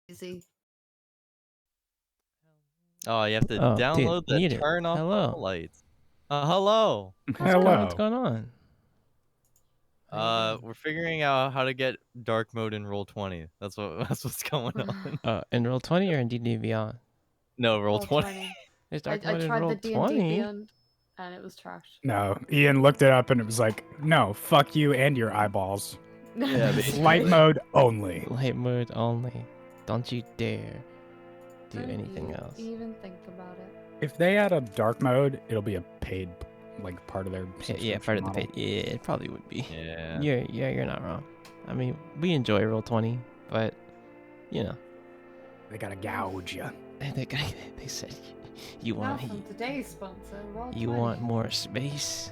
Easy. Oh, you have to Oh, download dude, need the it. turn off Hello. all lights. Hello. What's going on? We're figuring out how to get dark mode in Roll20. That's what's going on. In Roll20 or in D&D Beyond? No, Roll20. There's I dark mode in tried the D&D Roll20. Beyond, and it was trash. No, Ian looked it up and it was like, no, fuck you and your eyeballs. Yeah, basically. Light mode only. Light mode only. Don't you dare do Don't anything you else. even think about it. If they add a dark mode, it'll be a paid, like, part of their Yeah, part of the model. paid. Yeah, it probably would be. Yeah. You're not wrong. I mean, we enjoy Roll20, but you know, They gotta gouge you. they said you Now want from today's sponsor, you Roll20. want more space.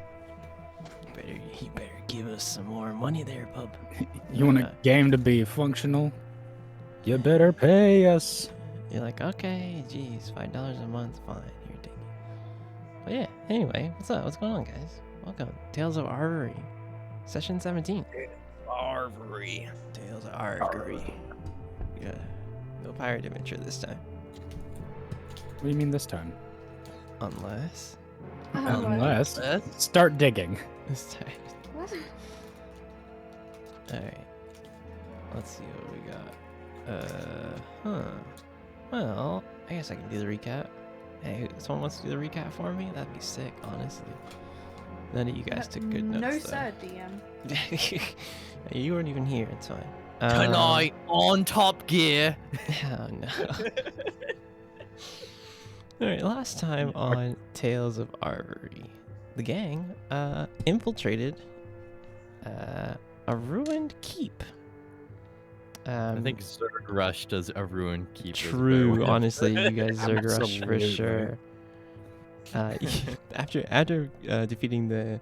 You better give us some more money there, bub. You want a game to be functional? You better pay us. You're like, okay, geez, $5 a month, fine, here, take it. But yeah, anyway, what's up? What's going on, guys? Welcome, Tales of Arvyre, session 17. Arvyre. Tales of Arvyre. Yeah, no pirate adventure this time. What do you mean this time? Unless Unless start digging. this time. What? All right, let's see what we got. Well, I guess I can do the recap. Hey, someone wants to do the recap for me? That'd be sick, honestly. None of you guys took good notes. No, though. sir, DM. You weren't even here. It's fine. Tonight on Top Gear. Oh no. All right. Last time on Tales of Arvyre, the gang infiltrated a ruined keep. I think Zerg Rush does a ruined keep. True. Honestly, you guys Zerg Rush for sure. After defeating the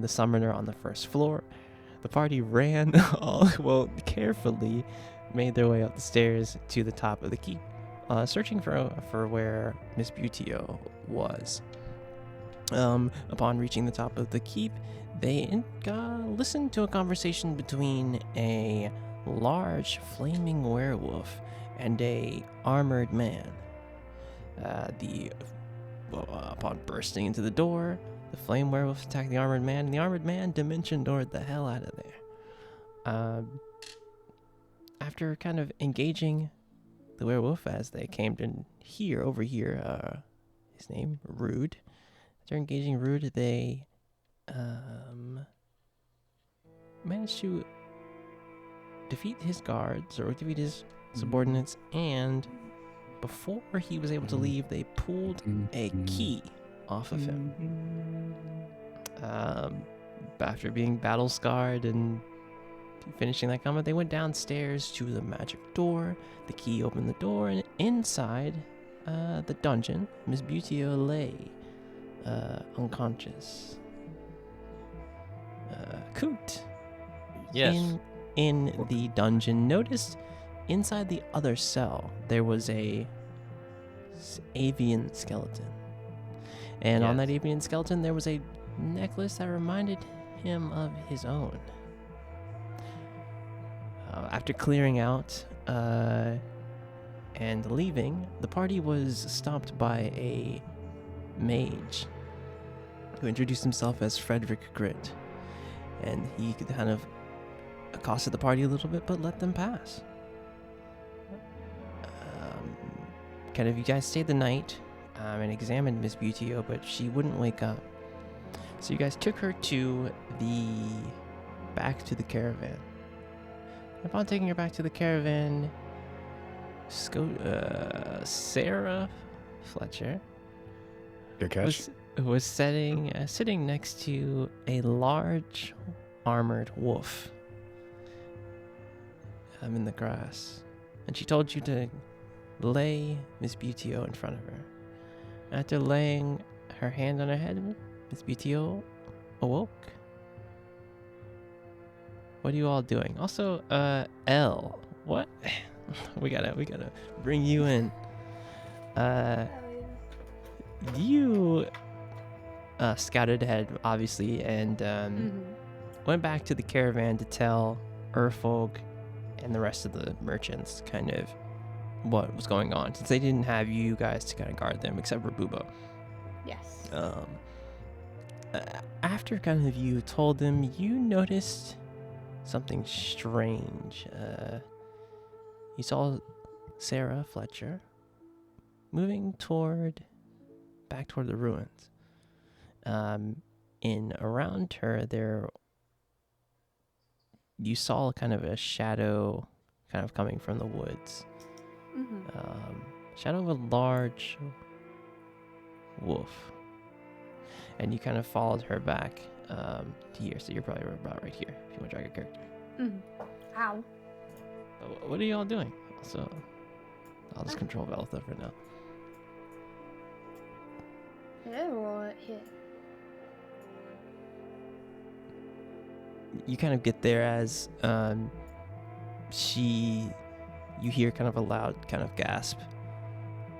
summoner on the first floor, the party ran carefully made their way up the stairs to the top of the keep, searching for where Miss Butio was. Upon reaching the top of the keep, they listened to a conversation between a large flaming werewolf and a armored man. Upon bursting into the door, the flame werewolf attacked the armored man, and the armored man dimension doored the hell out of there. After kind of engaging the werewolf as they came to overhear his name, Rude. After engaging Rude, they managed to defeat his guards, or defeat his subordinates, and before he was able to leave, they pulled a key off of him. After being battle scarred and finishing that combat, they went downstairs to the magic door. The key opened the door, and inside the dungeon, Miss Butio lay, unconscious Coot. Yes. In the dungeon, noticed inside the other cell there was a avian skeleton, and on that Yes. avian skeleton there was a necklace that reminded him of his own. After clearing out and leaving, the party was stopped by a mage who introduced himself as Frederick Grit, and he kind of accosted the party a little bit, but let them pass. Kind of, you guys stayed the night and examined Miss Butio, but she wouldn't wake up. So you guys took her back to the caravan. Upon taking her back to the caravan, Sarah Fletcher Good catch. was sitting next to a large armored wolf in the grass, and she told you to lay Miss Butio in front of her. After laying her hand on her head, Miss Butio awoke. What are you all doing? Also, Elle, what? we gotta bring you in. You scouted ahead, obviously, and went back to the caravan to tell Urfolk and the rest of the merchants kind of what was going on, since they didn't have you guys to kind of guard them, except for Bubo. Yes. After kind of you told them, you noticed something strange. You saw Sarah Fletcher moving back toward the ruins. Around her, you saw kind of a shadow kind of coming from the woods. Shadow of a large wolf. And you kind of followed her back to here, so you're probably about right here if you want to drag a character. Ow. What are y'all doing? So I'll just control Veltha for now. Yeah, roll it here. You kind of get there as you hear kind of a loud kind of gasp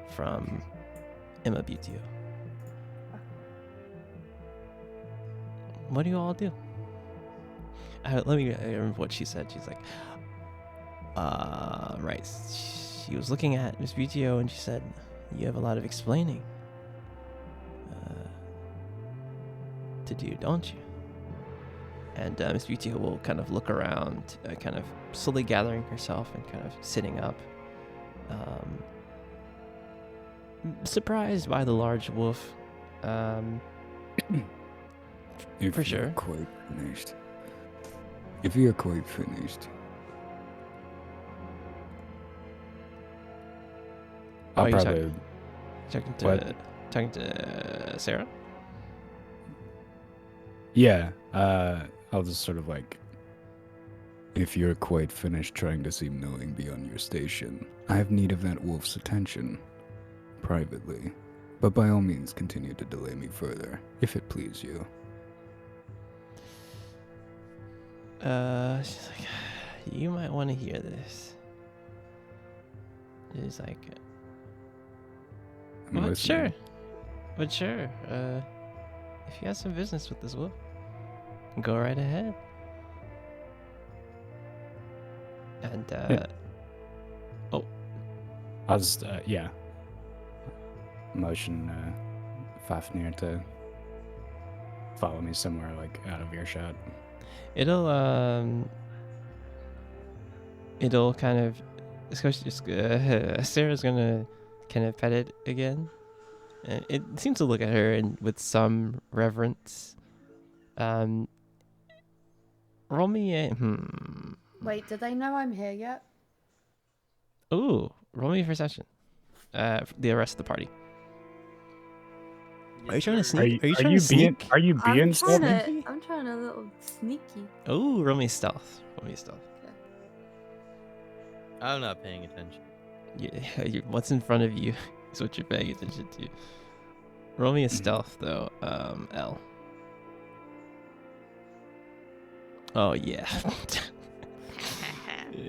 from Emma Butio. What do you all do? Let me remember what she said. She's like, right. She was looking at Miss Butio and she said, you have a lot of explaining to do, don't you? And Miss Butio will kind of look around, kind of slowly gathering herself and kind of sitting up. Surprised by the large wolf. If for you're sure. Quite finished. If you're quite finished, Oh, I'll you're probably. talking to Sarah? Yeah. I'll just sort of like. If you're quite finished trying to seem knowing beyond your station, I have need of that wolf's attention. Privately. But by all means, continue to delay me further, if it please you. She's like, you might want to hear this. She's like, I'm listening. But sure. If you have some business with this wolf, go right ahead. And I'll just motion Fafnir to follow me somewhere like out of earshot. it'll kind of, Sarah's gonna kind of pet it again, and it seems to look at her and with some reverence. Roll me a Wait, did they know I'm here yet? Ooh, roll me a perception. The rest of the party. Are you trying to sneak? Are you trying to sneak? Are you being stealthy? I'm trying a little sneaky. Oh, roll me stealth. I'm not paying attention. Yeah, what's in front of you is what you're paying attention to. Roll me a stealth though, L. Oh yeah.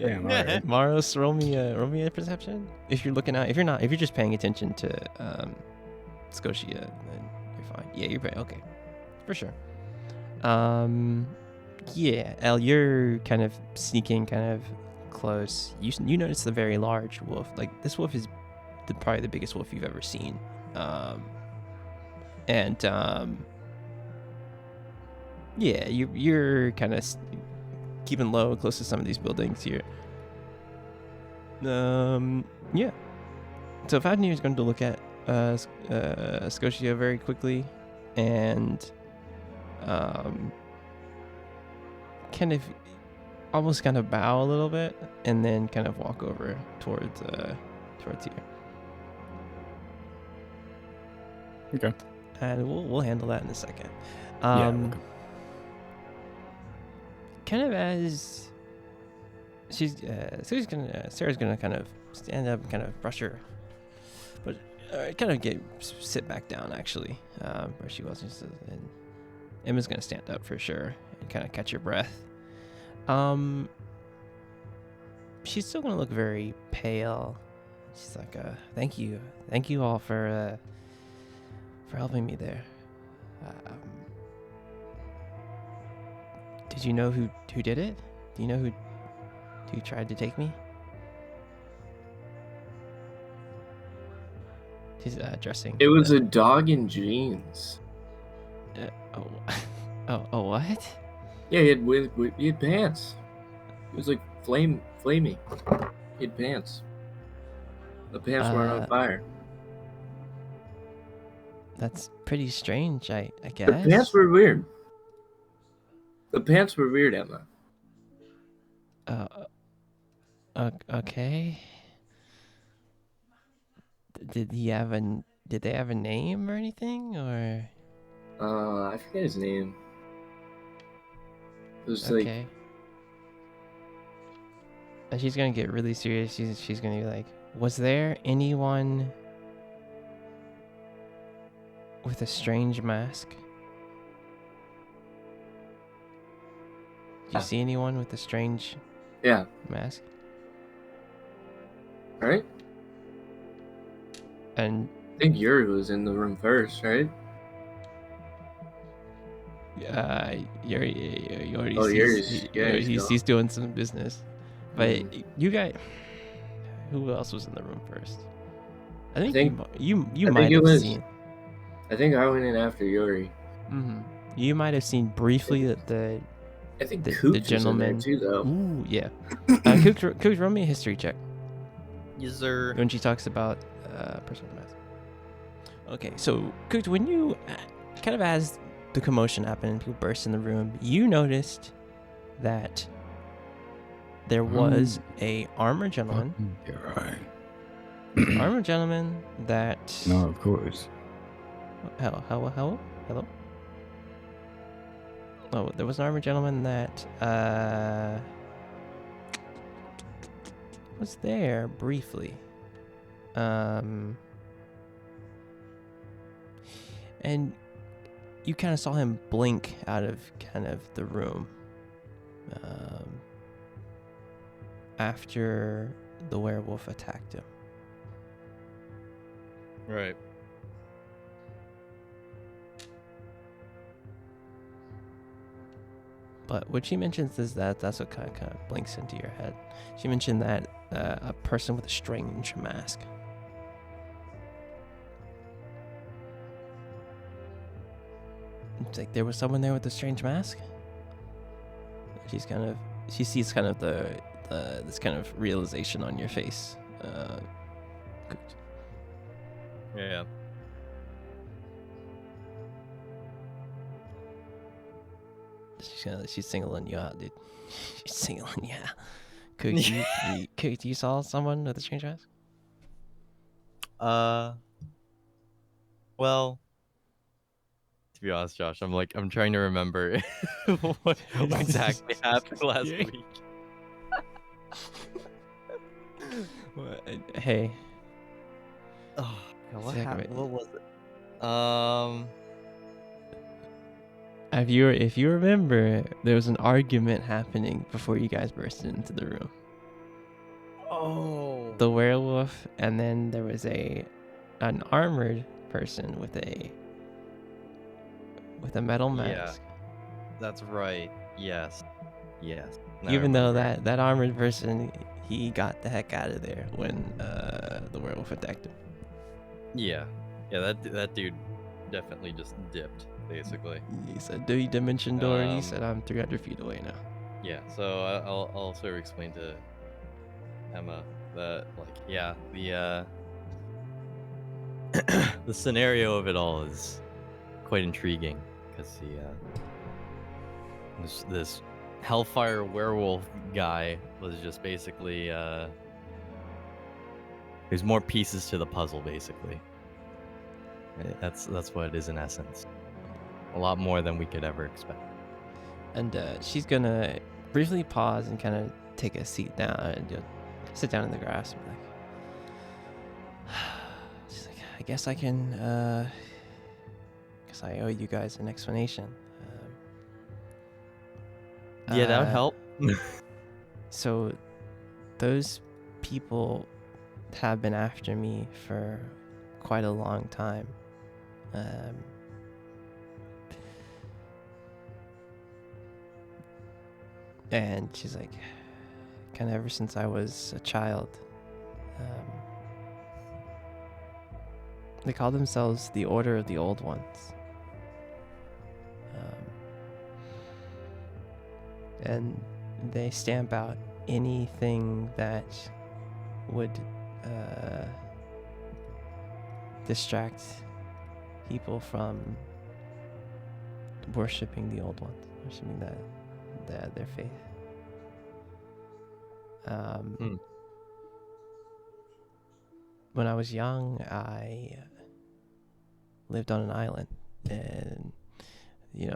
Damn, alright. Maros, roll me a perception. If you're looking out, if you're just paying attention to Scotia, then you're fine. Yeah, you're okay, for sure. Yeah, L, you're kind of sneaking, kind of close. You notice the very large wolf. Like this wolf is probably the biggest wolf you've ever seen. Yeah, you're kind of keeping low, close to some of these buildings here. Yeah. So Fadnir is going to look at Scotia very quickly, and kind of almost kind of bow a little bit, and then kind of walk over towards here. Okay. And we'll handle that in a second. Yeah, okay. Kind of as Sarah's gonna kind of stand up and kind of brush her, but kind of sit back down actually, where she was, and Emma's gonna stand up for sure and kind of catch her breath. She's still gonna look very pale. She's like, thank you all for helping me there. Did you know who did it? Do you know who tried to take me? She's dressing. It was a dog in jeans. Oh, what? Yeah, he had pants. It was like flamey. He had pants. The pants weren't on fire. That's pretty strange, I guess. The pants were weird. The pants were weird, Emma. Okay. Did they have a name or anything, or? I forget his name. It was Okay. And she's gonna get really serious. She's gonna be like, was there anyone with a strange mask? Did you see anyone with a strange mask? Right? And I think Yuri was in the room first, right? He's doing some business. But you guys, who else was in the room first? I think you might have seen. I think I went in after Yuri. Mm-hmm. You might have seen briefly that the Kooks gentleman was in there too, though. Ooh, yeah. Kooks, roll me a history check Yes, sir. when she talks about person with a mask. Okay, so Kooks, when you kind of as the commotion happened and people burst in the room, you noticed that there was a armored gentleman. You're right. Armored gentleman that. No, of course. Hello. Oh, there was an armored gentleman that was there briefly. And you kind of saw him blink out of kind of the room after the werewolf attacked him. Right. But what she mentions is that's what kind of blinks into your head. She mentioned that a person with a strange mask. It's like there was someone there with a strange mask. She sees kind of this kind of realization on your face. Yeah. She's singling you out, dude. She's singling you out. Could you saw someone with a strange mask? Well, to be honest, Josh, I'm trying to remember what exactly happened last week. Hey. Oh, God, what Exactly. happened? What was it? Um. If you remember, there was an argument happening before you guys burst into the room. Oh. The werewolf, and then there was an armored person with a metal Yeah. mask. That's right. Yes. Yes. Now I Even though remember. that armored person, he got the heck out of there when the werewolf attacked him. Yeah. Yeah. That dude definitely just dipped, basically. He said, "Do you dimension door?" He Um, said, "I'm 300 feet away now." Yeah. So I'll sort of explain to Emma that, like, yeah, the scenario of it all is quite intriguing because this hellfire werewolf guy was just basically there's more pieces to the puzzle, basically. That's what it is in essence. A lot more than we could ever expect. And she's gonna briefly pause and kind of take a seat down and just sit down in the grass and be like, she's like, I guess I can, guess I owe you guys an explanation. Yeah, that would help. So those people have been after me for quite a long time. And she's like, kind of ever since I was a child. They call themselves the Order of the Old Ones. And they stamp out anything that would distract people from worshiping the Old Ones, worshiping their faith. When I was young, I lived on an island, and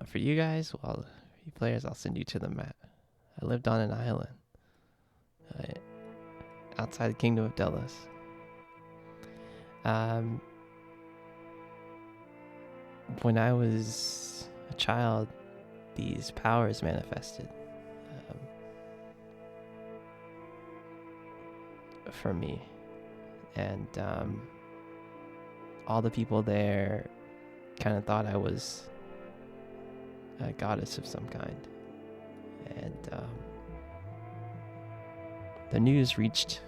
for you guys, well, you players, I'll send you to the map. I lived on an island outside the Kingdom of Delos. When I was a child, these powers manifested for me, and all the people there kind of thought I was a goddess of some kind. And the news reached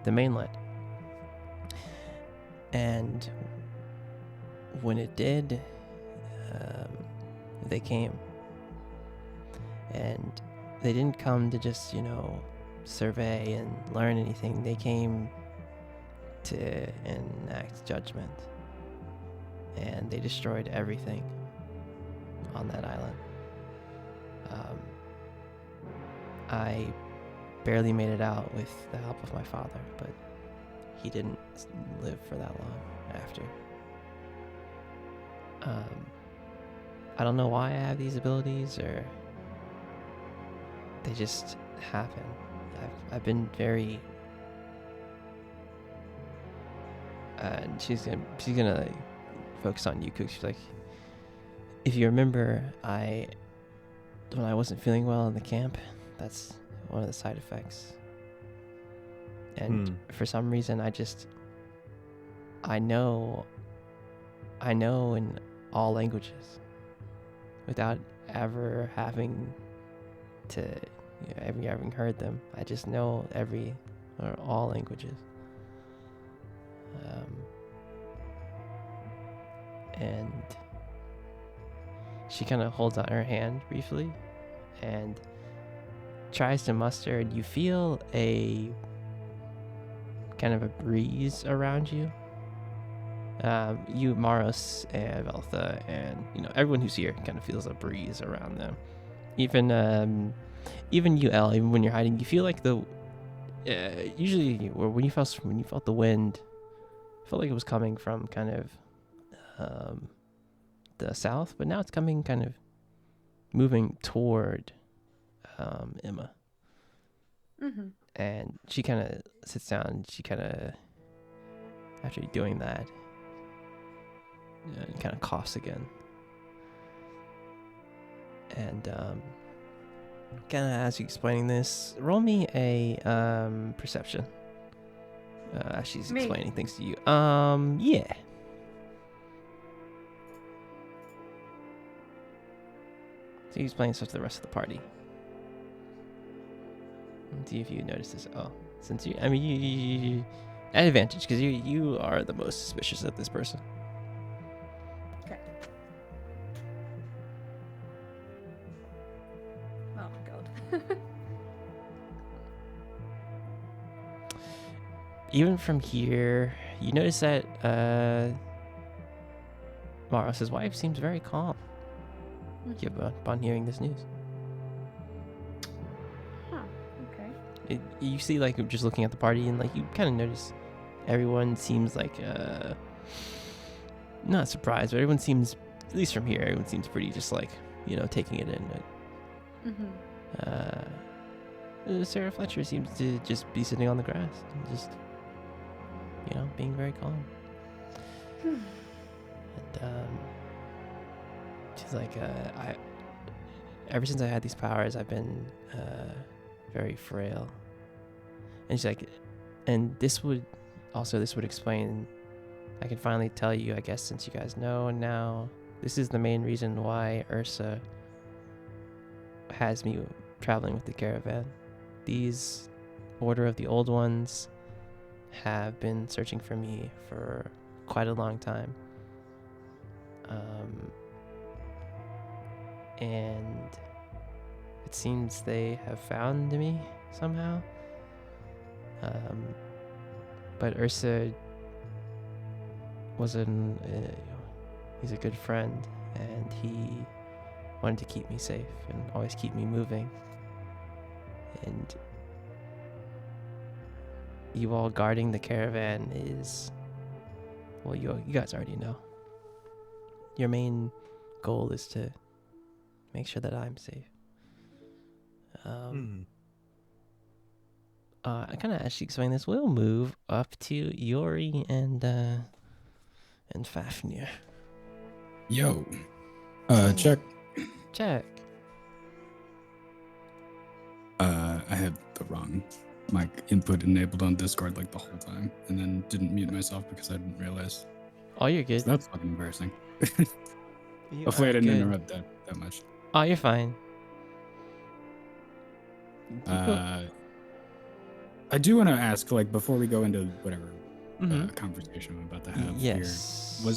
the mainland, and when it did, they came, and they didn't come to just survey and learn anything. They came to enact judgment, and they destroyed everything on that island. I barely made it out with the help of my father, but he didn't live for that long after. I don't know why I have these abilities, or they just happen. I've been very and she's gonna like, focus on you, Cook. She's like, if you remember, when I wasn't feeling well in the camp, that's one of the side effects. And for some reason, I know in all languages without ever having to, having heard them. I just know all languages. And she kind of holds out her hand briefly and tries to muster, and you feel a kind of a breeze around you. You, Maros, and Veltha, and everyone who's here kind of feels a breeze around them. Even you, El, even when you're hiding, you feel like usually when you felt the wind, it felt like it was coming from kind of the south, but now it's coming kind of moving toward Emma. Mm-hmm. And she kind of sits down, and she kind of, after doing that, he kind of coughs again. And kind of as you explaining this, roll me a perception. As she's Me? explaining things to you. Yeah. So you explain stuff to the rest of the party. Let's see if you notice this. Oh, since you, I mean, you at advantage because you are the most suspicious of this person. Okay. Oh god. Even from here, you notice that Maros' wife seems very calm upon hearing this news. Huh. Okay. You see, like, just looking at the party, and like you kind of notice everyone seems like not surprised, but everyone seems, at least from here, everyone seems pretty just like, you know, taking it in. Sarah Fletcher seems to just be sitting on the grass and just, you know, being very calm. And she's like, ever since I had these powers, I've been very frail. And she's like, and this would explain, I can finally tell you, I guess, since you guys know now, this is the main reason why Ursa has me traveling with the caravan. These Order of the Old Ones have been searching for me for quite a long time. And it seems they have found me somehow. But Ursa was he's a good friend, and he wanted to keep me safe and always keep me moving. And you all guarding the caravan is, well, you guys already know. Your main goal is to make sure that I'm safe. I kind of, as she explained this, we'll move up to Yori and Fafnir. Yo. Check. Check. I had the wrong mic input enabled on Discord like the whole time, and then didn't mute myself because I didn't realize. Oh, you're good. So that's fucking embarrassing. You Hopefully I are didn't good. interrupt that much. Oh, you're fine. I do want to ask, like, before we go into whatever Mhm. conversation I'm about to have Yes. here,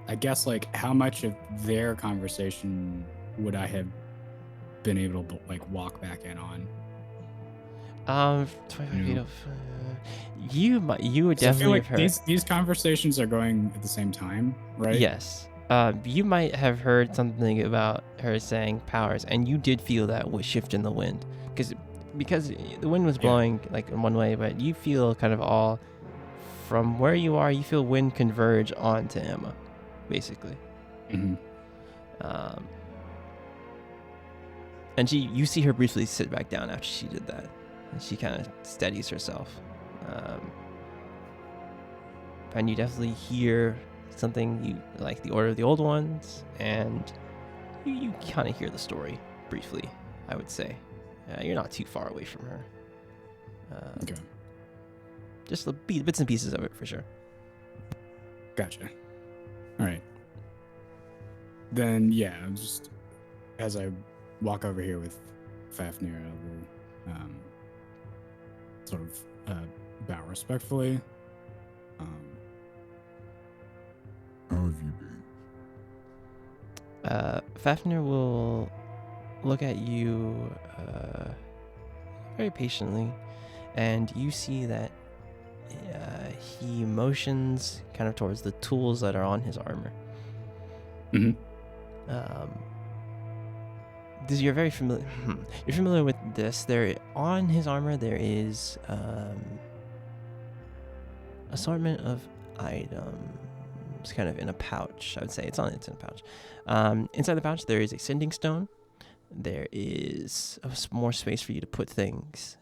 I guess, like, how much of their conversation would I have been able to, like, walk back in on? 25 feet of. You would 'Cause I feel definitely like have heard. these conversations are going at the same time, right? Yes. You might have heard something about her saying powers, and you did feel that shift in the wind, because the wind was blowing like in one way, but you feel kind of all from where you are. You feel wind converge onto Emma, basically. Mm-hmm. And you see her briefly sit back down after she did that, and she kind of steadies herself. And you definitely hear something you like, the Order of the Old Ones, and you kind of hear the story briefly, I would say. You're not too far away from her. Okay. Just the bits and pieces of it for sure. Gotcha. All right. Then, yeah, just as I walk over here with Fafnir, I will sort of bow respectfully. How have you been? Fafnir will look at you very patiently, and you see that he motions kind of towards the tools that are on his armor. Mm-hmm. You're very familiar. You're familiar with this. There on his armor there is assortment of items, kind of in a pouch. I would say it's in a pouch. Inside the pouch there is a sending stone. There is more space for you to put things,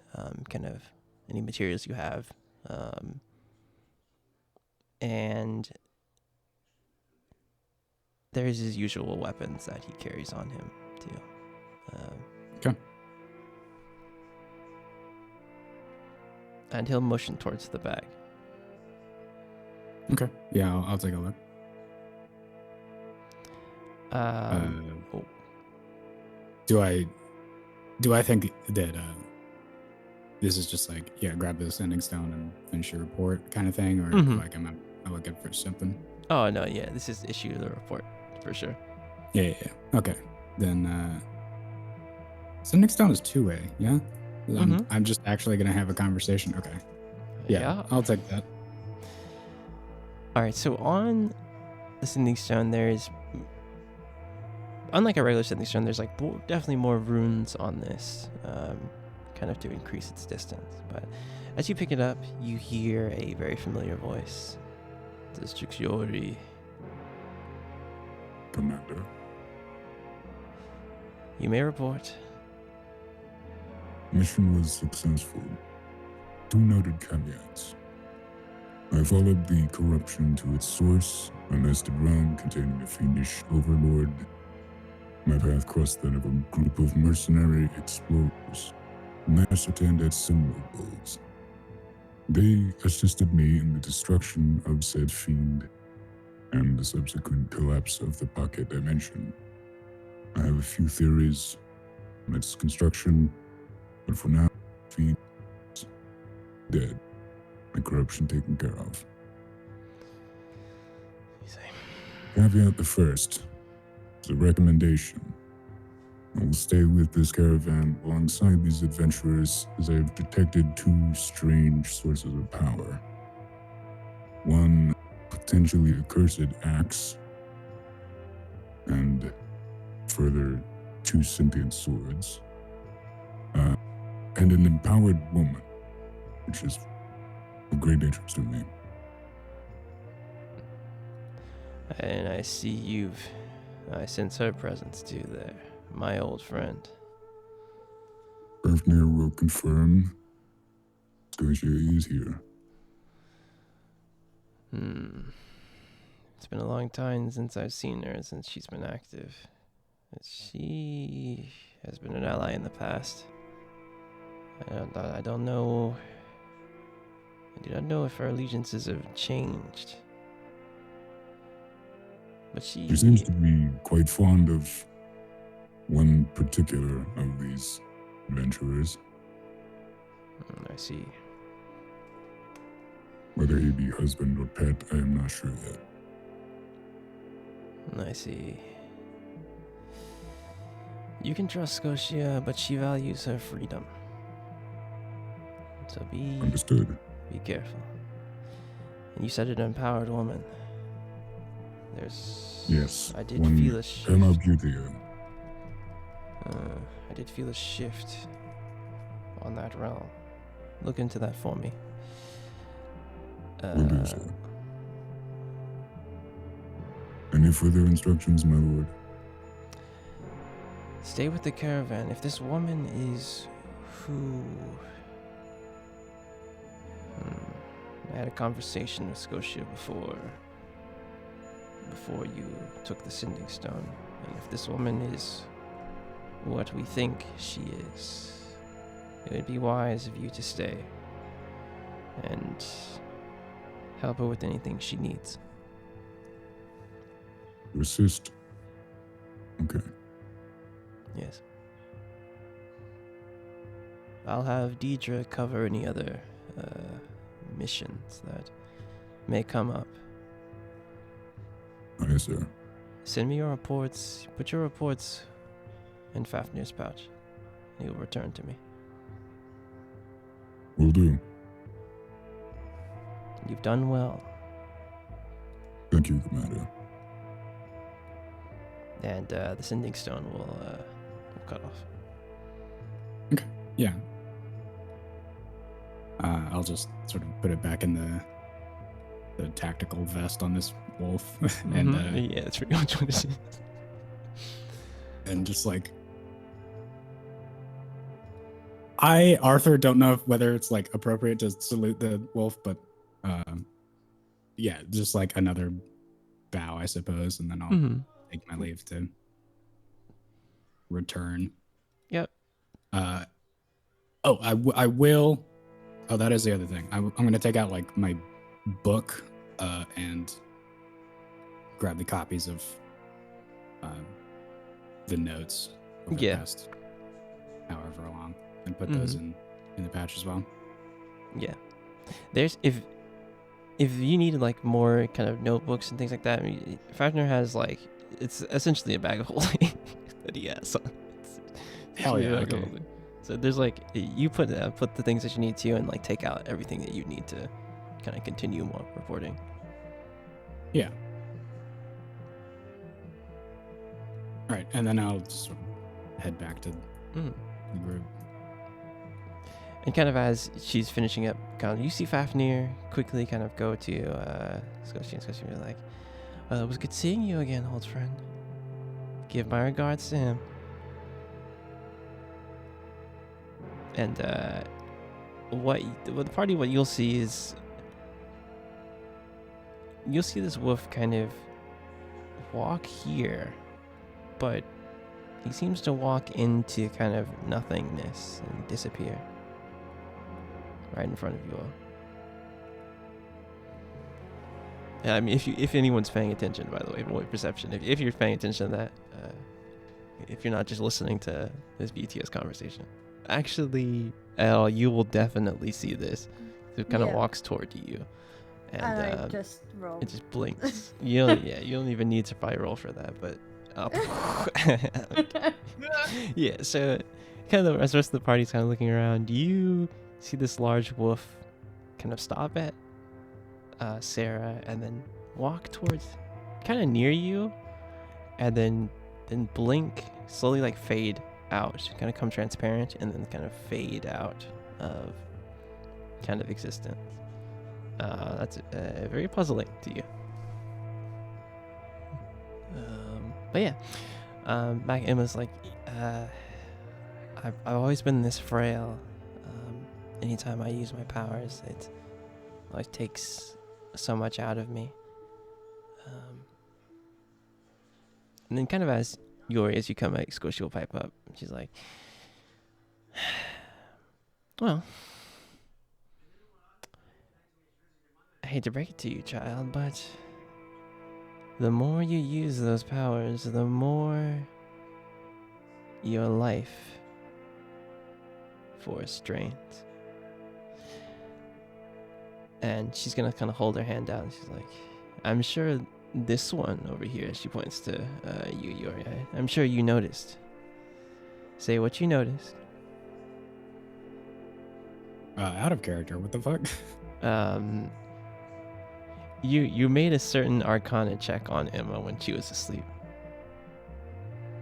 kind of any materials you have. and there's his usual weapons that he carries on him too. Okay. And he'll motion towards the bag. Okay. Yeah, I'll take a look. Oh, Do I think that this is just like, yeah, grab this sending stone and finish your report kind of thing, or Mhm. like am I looking for something? oh no, yeah, this is issue the report for sure. Yeah. Okay. Then sending stone is 2-way. Yeah. Mhm. I'm just actually gonna have a conversation. Okay. Yeah. I'll take that. All right, so on the sending stone, there's, unlike a regular sending stone, there's like definitely more runes on this, kind of to increase its distance. But as you pick it up, you hear a very familiar voice. District Yori. Commander. You may report. Mission was successful. 2 noted caveats. I followed the corruption to its source, a nested realm containing a fiendish overlord. My path crossed that of a group of mercenary explorers, whom I ascertained had similar goals. They assisted me in the destruction of said fiend, and the subsequent collapse of the pocket dimension. I have a few theories on its construction, but for now, fiend is dead, and corruption taken care of. You say, Caveat the first is a recommendation. I will stay with this caravan alongside these adventurers as I have detected 2 strange sources of power. One, potentially accursed axe, and further 2 sentient swords. And an empowered woman, which is of great interest to me. and I see I sense her presence too there, my old friend. Berfnir will confirm Scotia is here. It's been a long time since I've seen her, since she's been active. She has been an ally in the past. I don't know. I do not know if our allegiances have changed. But she seems to be quite fond of one particular of these adventurers. I see. Whether he be husband or pet, I am not sure yet. I see. You can trust Scotia, but she values her freedom. So be Understood. careful. And you said an empowered woman. There's... Yes. I did one feel a shift. Emma Buthia. I did feel a shift on that realm. Look into that for me. Will do so. Any further instructions, my lord? Stay with the caravan. If this woman is who... I had a conversation with Scotia before you took the sending stone. And if this woman is what we think she is, it would be wise of you to stay and help her with anything she needs. Assist. Okay. Yes. I'll have Deidre cover any other missions that may come up. Aye, sir. Send me your reports. Put your reports in Fafnir's pouch. He will return to me. Will do. You've done well. Thank you, Commander. And the sending stone will cut off. Okay. Yeah. I'll just sort of put it back in the tactical vest on this wolf, and yeah, that's pretty much what it is. and just like Arthur, don't know whether it's like appropriate to salute the wolf, but yeah, just like another bow, I suppose, and then I'll Mm-hmm. take my leave to return. Yep. I will. Oh, that is the other thing. I'm going to take out like my book and grab the copies of the notes over the Yeah. past however long and put those in the pouch as well. Yeah. There's if you needed like more kind of notebooks and things like that, I mean, Fafnir has like it's essentially a bag of holding that he has. It's Hell essentially a yeah, bag of okay. holding. So there's like you put the things that you need to and like take out everything that you need to kind of continue more reporting. Yeah. All right, and then I'll just sort of head back to Mm. the group. And kind of as she's finishing up, kind of you see Fafnir quickly kind of go to Scotia and be like, "Well, it was good seeing you again, old friend. Give my regards to him." And what you'll see is you'll see this wolf kind of walk here, but he seems to walk into kind of nothingness and disappear right in front of you all. Yeah, I mean, if anyone's paying attention, by the way, roll your perception. If you're paying attention to that, if you're not just listening to this BTS conversation, actually, Elle, you will definitely see this. It kind of Yeah. walks toward you, and I just roll. it just blinks. You don't even need to probably roll for that, but yeah. So, kind of the rest of the party's kind of looking around. You see this large wolf kind of stop at Sarah and then walk towards kind of near you, and then blink, slowly like fade out, kind of come transparent, and then kind of fade out of kind of existence. That's very puzzling to you. But yeah, back Emma's like, I've always been this frail. Anytime I use my powers, it always takes so much out of me. And then kind of as you come out, Squishy will pipe up. She's like, well, I hate to break it to you, child, but the more you use those powers, the more your life force drains. And she's gonna kind of hold her hand out, and she's like, I'm sure this one over here, she points to you, Yori, I'm sure you noticed. Say what you noticed. Out of character, what the fuck? You made a certain Arcana check on Emma when she was asleep.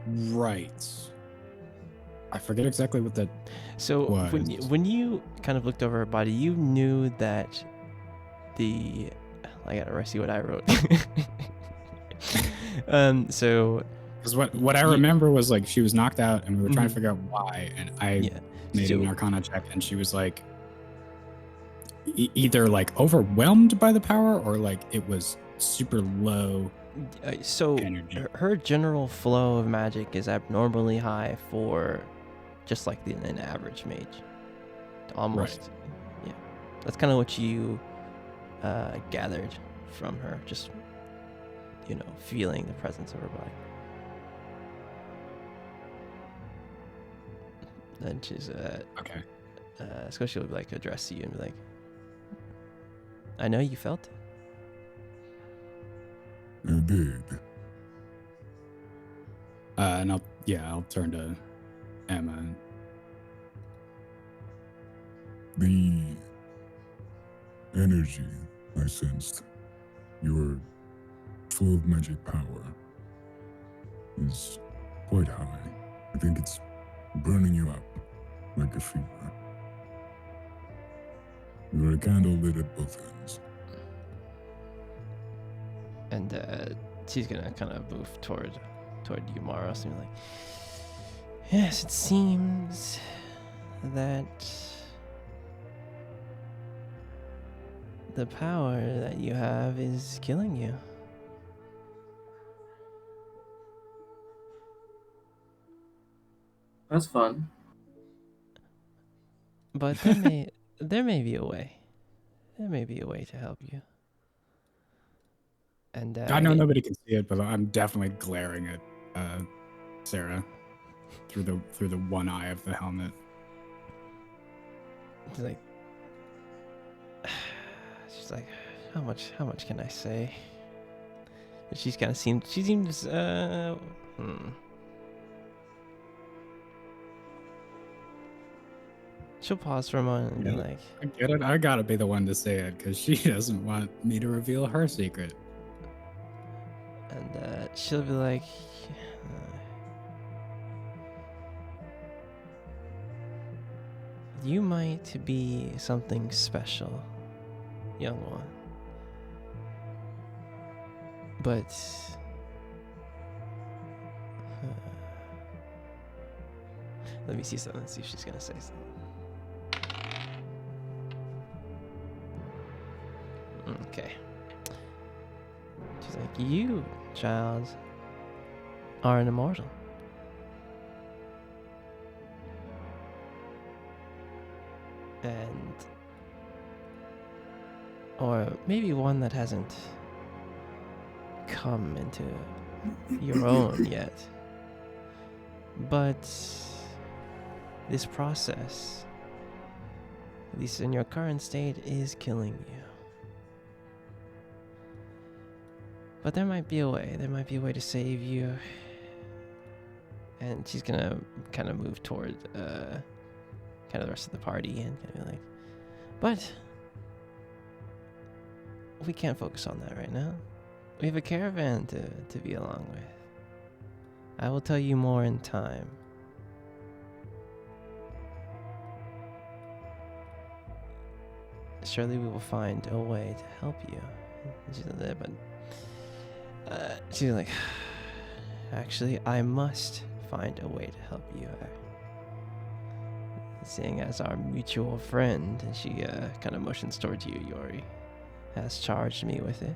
Right. I forget exactly what that. So was. when you kind of looked over her body, you knew that I gotta see what I wrote. So Because what I remember was like she was knocked out and we were trying to figure out why, and I made so, an Arcana check and she was like either like overwhelmed by the power or like it was super low. So energy. her general flow of magic is abnormally high for just like an average mage. Almost, yeah. That's kind of what you gathered from her, just feeling the presence of her body. Then she's Okay. Scotia will like address you and be like, I know you felt it. I did. And I'll turn to Emma. The energy I sensed, your full of magic power, is quite high. I think it's burning you up like a fever. You're a candle lit at both ends. And she's gonna kind of move toward you, Maros, and be like, yes, it seems that the power that you have is killing you. That's fun. But there may be a way. There may be a way to help you. And I know nobody can see it, but I'm definitely glaring at Sarah through the one eye of the helmet. It's like, she's like, how much can I say? And she seems She'll pause for a moment and be like, I get it. I gotta be the one to say it because she doesn't want me to reveal her secret. and she'll be like, you might be something special, young one. But let me see something. Let's see if she's gonna say something. Okay. She's like, you, child, are an immortal. And or maybe one that hasn't come into your own yet. But this process, at least in your current state, is killing you. But there might be a way. There might be a way to save you. And she's gonna kind of move toward kind of the rest of the party and kind of be like, but we can't focus on that right now. We have a caravan to be along with. I will tell you more in time. Surely we will find a way to help you. And she's like, but she's like, actually, I must find a way to help you. Seeing as our mutual friend, and she kind of motions towards you, Yori, has charged me with it.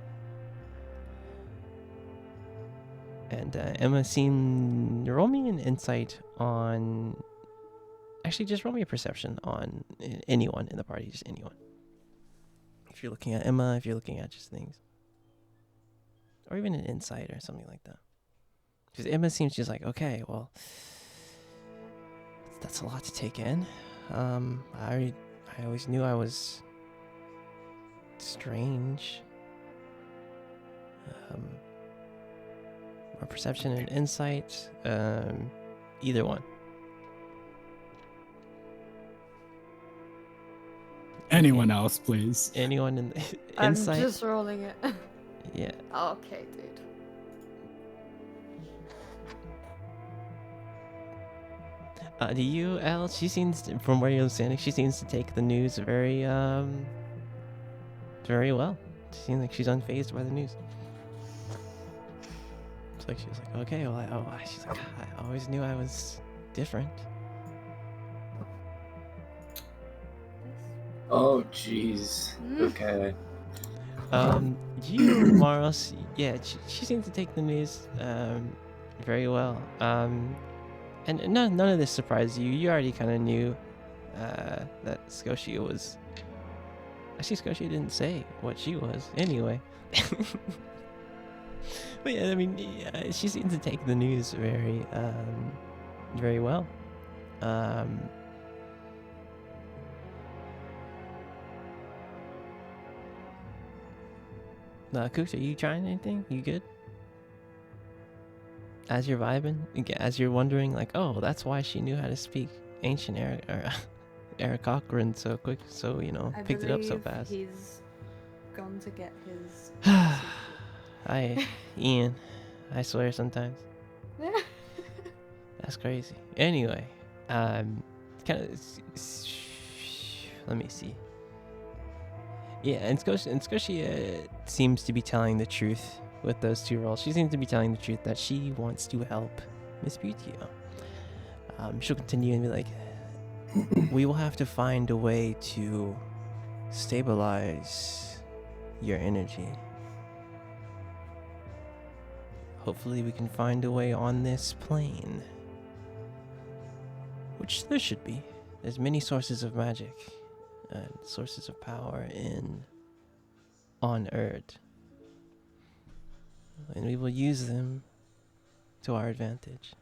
And Emma, roll me an insight on. Actually, just roll me a perception on anyone in the party, just anyone. If you're looking at Emma, if you're looking at just things, or even an insight or something like that. Because Emma seems just like, okay, well, that's a lot to take in. I always knew I was strange. Or perception and insight, either one. Anyone else, please? Anyone in the I'm insight? just rolling it. Yeah. Okay, dude. Do you, Elle? She seems, from where you're standing, she seems to take the news very well. She seems like she's unfazed by the news. It's like she's like, okay, well, she's like, I always knew I was different. Oh, jeez. Okay. You, Maros, yeah, she seems to take the news very well. And none of this surprised you. You already kind of knew that Scotia was. Actually, Scotia didn't say what she was anyway. But yeah, I mean, she seems to take the news very well. Cooks, are you trying anything? You good? As you're vibing, as you're wondering, like, oh, that's why she knew how to speak ancient Eric Cochran so quick, so, you know, picked it up so fast. He's gone to get his. Ian, I swear sometimes. That's crazy. Anyway, kind of, let me see. Yeah, and Scotia seems to be telling the truth with those two roles. She seems to be telling the truth that she wants to help Miss Butio. She'll continue and be like, we will have to find a way to stabilize your energy. Hopefully we can find a way on this plane. Which there should be. There's many sources of magic and sources of power on Earth. And we will use them to our advantage.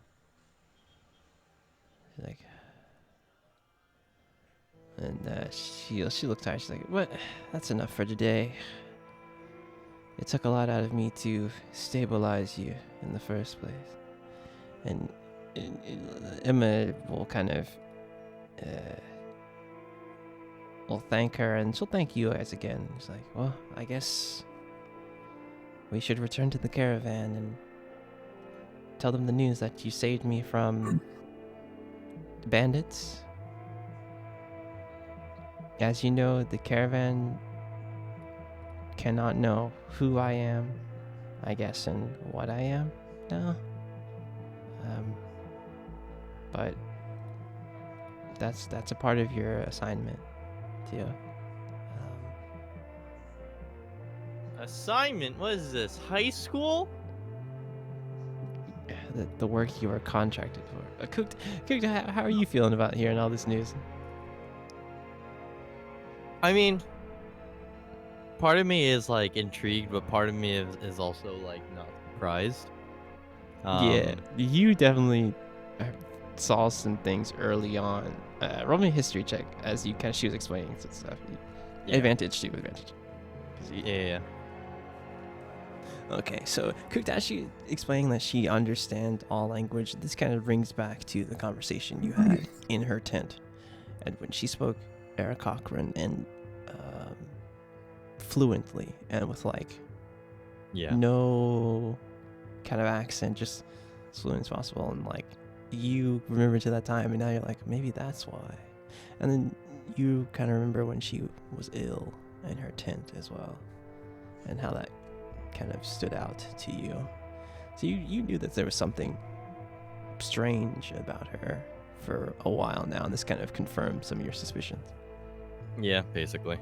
Like, and she looked tired. She's like, "What? That's enough for today. It took a lot out of me to stabilize you in the first place." And Emma will kind of will thank her, and she'll thank you guys again. She's like, "Well, I guess we should return to the caravan and tell them the news that you saved me from bandits. As you know, the caravan cannot know who I am, I guess, and what I am now. But that's a part of your assignment, too. Assignment? What is this? High school? The work you were contracted for. Cooked, how are you feeling about hearing all this news? I mean, part of me is like intrigued, but part of me is also like not surprised. Yeah, you definitely saw some things early on. Roll me a history check as she was explaining some stuff. Yeah. Advantage too, advantage. Yeah. Okay, so Kuktashi explaining that she understands all language. This kind of brings back to the conversation you had in her tent, and when she spoke Aarakocran and fluently and with like no kind of accent, just as fluent as possible, and like you remember to that time, and now you're like, maybe that's why. And then you kind of remember when she was ill in her tent as well, and how that kind of stood out to you. So you knew that there was something strange about her for a while now, and this kind of confirmed some of your suspicions. Yeah, basically.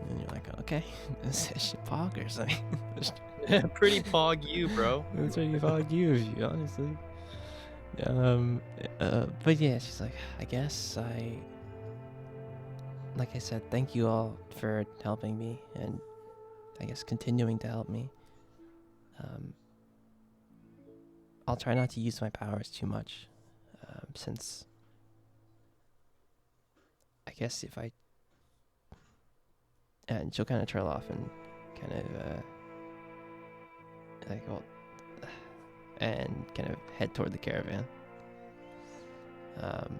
And you're like, okay, this is shit poggers. I mean, Pretty pog you, bro. that's pretty pog you, honestly. But yeah, she's like, I guess like I said, thank you all for helping me, and I guess continuing to help me. I'll try not to use my powers too much, since I guess if I... And she'll kind of trail off and kind of, and kind of head toward the caravan.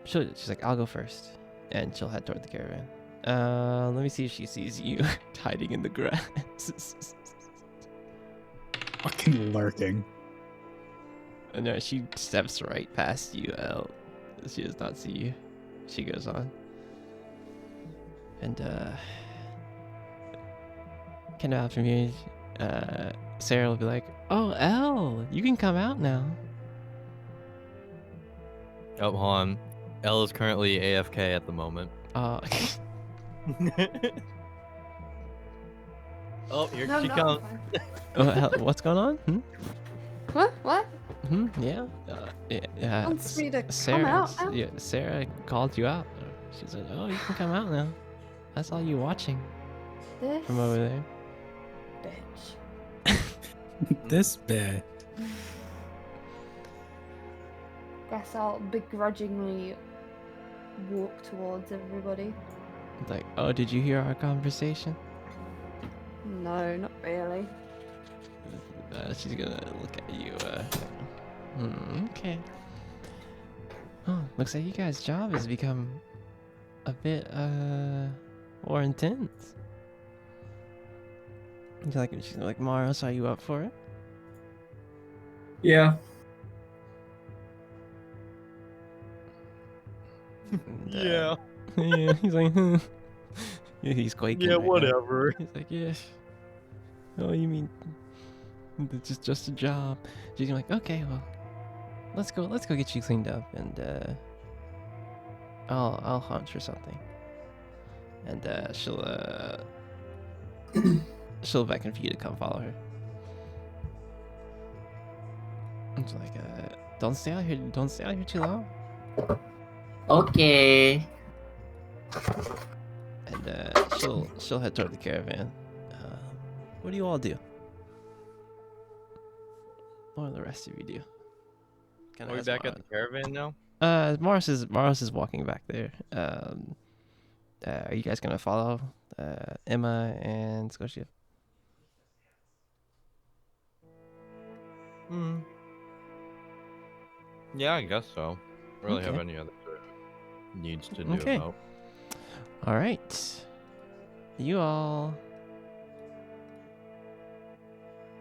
She's like, I'll go first, and she'll head toward the caravan. Let me see if she sees you hiding in the grass. Fucking lurking. No, she steps right past you, Elle. She does not see you. She goes on. And, kind of after me, Sarah will be like, oh, Elle, you can come out now. Oh, hold on. Elle is currently AFK at the moment. Oh, Oh, here No, she no, comes. I'm fine. what's going on? What? Yeah. Yeah. Wants me to come Sarah, out now? yeah, Sarah called you out. She said, oh, you can come out now. That's all you watching This from over there. bitch. This bit. Guess I'll begrudgingly walk towards everybody. It's like, oh, did you hear our conversation? No, not really. She's gonna look at you. Okay. Oh, looks like you guys' job has become a bit more intense. She's like, Maros, are you up for it? Yeah. And, Yeah. yeah, he's like, he's quaking. Yeah, right now. whatever. He's like, yeah. Oh, you mean it's just a job? She's like, okay, well, let's go get you cleaned up, and I'll hunt for something, and she'll she'll beckon for you to come follow her. It's like, don't stay out here. Don't stay out here too long. Okay. And she'll head toward the caravan. What do you all do? What do the rest of you do? Kinda Are we ask back at Mara. the caravan now? Morris is walking back there. Are you guys gonna follow Emma and Scotia? Hmm. Yeah, I guess so. Don't really have Okay. any other needs to do Okay. about. All right. You all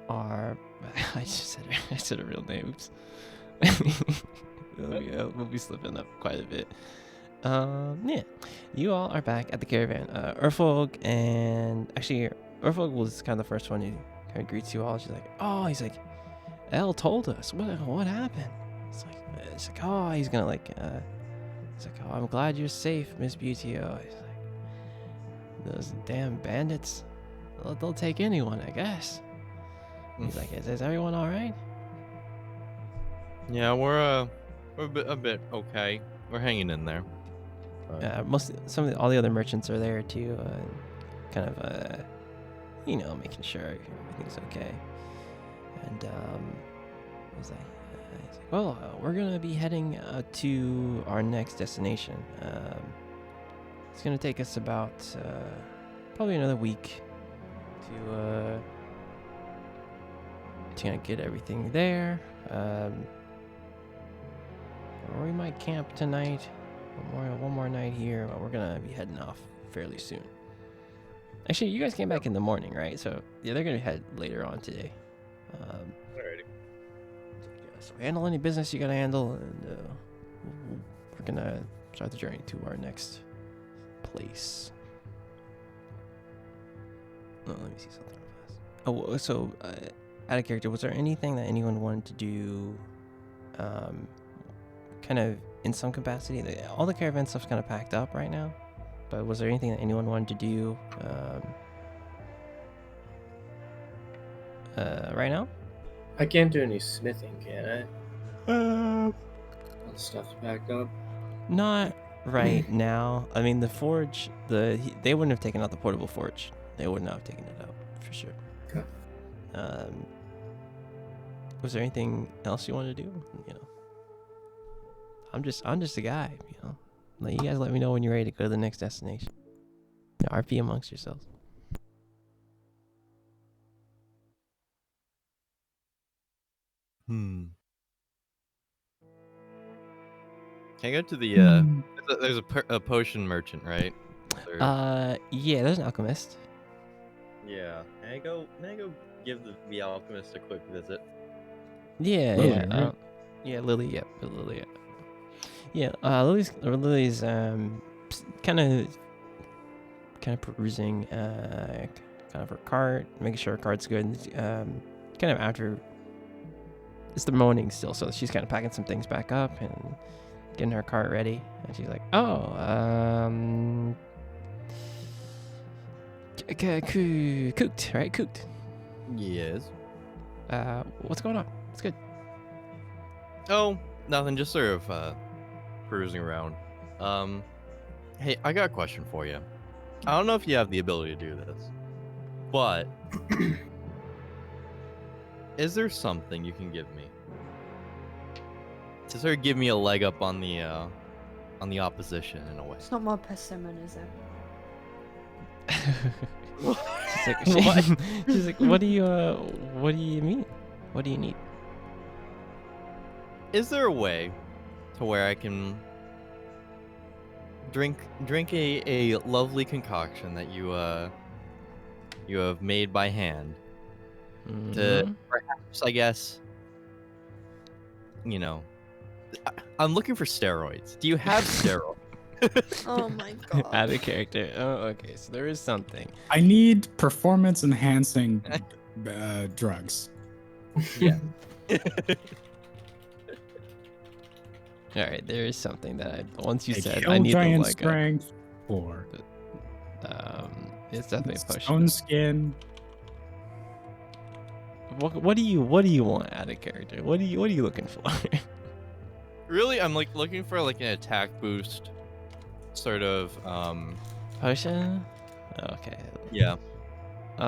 are. I said a real name. Oops. We'll be slipping up quite a bit. Yeah. You all are back at the caravan. Urfog and actually Urfog was kind of the first one who kind of greets you all. She's like, oh, he's like, Elle told us. What happened? It's like, oh, he's gonna like. He's like, oh, I'm glad you're safe, Miss Butio. He's like, those damn bandits. They'll take anyone, I guess. He's like, is everyone all right? Yeah, we're a bit okay. We're hanging in there. But- All the other merchants are there too, kind of making sure everything's okay. And he's like, well, we're gonna be heading to our next destination. It's gonna take us about probably another week to kind of get everything there. Or we might camp tonight. One more night here, but we're gonna be heading off fairly soon. Actually, you guys came back in the morning, right? So yeah, they're gonna head later on today. Alrighty. Yeah, so handle any business you gotta handle, and we're gonna start the journey to our next place. Oh, let me see something real fast. Oh, so out of character, was there anything that anyone wanted to do, kind of in some capacity? All the caravan stuff's kind of packed up right now, but was there anything that anyone wanted to do right now? I can't do any smithing, can I? All the stuff's packed up. Not right now. I mean, the forge, they wouldn't have taken out the portable forge. They would not have taken it out for sure. Okay. Was there anything else you wanted to do? I'm just a guy. You guys let me know when you're ready to go to the next destination. RP amongst yourselves. Can I go to the there's a potion merchant, right? Yeah, there's an alchemist. Yeah. Can I go give the alchemist a quick visit? Yeah, Lily, yeah. right? Yeah, Lily, yeah. Lily, yeah. Yeah, Lily's kind of perusing kind of her cart, making sure her cart's good. Kind of after it's the morning still, so she's kind of packing some things back up and getting her cart ready. And she's like, cooked, right? Cooked. Yes. What's going on? It's good. Oh, nothing. Just sort of cruising around. Hey, I got a question for you. I don't know if you have the ability to do this, but is there something you can give me to sort of give me a leg up on the opposition in a way? It's not my persimmon, is it? She's like, What? she's like, what do you mean? What do you need? Is there a way to where I can drink a lovely concoction that you have made by hand to Mhm. perhaps, I guess, I'm looking for steroids. Do you have steroids? Oh my god. Out of character. Oh, okay. So there is something. I need performance enhancing drugs. Yeah. All right, there is something that once you A said kill I need the giant leg up. strength 4. It's definitely a potion. Stone skin. What do you want out of character? What are you looking for? Really, I'm like looking for like an attack boost, sort of. Potion? Okay. Yeah. I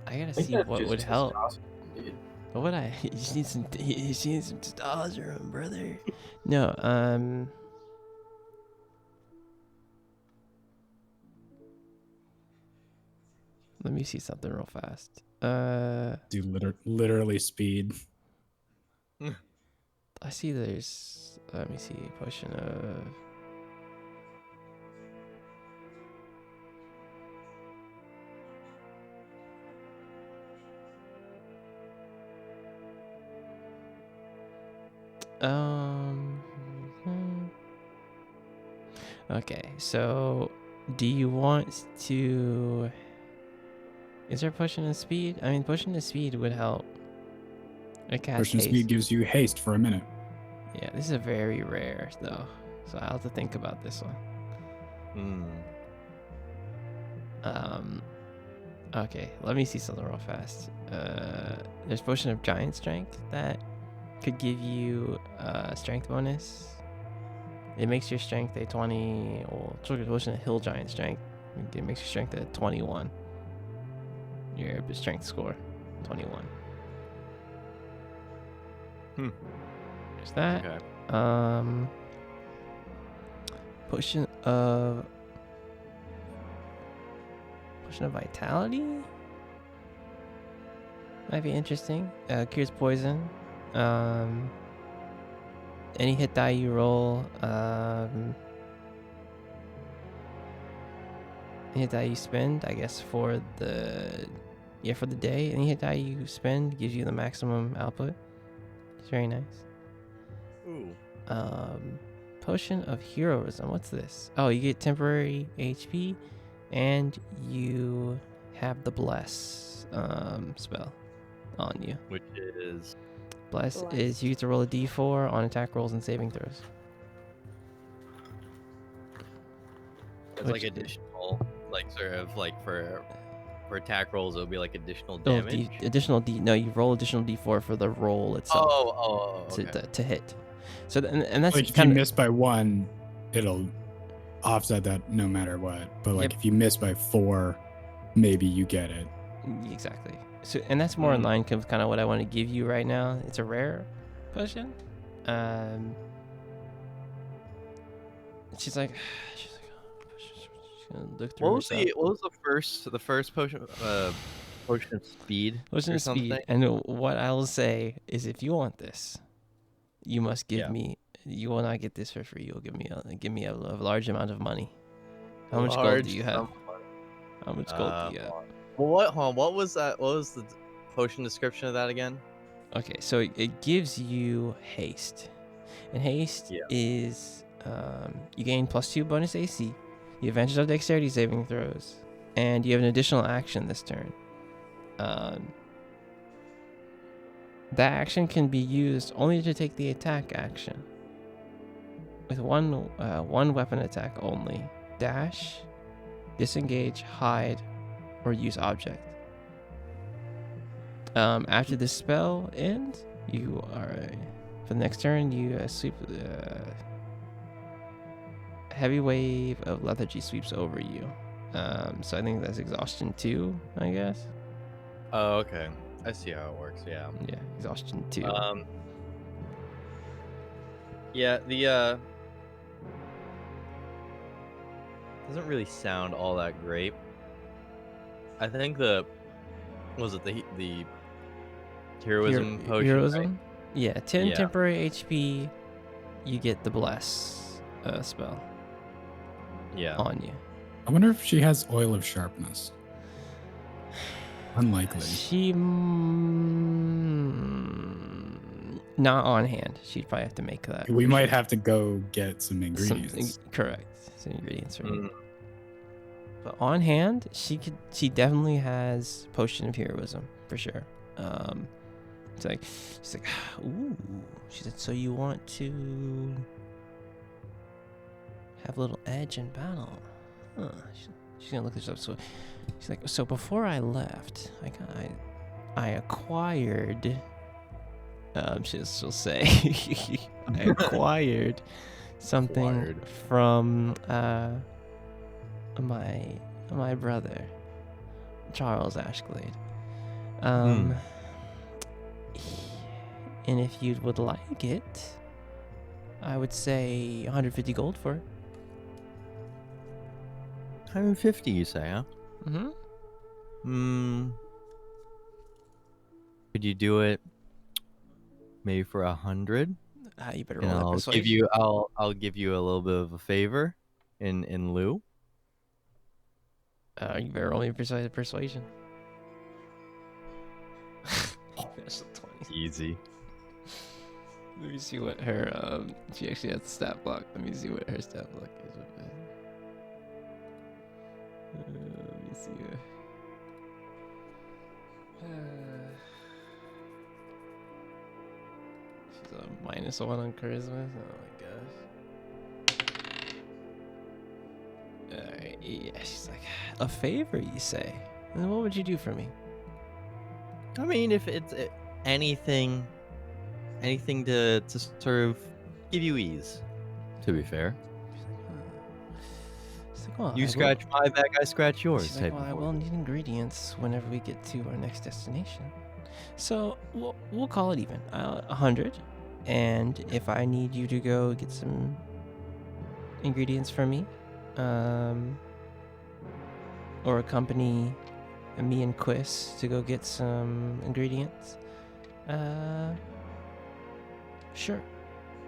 gotta I think see that's what just would help. testosterone, dude. What would I? You just need some. You just need some testosterone, brother. No. Let me see something real fast. Do literally speed. I see there's. Let me see. Potion of. Okay, so do you want to? Is there potion of speed? I mean, potion of speed would help. It casts Potion of haste. speed gives you haste for a minute. Yeah, this is a very rare though, so I'll have to think about this one. Okay, let me see something real fast. There's potion of giant strength that could give you strength bonus. It makes your strength a 20. Well, potion of hill giant strength. It makes your strength a 21. Your strength score, 21. There's that. Okay. Potion of vitality might be interesting. Cures poison. Any hit die you roll, any hit die you spend, I guess for the day, any hit die you spend gives you the maximum output. It's very nice. Ooh. Potion of heroism. What's this? Oh, you get temporary HP, and you have the bless spell on you. Which is. Bless is you get to roll a d4 on attack rolls and saving throws. It's Which like additional, like sort of like for attack rolls, it would be like additional Oh, damage. No, you roll additional d4 for the roll itself Okay. to hit. So and that's Like if you kind of miss by 1, it'll offset that no matter what. But like Yep. if you miss by 4, maybe you get it. exactly. So and that's more in line with kind of what I want to give you right now. It's a rare potion. She's like, she's gonna look through. What was the first potion? Potion of speed. Potion or of speed. something? And what I will say is, if you want this, you must give Yeah. me. You will not get this for free. You'll give me a large amount of money. How much gold do you have? How much gold do you have? Well, what was that? What was the potion description of that again? Okay, so it gives you haste, and haste Yeah. is you gain +2 bonus AC, you have advantage of dexterity saving throws, and you have an additional action this turn. That action can be used only to take the attack action. With one weapon attack only: dash, disengage, hide, or use object. After the spell ends, you are for the next turn you sweep. Heavy wave of lethargy sweeps over you. So I think that's exhaustion 2, I guess. Oh, okay. I see how it works. Yeah. Yeah, exhaustion 2. Yeah. The doesn't really sound all that great. I think the heroism potion. Heroism? Right? Yeah, 10 Yeah. temporary HP. You get the bless spell Yeah. on you. I wonder if she has oil of sharpness. Unlikely. She not on hand. She'd probably have to make that. We might have to go get some ingredients. Correct. Some ingredients for me. But on hand, she definitely has potion of heroism for sure. She's like, ooh. She said, so you want to have a little edge in battle? Huh. she's gonna look this up. So she's like, so before I left, I acquired. She'll say, I acquired something Acquired. from my brother, Charles Ashglade. And if you would like it, I would say 150 gold for it. 150, you say, huh? Mm-hmm. Could you do it maybe for 100? You better And roll that I'll persuasion. I'll give you a little bit of a favor in lieu. You better roll me persuasion. That's a 20. Easy. Let me see what her she actually has the stat block. Let me see what her stat block is. Let me see. She's a -1 on charisma. Oh my gosh. Alright, yeah, she's like, a favor, you say? And what would you do for me? I mean, if it's anything to sort of give you ease. To be fair, She's like, well, you scratch my back, I scratch yours. She's like, type well, of I will need ingredients whenever we get to our next destination. So we'll call it even, 100. And if I need you to go get some ingredients for me, or accompany me and Quiz to go get some ingredients, sure.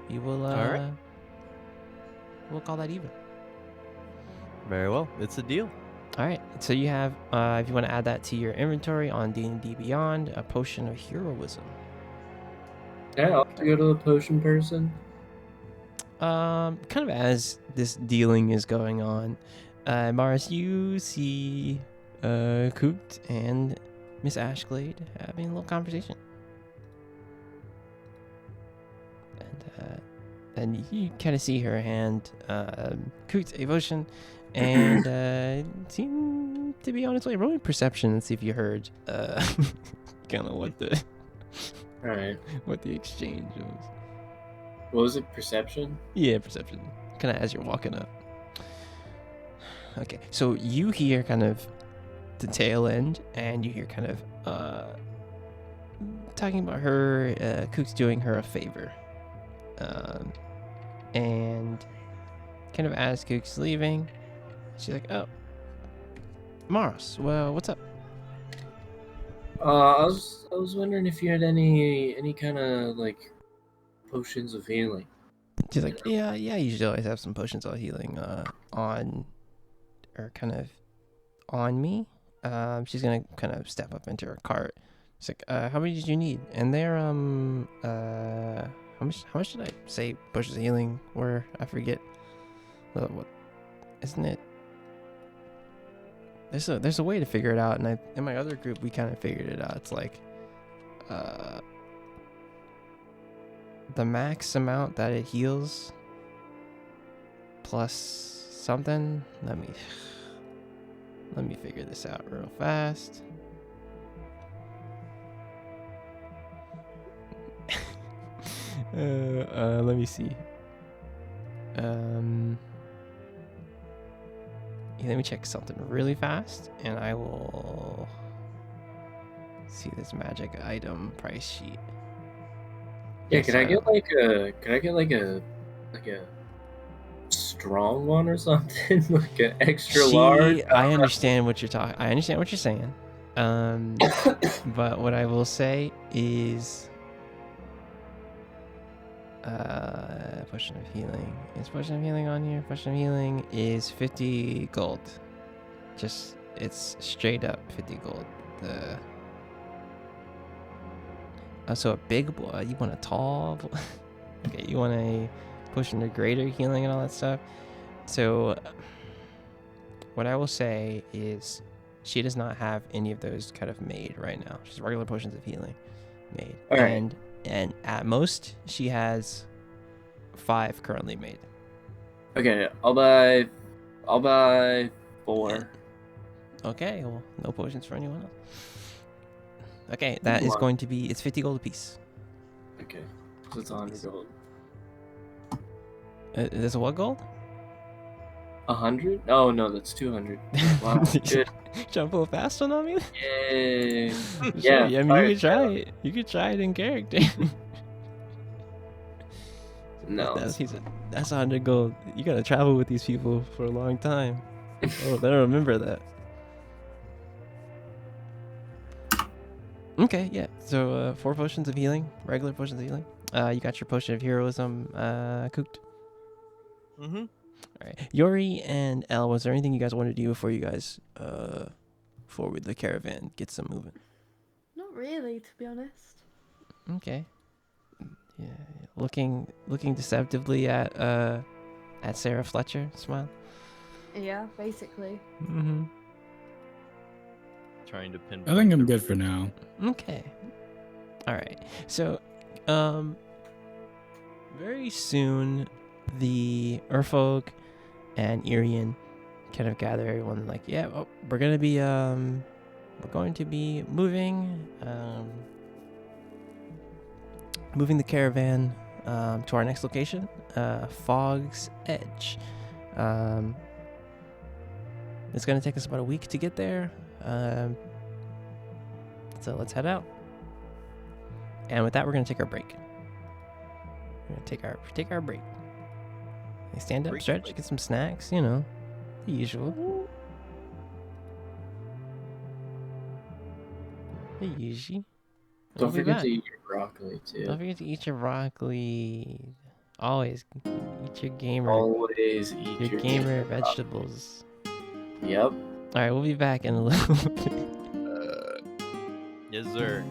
You will, All right. We'll call that even. Very well, it's a deal. All right, so you have, if you want to add that to your inventory on D&D Beyond, a potion of heroism. Yeah, I'll have to go to the potion person. Kind of as this dealing is going on, Mars, you see Coot and Miss Ashglade having a little conversation. And you kind of see her hand Coot a potion and seem to be on its way. Roll me perception and see if you heard kind of what the All right. what the exchange was. What was it? Perception? Yeah, perception. Kind of as you're walking up. Okay, so you hear kind of the tail end, and you hear kind of talking about her, Cook's doing her a favor. And kind of as Cook's leaving, she's like, oh, Mars, well, what's up? I was wondering if you had any kind of like potions of healing. She's like, yeah, I usually always have some potions of healing on, or kind of on me. She's gonna kind of step up into her cart. She's like, how many did you need? And they're how much did I say potions of healing were? I forget. What isn't it? There's a way to figure it out, and in my other group we kind of figured it out. It's like the max amount that it heals plus something. Let me figure this out real fast. Let me see. Let me check something really fast, and I will see this magic item price sheet. Yeah, Yes, could I get like a strong one or something? Like an extra large? I understand what you're talking. I understand what you're saying. But what I will say is, potion of healing. Is potion of healing on here? Potion of healing is 50 gold. Just, it's straight up 50 gold. So a big boy. You want a tall boy? Okay, you want a potion of greater healing and all that stuff. So what I will say is she does not have any of those kind of made right now. She's regular potions of healing made. All right. And at most she has 5 currently made. Okay, I'll buy 4. Okay, well, no potions for anyone else. Okay, that is going to be, it's 50 gold apiece. Okay. So it's 100 gold. There's a what gold? 100? Oh no, that's 200. Wow. Good. Jump a little fast one on me? Yay. Sure, Yeah. I mean, fire you could try sale. it. You could try it in character. No. That's 100 gold. You gotta travel with these people for a long time. Oh, better remember that. Okay, yeah. So 4 potions of healing, regular potions of healing. You got your potion of heroism cooked. Mm-hmm. All right, Yori and Elle, was there anything you guys wanted to do before you guys forward the caravan, get some moving? Not really, to be honest. Okay. Yeah, looking deceptively at Sarah Fletcher, smile. Yeah, basically. Mm-hmm. Trying to pin. I think I'm good for now. Okay. All right. So, very soon, the Urfolk and Irian kind of gather everyone. Like, yeah, we're going to be moving the caravan to our next location, Fog's Edge. It's going to take us about a week to get there. So let's head out. And with that, we're going to take our break. We're going to take our break. Stand up, Break, stretch, break. get some snacks, you know, the usual. The usual. Don't We'll be forget back. to eat your broccoli too. Don't forget to eat your broccoli. Always eat your gamer. Always eat Your your gamer broccoli. vegetables. Yep. All right, we'll be back in a little bit. Yes, sir.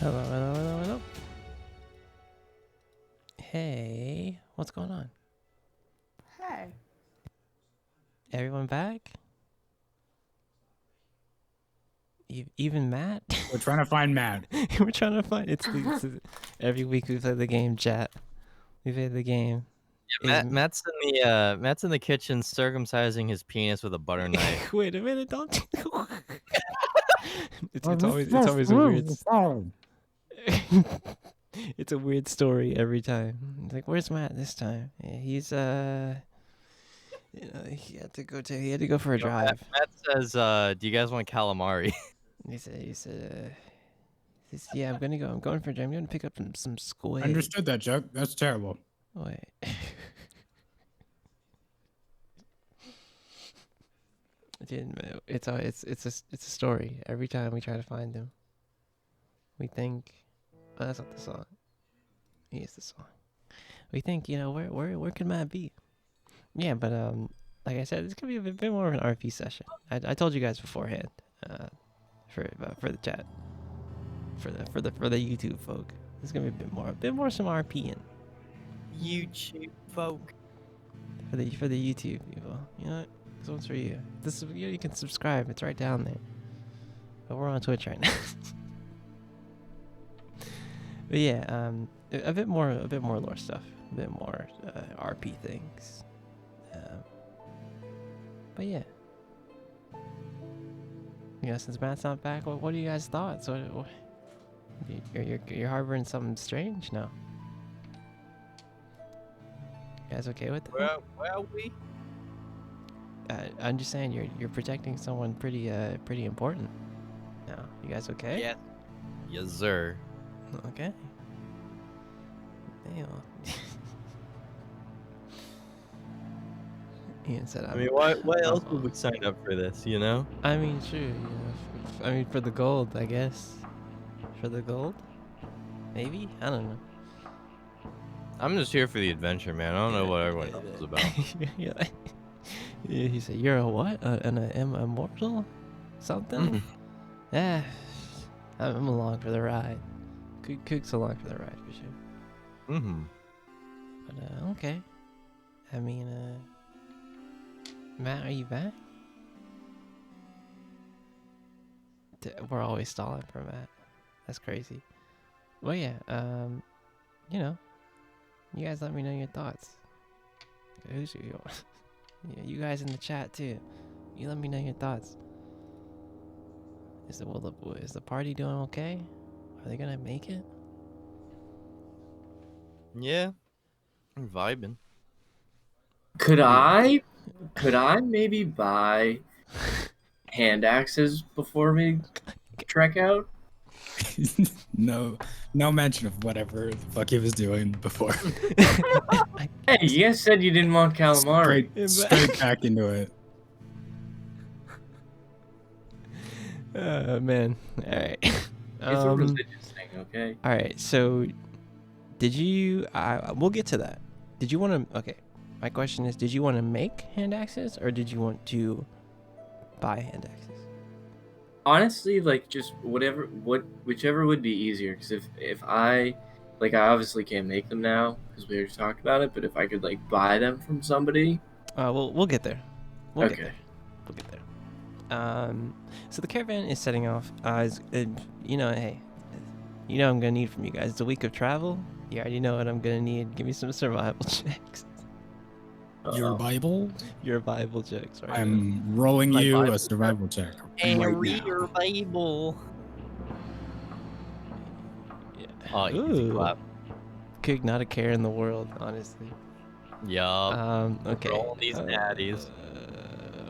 Hello, hello, hello, hello. Hey, what's going on? Hey. Everyone back? Even Matt? We're trying to find Matt. We're trying to find every week we play the game, chat. We play the game. Matt's in the kitchen circumcising his penis with a butter knife. Wait a minute, don't. it's always a weird. It's a weird story every time. It's like, where's Matt this time? Yeah, he's he had to go for a drive. Matt says, "Do you guys want calamari?" He said, yeah, I'm going for a drive. I'm gonna pick up some squid. Understood that, Chuck. That's terrible. Wait. It's a story. Every time we try to find him, we think, oh, that's not the song. Here's the song. We think, where could Matt be? Yeah, but like I said, this could be a bit more of an RP session. I told you guys beforehand, for the chat, for the YouTube folk. There's gonna be a bit more some RPing. YouTube folk. For the YouTube people, you know what? This one's for you. This is you can subscribe. It's right down there. But we're on Twitch right now. But yeah, a bit more lore stuff, a bit more RP things. But yeah, since Matt's not back, what are you guys' thoughts? What you're harboring something strange now? You guys okay with that? Well, we. I'm just saying you're protecting someone pretty important. Now, you guys okay? Yes. Yes, sir. Okay. Damn. Ian said, I mean, what else would we sign up for this? You know? I mean, sure. For the gold, I guess. For the gold? Maybe? I don't know. I'm just here for the adventure, man. I don't know what everyone else is about. Yeah, he said, "You're a what? An immortal? Something?" Yeah, I'm along for the ride. Cook's along for the ride for sure. But okay. I mean, Matt, are you back? We're always stalling for Matt. That's crazy. Well, yeah. You guys let me know your thoughts. Yeah, you guys in the chat too. You let me know your thoughts. Is the party doing okay? Are they gonna make it? Yeah, I'm vibing. Could I maybe buy hand axes before we trek out? No mention of whatever the fuck he was doing before. Hey, you guys said you didn't want calamari. Straight back into it. Man. All right. It's a religious thing, okay? All right. So, did you? We'll get to that. Did you want to? Okay. My question is, did you want to make hand axes or did you want to buy hand axes? Honestly, like just whichever would be easier. Because if I obviously can't make them now because we already talked about it. But if I could buy them from somebody, we'll get there. We'll get Okay. there. We'll get there. So the caravan is setting off. Hey, I'm gonna need from you guys. It's a week of travel. You already know what I'm gonna need. Give me some survival checks. Your Bible? Your Bible checks, right? I'm rolling My you Bible a survival check. And right read now. your Bible. Yeah. Oh, easy Ooh. clap. Cook, not a care in the world, honestly. Yup. Okay. Rolling these natties.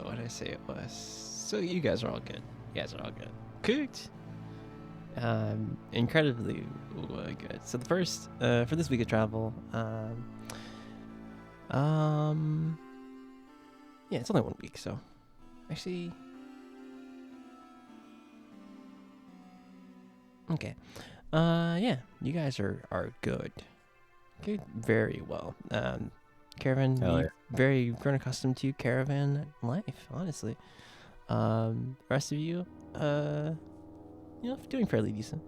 What did I say it was? So you guys are all good. Cooked. Incredibly good. So the first, for this week of travel, yeah, it's only 1 week, so actually, okay. Yeah, you guys are good. Good, very well. Caravan, Hell yeah. very grown accustomed to caravan life, honestly. Rest of you, doing fairly decent.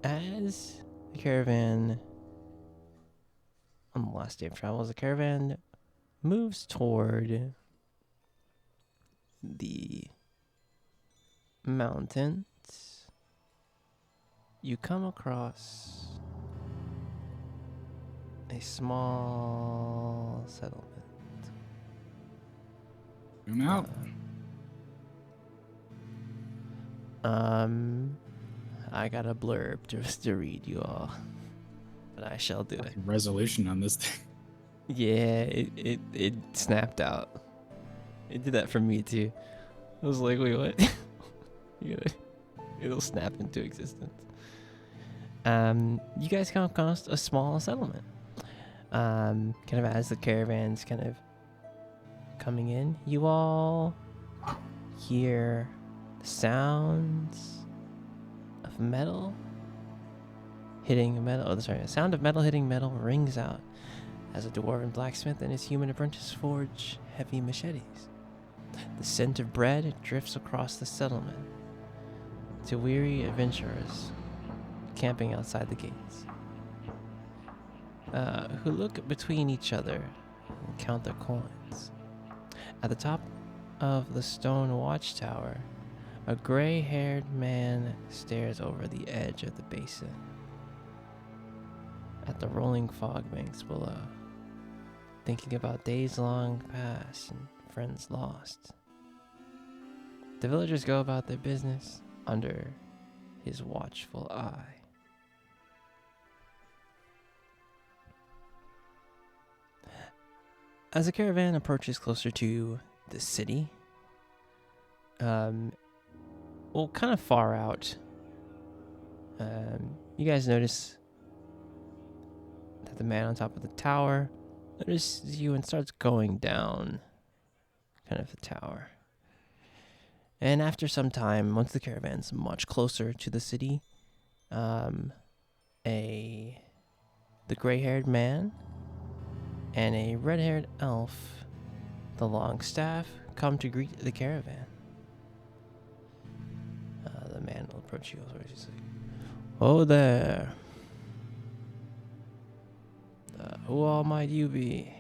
As the caravan, on the last day of travel, as the caravan moves toward the mountains, you come across a small settlement. Zoom out. I got a blurb to read you all, but I shall do it. Fucking resolution on this thing. Yeah, it snapped out. It did that for me too. I was like, wait, what? It'll snap into existence. You guys come across a small settlement. Kind of as the caravan's kind of coming in, you all hear the sounds of metal hitting metal. Oh, sorry, the sound of metal hitting metal rings out as a dwarven blacksmith and his human apprentice forge heavy machetes. The scent of bread drifts across the settlement to weary adventurers camping outside the gates, who look between each other and count their coins. At the top of the stone watchtower, a gray-haired man stares over the edge of the basin at the rolling fog banks below, thinking about days long past and friends lost. The villagers go about their business under his watchful eye. As the caravan approaches closer to the city, well, kind of far out, you guys notice that the man on top of the tower notices you and starts going down kind of the tower. And after some time, once the caravan's much closer to the city, the gray-haired man and a red-haired elf, the long staff, come to greet the caravan. The man will approach you. He's like, "Oh there. Who all might you be?"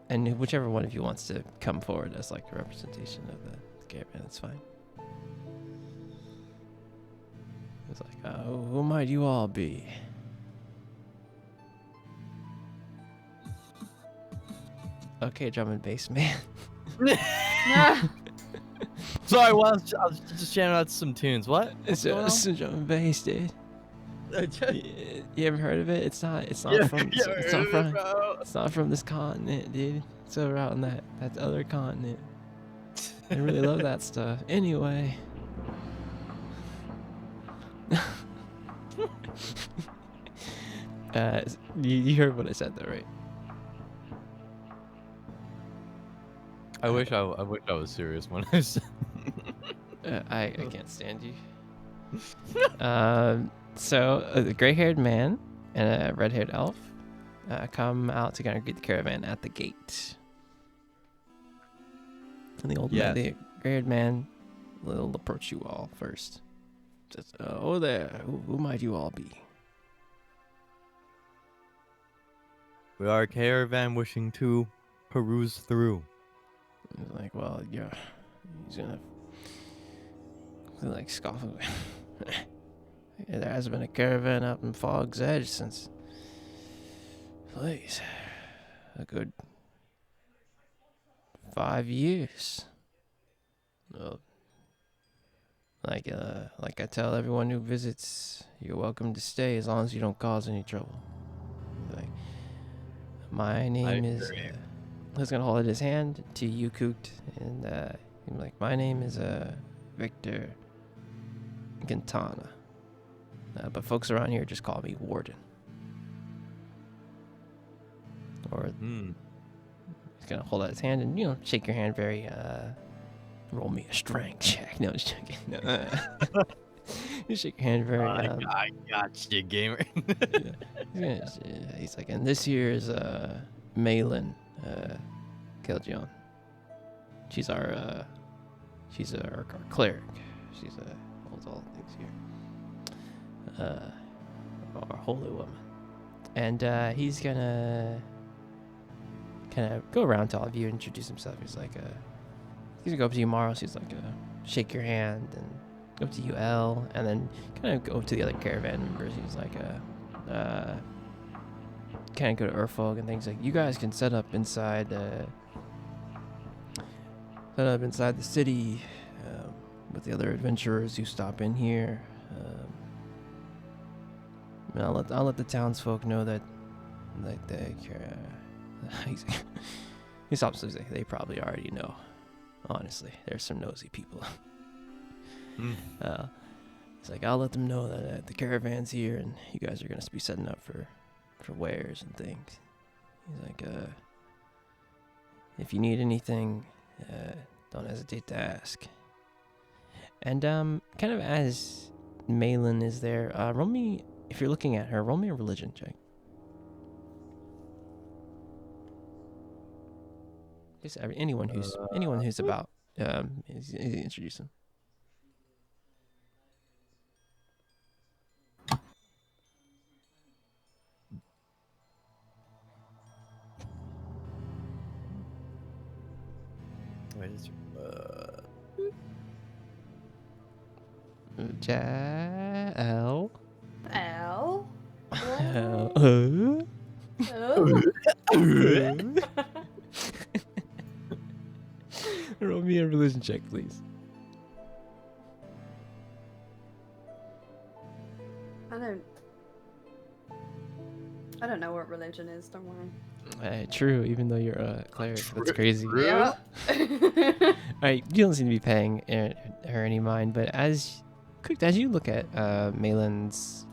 And whichever one of you wants to come forward as like a representation of the caravan, that's fine. It's like, who might you all be? Okay, drum and bass man. Sorry, I was just jamming out some tunes. What? It's What's going on? some drum and bass, dude. You ever heard of it? It's not from this continent, dude. It's over out on that other continent. I really love that stuff. Anyway. You heard what I said though, right? I wish I was serious when I said. I can't stand you. So the gray-haired man and a red-haired elf come out to kind of greet the caravan at the gate. And the old man, the gray-haired man, will approach you all first. Says, "Oh there, who might you all be?" We are a caravan wishing to peruse through. He's like, "Well, he's gonna like scoffing. There has been a caravan up in Fog's Edge since, please, a good 5 years. Well, like I tell everyone who visits, you're welcome to stay as long as you don't cause any trouble." Like, my name is. He's gonna hold out his hand to you, Cooked, and he's like, "My name is Victor Gintana, but folks around here just call me Warden." Or he's gonna hold out his hand and shake your hand very. Roll me a strength check. No, just joking. No. You shake your hand very. I got you, gamer. He's like, "And this here is Malin Keljon." She's our cleric. She's holds all things here. Our holy woman. And he's gonna kind of go around to all of you, introduce himself. He's like, he's gonna go up to you, Maro. He's like, shake your hand, and go up to you, El, and then kind of go to the other caravan members. He's like, kind of go to Urfog and things like, you guys can set up inside the city with the other adventurers who stop in here. And I'll let the townsfolk know that, like, they care. He stops to say they probably already know. Honestly, there's some nosy people. He's like, I'll let them know that the caravan's here and you guys are gonna be setting up for wares and things. He's like, if you need anything, don't hesitate to ask. And kind of as Malin is there, roll me, if you're looking at her, roll me a religion check. Just anyone who's about is introduce him. Wait, it's, L. L. L. Oh. Roll me a religion check, please. I don't know what religion is. Don't worry. True, even though you're a cleric. That's crazy. True. Yeah. Alright, you don't seem to be paying her any mind, but as you look at Malin's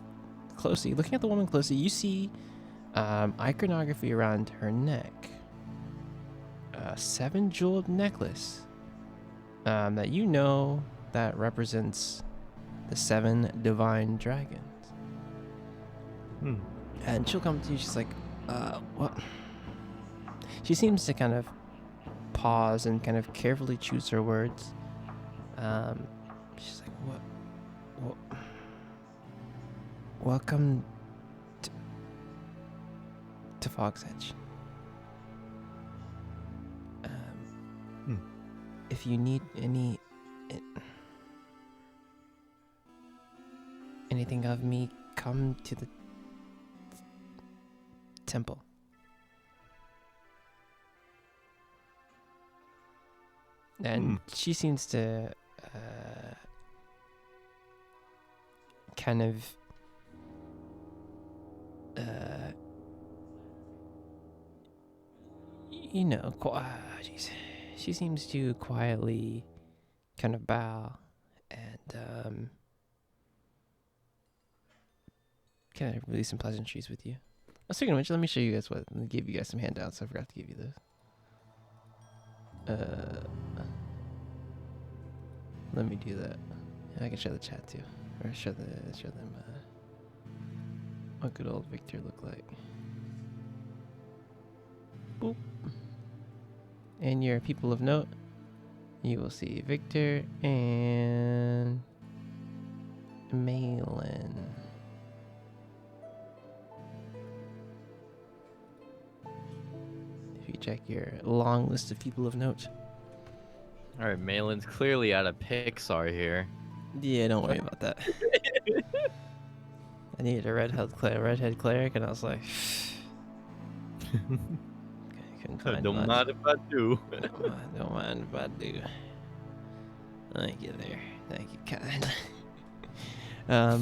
closely, looking at the woman closely, you see iconography around her neck. A 7-jeweled necklace that you know that represents the 7 divine dragons. And she'll come to you, she's like, what? She seems to kind of pause and kind of carefully choose her words. She's like, what? Welcome to Fog's Edge. If you need anything of me, come to the temple. And she seems to kind of jeez. She seems to quietly kind of bow and kind of release some pleasantries with you. Speaking of which, let me show you guys what. I gave you guys some handouts. I forgot to give you those. Let me do that. I can show the chat too, or show them what good old Victor look like. Boop. And your people of note, you will see Victor and Malin. If you check your long list of people of note. all right, Malin's clearly out of Pixar here. Yeah, don't worry about that. I needed a redhead cleric, and I was like, couldn't find Don't much. mind if I do. Don't mind if I do. Thank you there. Thank you, kind.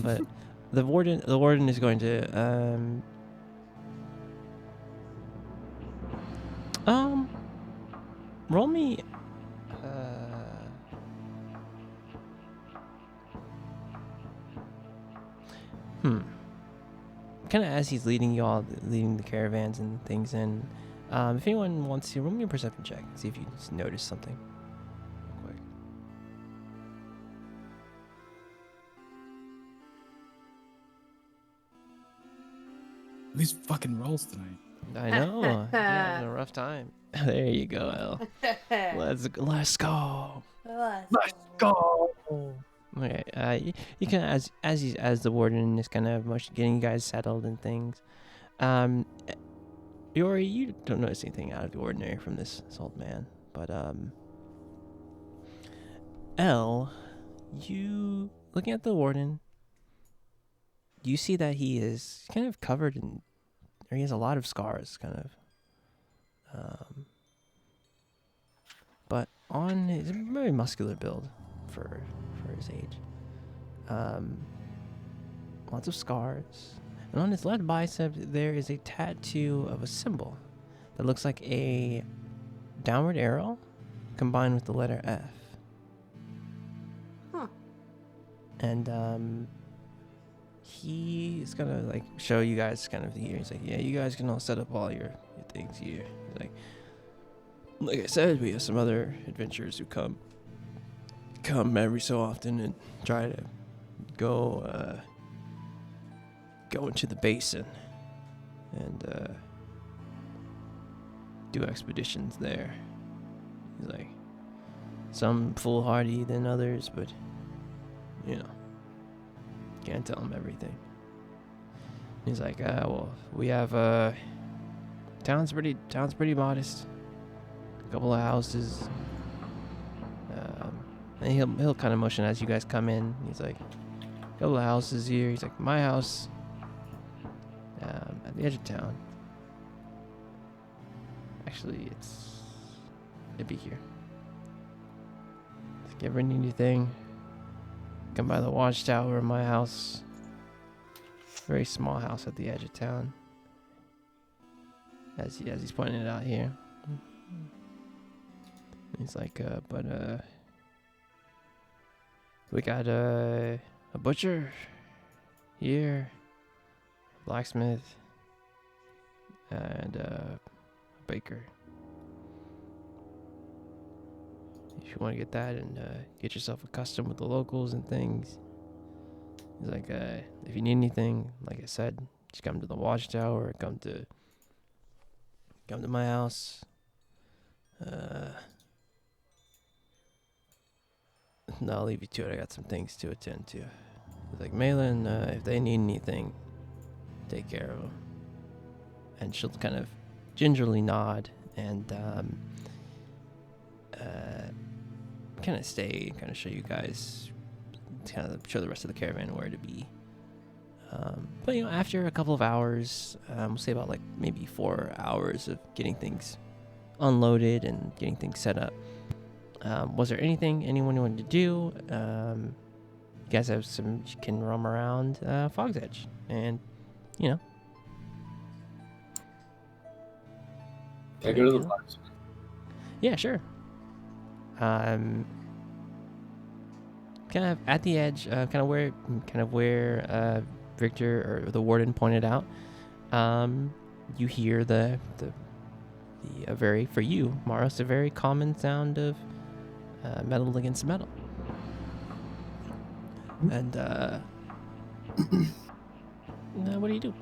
But the warden is going to roll me kind of as he's leading the caravans and things in. If anyone wants to, roll me a perception check. See if you notice something. Real quick. These fucking rolls tonight. I know. You're having a rough time. There you go, El. Let's go. Let's go. Okay. You can as the warden is kind of getting you guys settled and things. Yori, you don't notice anything out of the ordinary from this old man, but El, you looking at the warden, you see that he is kind of covered in, or he has a lot of scars, kind of. But on his very muscular build for his age. Lots of scars. And on his left bicep, there is a tattoo of a symbol that looks like a downward arrow combined with the letter F. Huh. And he's gonna like show you guys kind of the year. He's like, yeah, you guys can all set up all your things here. He's like I said, we have some other adventurers who come every so often and try to go into the basin and do expeditions there. He's like, some foolhardy than others, but you know, can't tell them everything. He's like, well, we have town's pretty modest. A couple of houses. And he'll kind of motion as you guys come in. He's like, a couple of houses here. He's like, my house at the edge of town. Actually, it'd be here. If you ever need anything, come by the watchtower of my house. Very small house at the edge of town. As he's pointing it out here. He's like, we got a butcher here, a blacksmith, and a baker. If you want to get that and get yourself accustomed with the locals and things. He's like, if you need anything, like I said, just come to the watchtower, come to my house. No, I'll leave you to it. I got some things to attend to. He's like, Malin, if they need anything, take care of them. And she'll kind of gingerly nod and kind of stay and kind of show you guys, kind of show the rest of the caravan where to be. But after a couple of hours, we'll say about like maybe 4 hours of getting things unloaded and getting things set up. Was there anything anyone wanted to do? You guys have you can roam around Fog's Edge, and Can I go to the blacksmith? Yeah, sure. Kind of at the edge, kind of where Victor or the warden pointed out. You hear the very, for you, Maros, a very common sound of metal against metal. And what do you do?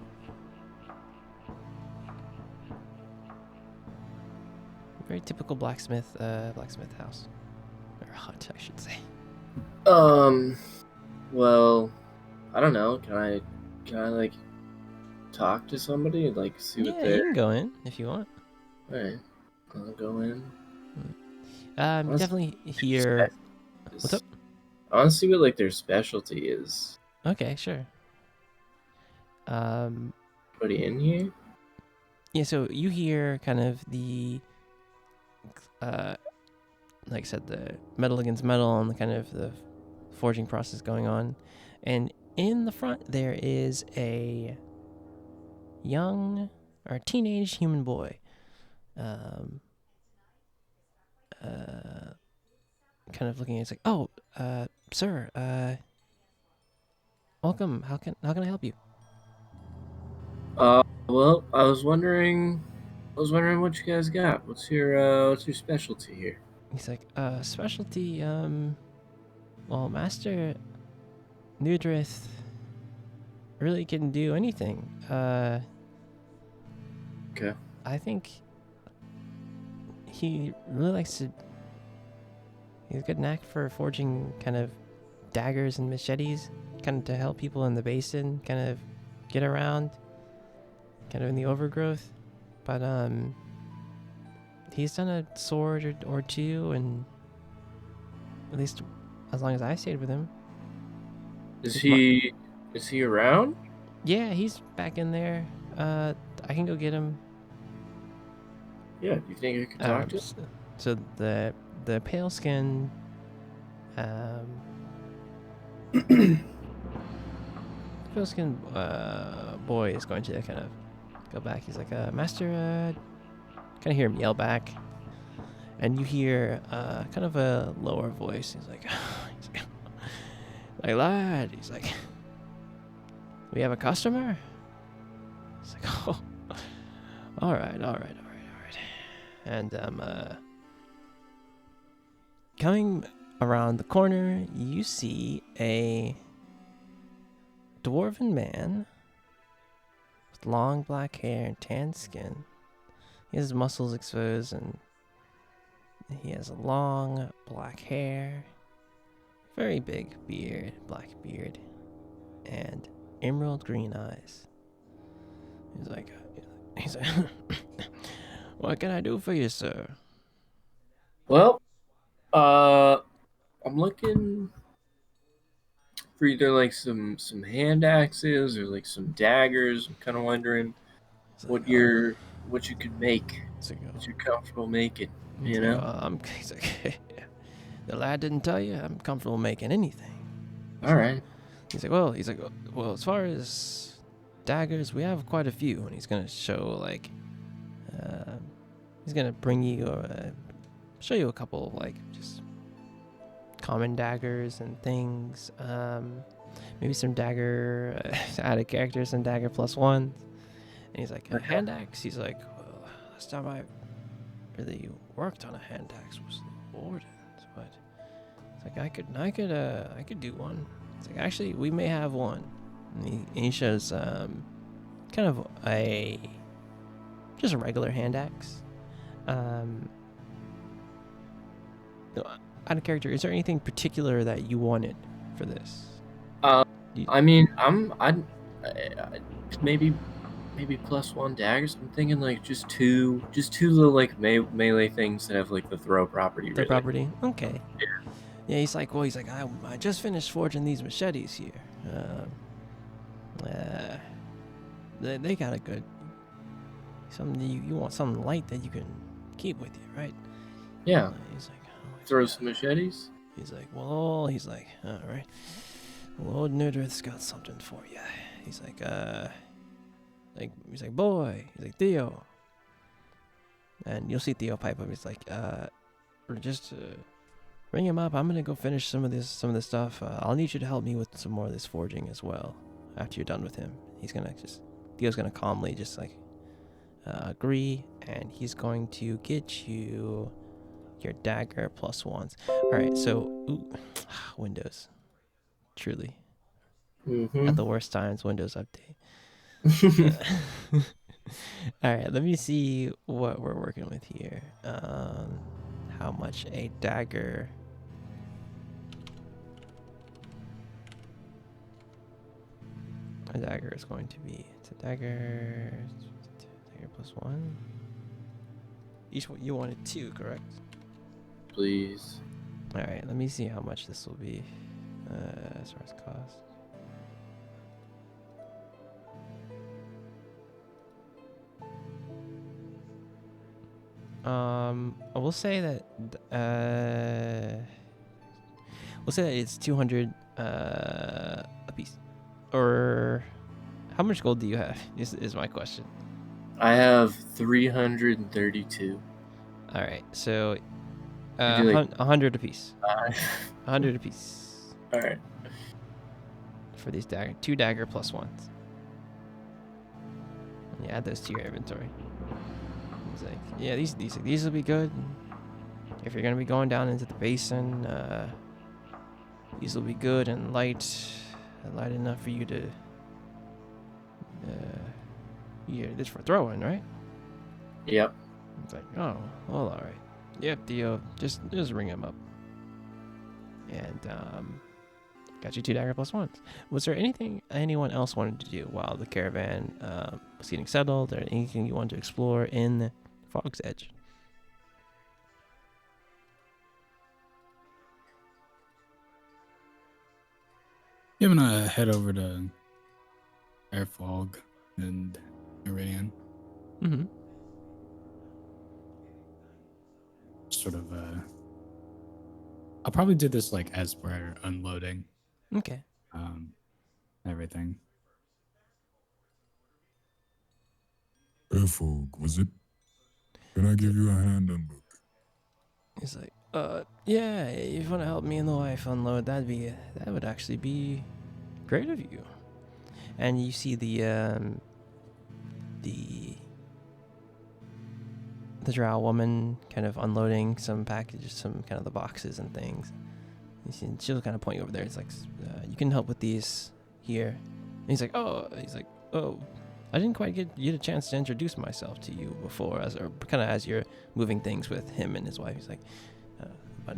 Very typical blacksmith house, or hut, I should say. Well, I don't know. Can I like talk to somebody and like see what Yeah, they're... you can go in if you want. Alright, I'll go in. Definitely hear. What's up? I want to see what like their specialty is. Okay, sure. Anybody in here? Yeah, so you hear kind of the, like I said, the metal against metal and the kind of the forging process going on. And in the front, there is a young or teenage human boy. Kind of looking at it, it's like, oh, sir, welcome. How can I help you? Well, I was wondering what you guys got. What's your specialty here? He's like, specialty, well, Master Nudrith really can do anything. Okay. I think he really likes to. He has a good knack for forging kind of daggers and machetes, kind of to help people in the basin kind of get around, kind of in the overgrowth. But he's done a sword or two, and at least as long as I stayed with him. Is He's my- he around? Yeah, he's back in there. I can go get him. Yeah. Do you think I could talk to him? So the pale skin, pale skin boy is going to kind of go back. He's like, Master, kind of hear him yell back, and you hear kind of a lower voice. He's like, like lad. He's like, we have a customer. He's like, oh, all right. And coming around the corner, you see a dwarven man with long black hair and tan skin. He has his muscles exposed, and he has a long black hair, very big beard, black beard, and emerald green eyes. He's like, what can I do for you, sir? Well, I'm looking for either like some hand axes or like some daggers. I'm kind of wondering He's what like, what you could make, he's like, what you're comfortable making. he's You like, know. he's like, the lad didn't tell you I'm comfortable making anything. All right. He's like, well, as far as daggers, we have quite a few, and he's gonna show like, he's gonna bring you, show you a couple of like just common daggers and things. Maybe some dagger added characters, some dagger plus ones. And he's like, a hand axe. He's like, well, last time I really worked on a hand axe was the Warden's, but it's like I could do one. It's like, actually, we may have one. And he shows kind of just a regular hand axe. Out of character, is there anything particular that you wanted for this? I mean, I maybe plus one daggers. I'm thinking like just two little like melee things that have like the throw property. The really. property? Okay. Yeah, he's like, I just finished forging these machetes here. They got a good. Something you want something light that you can keep with you, right? Yeah. He's like, Throw some machetes. He's like, all right. Well, old Nerdrith's got something for you. He's like, boy. He's like, Theo. And you'll see Theo pipe up. He's like, just ring him up. I'm gonna go finish some of this stuff. I'll need you to help me with some more of this forging as well. After you're done with him, Theo's gonna calmly just like agree, and he's going to get you your dagger plus ones. All right, so Windows, truly at the worst times. Windows update. All right, let me see what we're working with here. How much a dagger? A dagger is going to be. It's a dagger plus one. Each one you wanted two, correct? Please. All right, let me see how much this will be as far as cost. I will say that it's 200 a piece. Or how much gold do you have? Is my question. I have 332. All right, so Could you, like, 100 a piece. 100 a piece All right. for these two dagger plus ones. And you add those to your inventory. He's like, yeah, these will be good if you're gonna be going down into the basin. These will be good and light enough for you to. Yeah, this for throwing, right? Yep. It's like, oh, well, all right. Yep, Theo, just ring him up. And got you 2 dagger +1s. Was there anything anyone else wanted to do while the caravan was getting settled, or anything you wanted to explore in Fog's Edge? Yeah, I'm gonna head over to Airfog and Iridian. Mm-hmm. Sort of, I'll probably do this like as we're unloading Okay. everything. Folk, was it? Can I give you a hand and look? He's like, yeah, if you want to help me and the wife unload, that would actually be great of you. And you see the drow woman kind of unloading some packages, some kind of the boxes and things. She'll kind of point you over there. It's like, you can help with these here. And he's like, oh, I didn't quite get a chance to introduce myself to you before, as you're moving things with him and his wife. He's like, my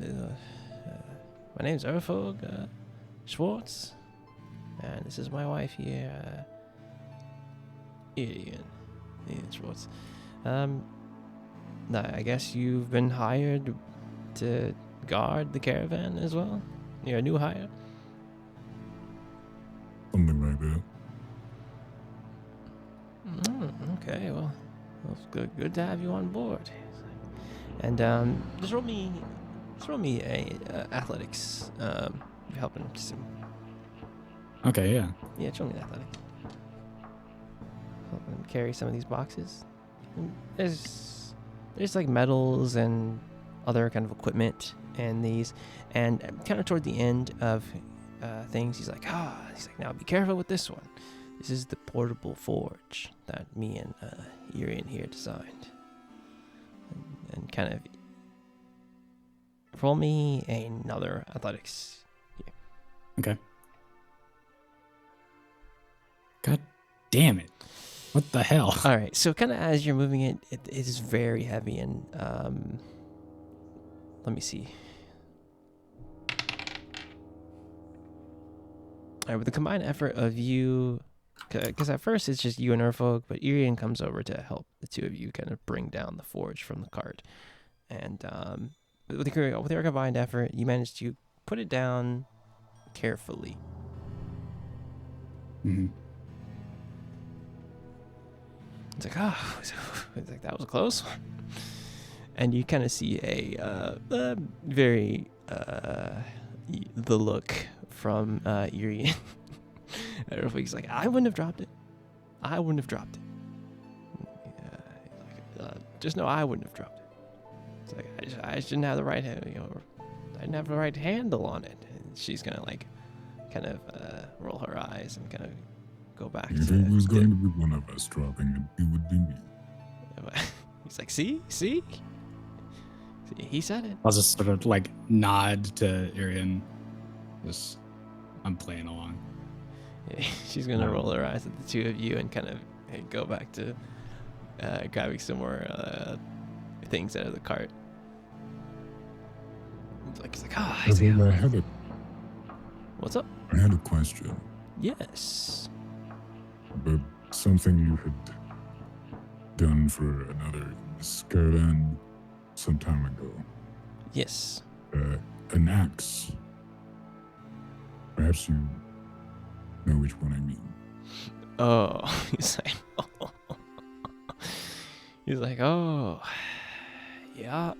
name's Erfog Schwartz, and this is my wife here, Ian Schwartz. I guess you've been hired to guard the caravan as well? You're a new hire? Something like that. Okay, well, it's good to have you on board. And just roll me a athletics. Helping some. Okay, yeah. Yeah, show me an athletics. Help them carry some of these boxes. And there's like metals and other kind of equipment and these, and kind of toward the end of things, he's like, now be careful with this one. This is the portable forge that me and Irian here designed. And kind of roll me another athletics. Yeah. Okay. God damn it. What the hell? All right, so kind of as you're moving it is very heavy, and let me see. All right, with the combined effort of you, because at first it's just you and Urfolk, but Irian comes over to help the two of you kind of bring down the forge from the cart. And with your combined effort, you manage to put it down carefully. Mm-hmm. It's like, it's like, that was close. And you kind of see a very the look from Irian. He's like, I wouldn't have dropped it. Just know I wouldn't have dropped it. It's like, I just didn't have the right, I didn't have the right handle on it. And she's gonna like, kind of roll her eyes and kind of go back. If it was going to be one of us dropping it, it would be me. He's like, see, he said it. I'll just sort of like nod to Irian. Just, I'm playing along. She's gonna roll her eyes at the two of you and kind of go back to grabbing some more things out of the cart. He's like, what's up? I had a question, Yes. but something you had done for another caravan some time ago. Yes. An axe. Perhaps you know which one I mean. Oh, he's like, oh, yeah.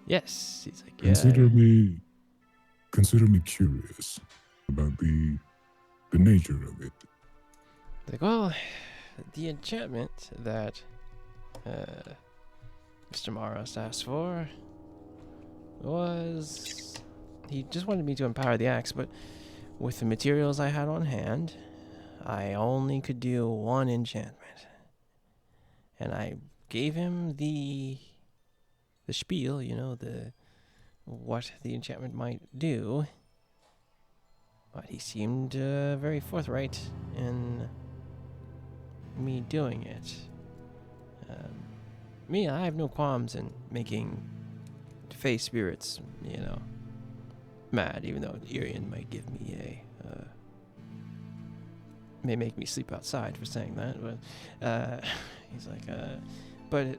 Yes. He's like, yeah. Consider me curious about the nature of it. Like, well, the enchantment that Mr. Maros asked for was, he just wanted me to empower the axe, but with the materials I had on hand, I only could do one enchantment. And I gave him the spiel, what the enchantment might do. But he seemed very forthright in me doing it. Me, I have no qualms in making Fey spirits, mad, even though Irian might give me may make me sleep outside for saying that, but he's like, but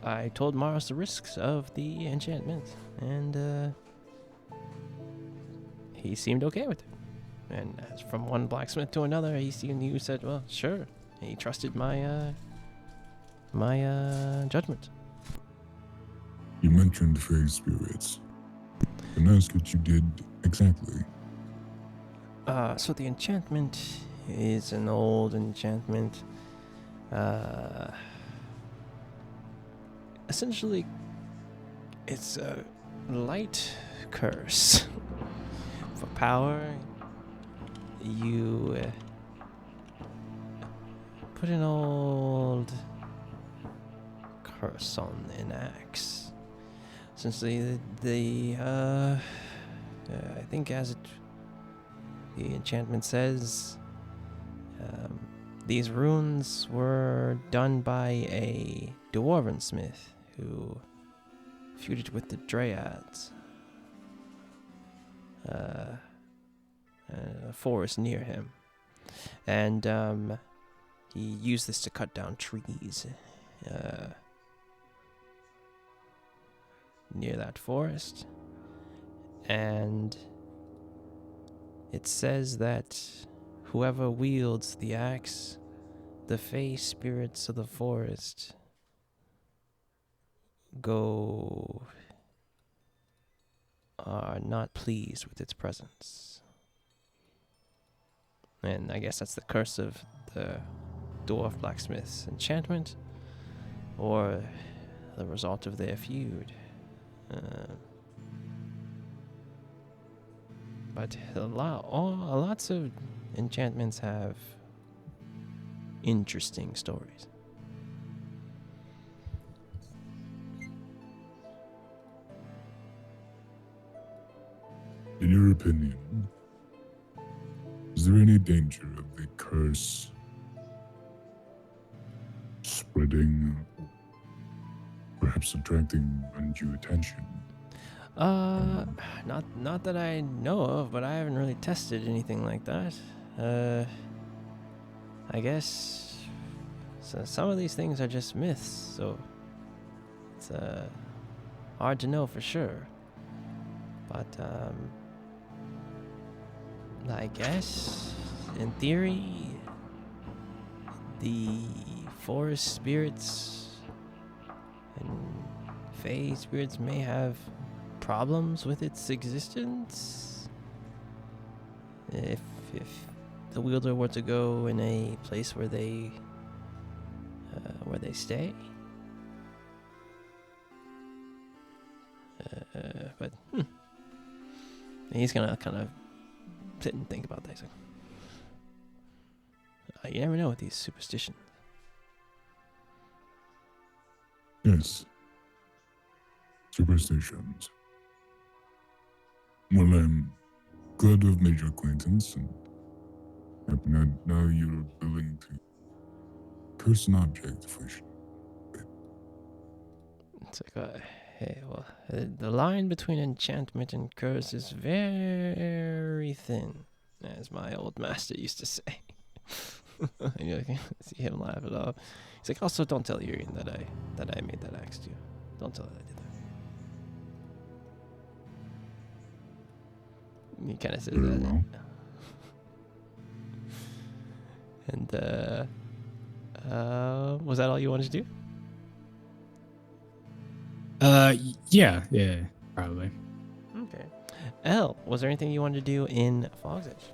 I told Mars the risks of the enchantment, and he seemed okay with it. And as from one blacksmith to another, he said, well, sure. He trusted my judgment. You mentioned Fey spirits. Can I ask what you did exactly? So the enchantment is an old enchantment. Essentially, it's a light curse. For power, you put an old curse on an axe. Essentially, I think as the enchantment says, these runes were done by a dwarven smith who feuded with the Dryads. A forest near him. And he used this to cut down trees near that forest. And it says that whoever wields the axe, the Fey spirits of the forest are not pleased with its presence. And I guess that's the curse of the dwarf blacksmith's enchantment, or the result of their feud. But lots of enchantments have interesting stories. In your opinion, is there any danger of the curse spreading, perhaps attracting undue attention? Not that I know of, but I haven't really tested anything like that. I guess some of these things are just myths, so it's hard to know for sure. But I guess in theory, the forest spirits and Fey spirits may have problems with its existence. If the wielder were to go in a place where they stay. But he's gonna kind of sit and think about that. He's like, you never know with these superstitions. Yes. Superstitions. Well, I'm glad to have made your acquaintance, and happy now you're willing to curse an object if we should. It's like, hey, well, the line between enchantment and curse is very thin, as my old master used to say. And you can see him laugh it off. He's like, also, don't tell Irian that I made that axe to you. Don't tell her I did that. He kind of says that. And was that all you wanted to do? Yeah, probably. Okay. Elle, was there anything you wanted to do in Fog's Edge?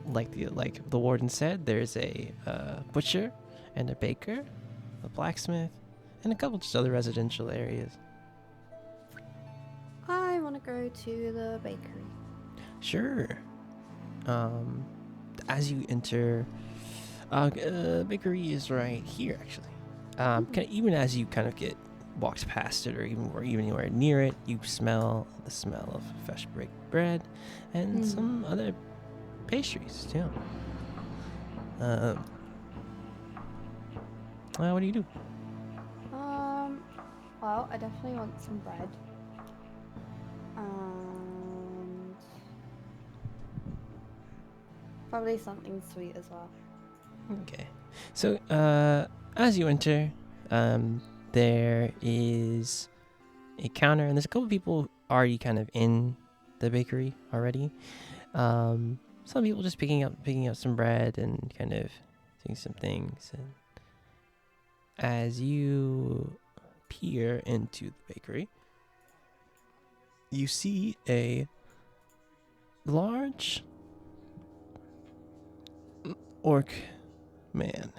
Like the warden said, there's a butcher and a baker, a blacksmith, and a couple just other residential areas. I want to go to the bakery. Sure. As you enter, bakery is right here, actually. Even as you kind of get walked past it, or even anywhere near it, you smell the smell of fresh baked bread and some other pastries too. What do you do? Well, I definitely want some bread. And probably something sweet as well. Okay. So, as you enter, there is a counter, and there's a couple people already kind of in the bakery already. Some people just picking up some bread and kind of doing some things. And as you peer into the bakery, you see a large orc man.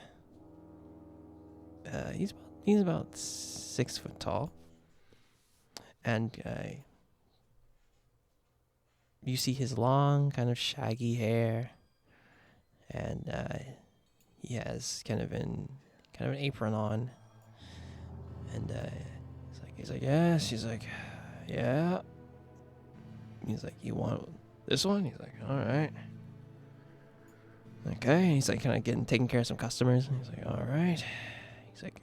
He's about 6 foot tall, and you see his long, kind of shaggy hair, and he has kind of an apron on, and he's like yes, he's like yeah, he's like, you want this one? He's like, all right. Okay, he's like kind of taking care of some customers. He's like, all right. He's like,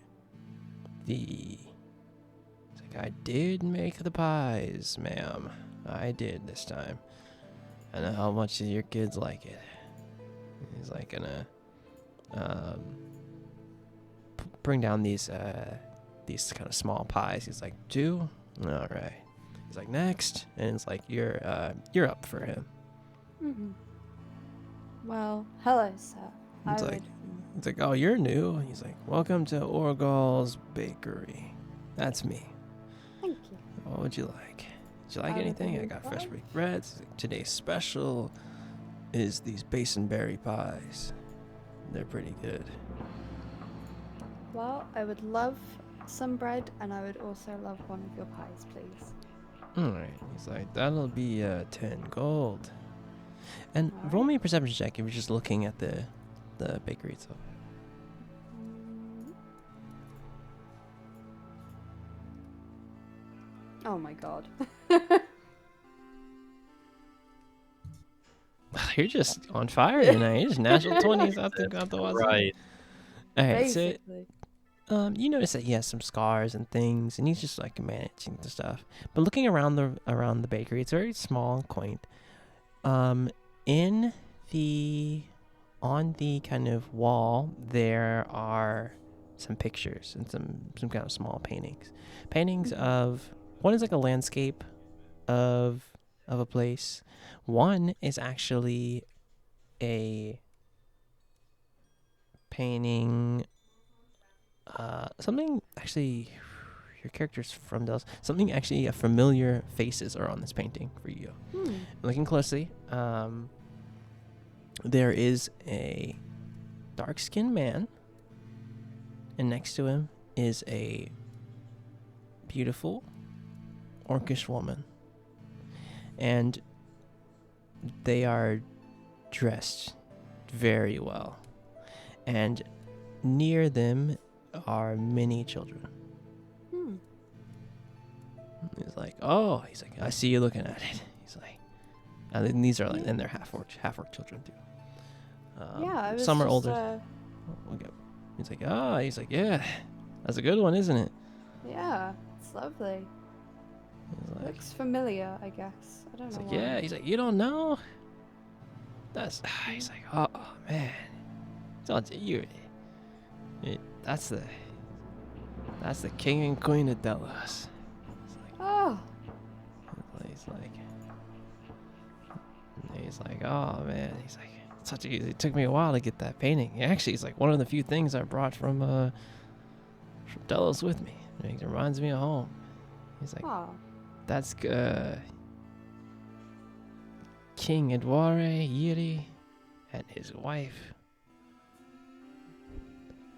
I did make the pies, ma'am. I did this time. I know how much your kids like it. He's like gonna bring down these kind of small pies. He's like, 2? All right. He's like, next, and it's like, you're up for him. Mm-hmm. Well, hello, sir. It's like, oh, you're new. He's like, welcome to Orgal's Bakery. That's me. Thank you. What would you like? Would you like I would anything? I like got bread. fresh baked breads. Today's special is these basinberry pies. They're pretty good. Well, I would love some bread, and I would also love one of your pies, please. All right. He's like, that'll be 10 gold. And All roll right. me a perception check if you're just looking at the bakery itself. Oh my god. You're just on fire tonight. You're just natural 20s out the wazoo. Right. All right. So Basically. you notice that he has some scars and things, and he's just like managing the stuff. But looking around the bakery, it's very small and quaint. On the kind of wall, there are some pictures and some kind of small paintings. Paintings of, one is like a landscape of a place. One is actually a painting. Something actually, your character's from those. Something actually familiar faces are on this painting for you. Looking closely, there is a dark-skinned man, and next to him is a beautiful orcish woman, and they are dressed very well, and near them are many children. He's like, I see you looking at it. He's like, and these are like, and they're half orc children too. Yeah, I was some are just, older. He's like, yeah, that's a good one, isn't it? Yeah, it's lovely. He's like, Looks familiar, I guess. I don't know why. yeah. He's like, you don't know? He's like, oh man, don't you? That's the king and queen of Delos. Oh, He's like, oh man. He's like, it took me a while to get that painting. Actually, it's like one of the few things I brought from Delos with me. It reminds me of home. He's like, oh. that's King Edware Yiri and his wife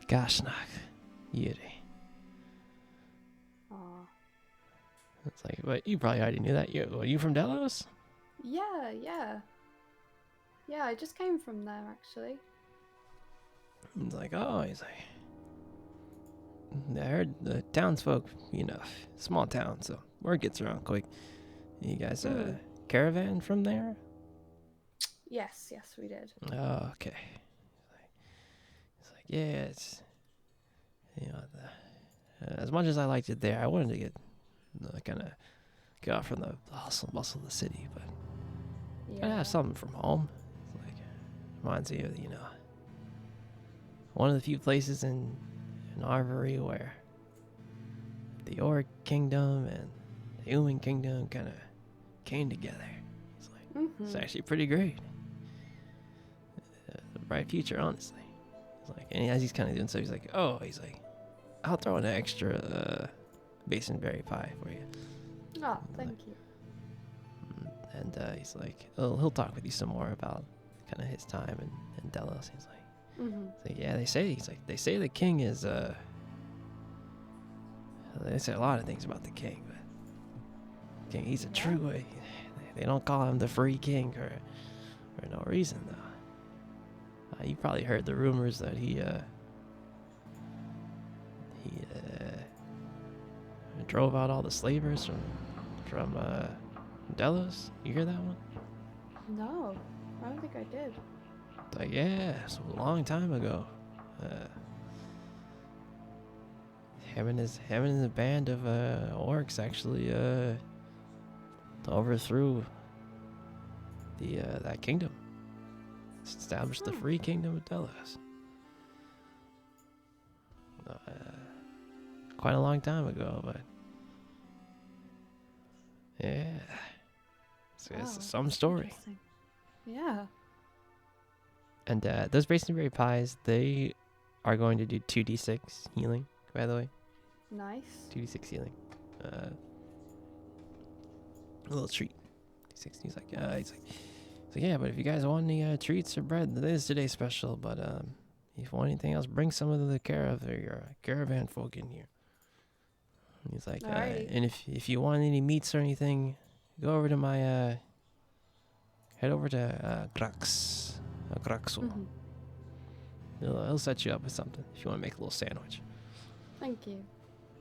Gashnak Yiri. Oh. It's like, but you probably already knew that. Are you from Delos? Yeah. Yeah, I just came from there, actually. He's like, I heard the townsfolk, small town, so word gets around quick. You guys, caravan from there? Yes, we did. Oh, okay. He's like, yeah, as much as I liked it there, I wanted to get kind of get off from the hustle and bustle of the city, but I Yeah. have something from home. It's like reminds me of one of the few places in Arvyre where the Orc Kingdom and the Human Kingdom kind of came together. It's like it's actually pretty great. A bright future, honestly. It's like, and as he's kind of doing so, he's like, I'll throw in an extra basinberry pie for you. Oh, thank you. And he's like, he'll talk with you some more about kind of his time in Delos. He's like, yeah, they say the king is they say a lot of things about the king, but king, he's a true. They don't call him the free king for no reason though. You probably heard the rumors that he drove out all the slavers from Delos. You hear that one? No, I don't think I did. It's like, yeah, it's a long time ago. Him and his band of orcs actually overthrew that kingdom. Established the free kingdom of Delos. Quite a long time ago, but yeah, it's some story. Interesting. Yeah. And those basinberry pies, they are going to do 2d6 healing, by the way. Nice. 2d6 healing. A little treat. 2d6. He's like, yeah, but if you guys want any treats or bread, this is today's special. But if you want anything else, bring some of the caravan folk in here. And he's like, and if you want any meats or anything, go over to my head over to Graxul. He'll set you up with something if you want to make a little sandwich. Thank you.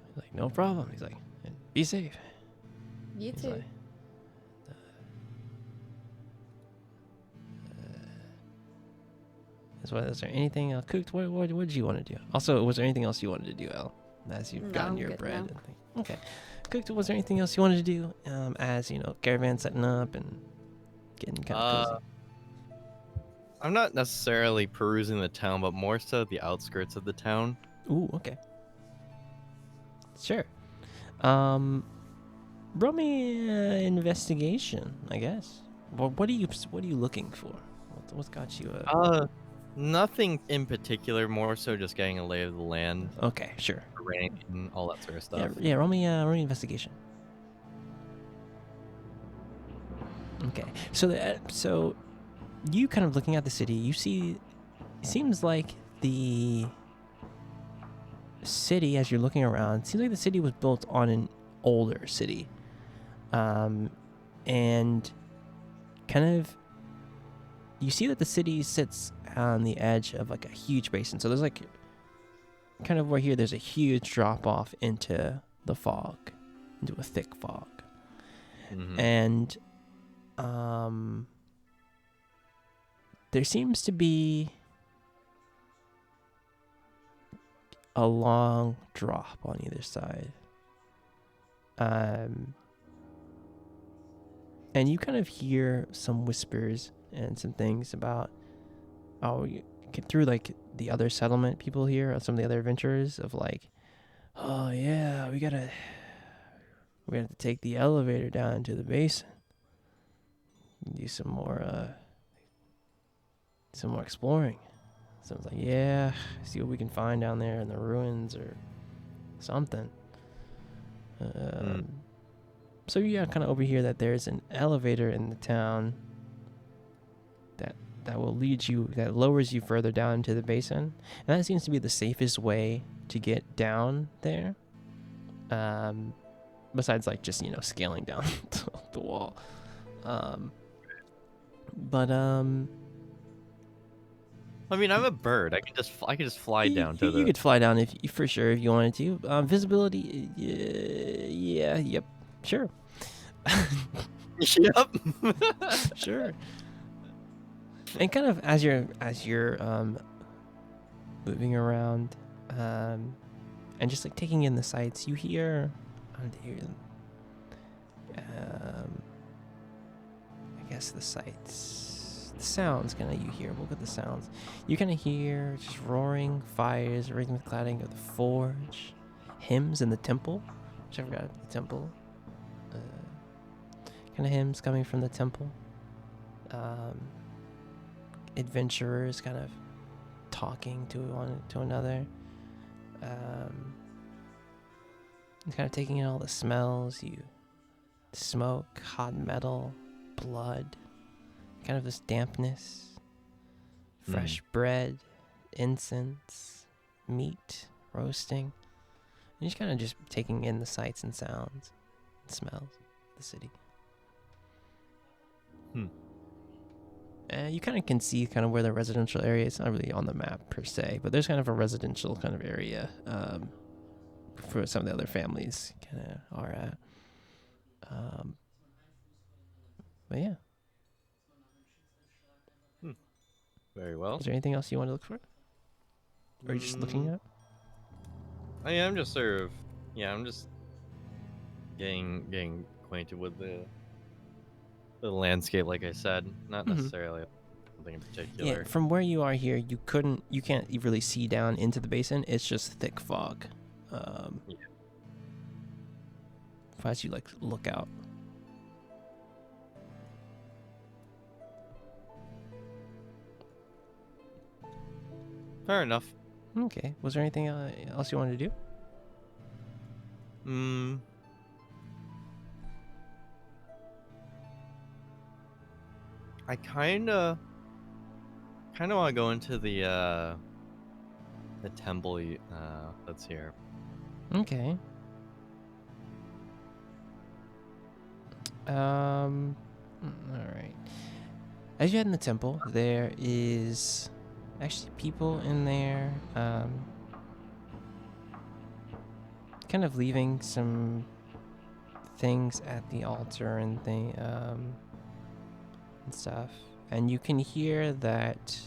He's like, no problem. He's like, and be safe. You He's too. like, is there anything else cooked? What did you want to do? Also, was there anything else you wanted to do, Elle, as you've No, gotten I'm your good bread now. and things? Okay, cooked. Was there anything else you wanted to do? As caravan setting up and getting kind of cozy. I'm not necessarily perusing the town, but more so the outskirts of the town. Ooh, okay. Sure. Roll me investigation, I guess. What are you looking for? What's got you? Nothing in particular. More so just getting a lay of the land, Okay, sure. rain, and all that sort of stuff. Yeah. Roll me investigation. Okay. So you kind of looking at the city, you see, it seems like the city, as you're looking around, it seems like the city was built on an older city. And kind of, you see that the city sits on the edge of like a huge basin. So there's like, kind of where here, there's a huge drop off into the fog, into a thick fog. Mm-hmm. And there seems to be a long drop on either side. And you kind of hear some whispers and some things about, you get through like the other settlement people here, or some of the other adventurers, of like, oh yeah, we gotta take the elevator down to the basin. Do some more exploring. Someone's like, yeah, see what we can find down there in the ruins or something. So yeah, kind of overhear that there's an elevator in the town that will lead you, that lowers you further down into the basin, and that seems to be the safest way to get down there. Besides like just scaling down the wall. I mean, I'm a bird. I could just fly down to the. You could fly down if for sure if you wanted to. Visibility, yep, sure. Yep. Sure. And kind of as you're moving around, And just like taking in the sights, you hear, I guess the sights, the sounds kind of you hear. Look at the sounds. You kind of hear just roaring fires, rhythmic clattering of the forge, hymns in the temple, which I forgot the temple. Kind of hymns coming from the temple. Adventurers kind of talking to one to another. Kind of taking in all the smells, smoke, hot metal, blood, kind of this dampness, fresh bread, incense, meat, roasting. And just kind of just taking in the sights and sounds and smells of the city. You kind of can see kind of where the residential area is. It's not really on the map per se, but there's kind of a residential kind of area for some of the other families kind of are at. But yeah. Very well. Is there anything else you want to look for? Or are you just looking at? I'm just sort of, I'm just getting acquainted with the landscape, like I said, not necessarily something in particular. Yeah, from where you are here, you can't really see down into the basin. It's just thick fog. As you look out. Fair enough. Okay. Was there anything else you wanted to do? I kind of want to go into the temple that's here. Okay. All right. As you head in the temple, there is actually people in there, kind of leaving some things at the altar and and stuff. And you can hear that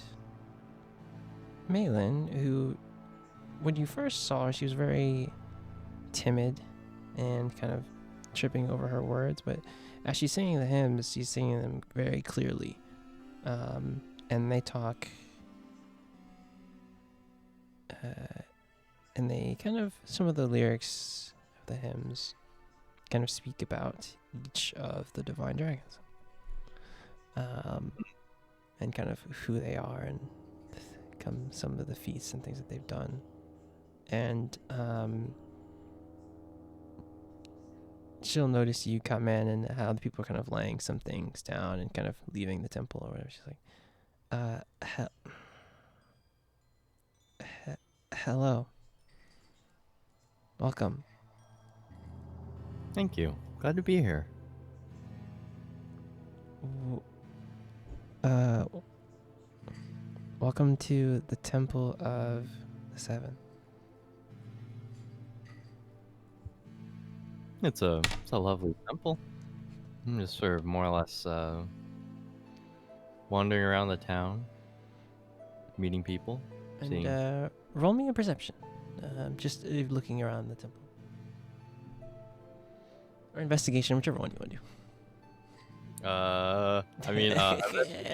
Malin, who, when you first saw her, she was very timid and kind of tripping over her words, but as she's singing the hymns, she's singing them very clearly. And they talk, and they kind of, some of the lyrics of the hymns kind of speak about each of the divine dragons. And kind of who they are and some of the feats and things that they've done. And she'll notice you come in and how the people are kind of laying some things down and kind of leaving the temple or whatever. She's like, hello. Welcome. Thank you. Glad to be here. Welcome to the Temple of the Seven. It's a lovely temple. I'm just sort of more or less wandering around the town, meeting people, seeing. And roll me a perception. Just looking around the temple. Or investigation, whichever one you want to do.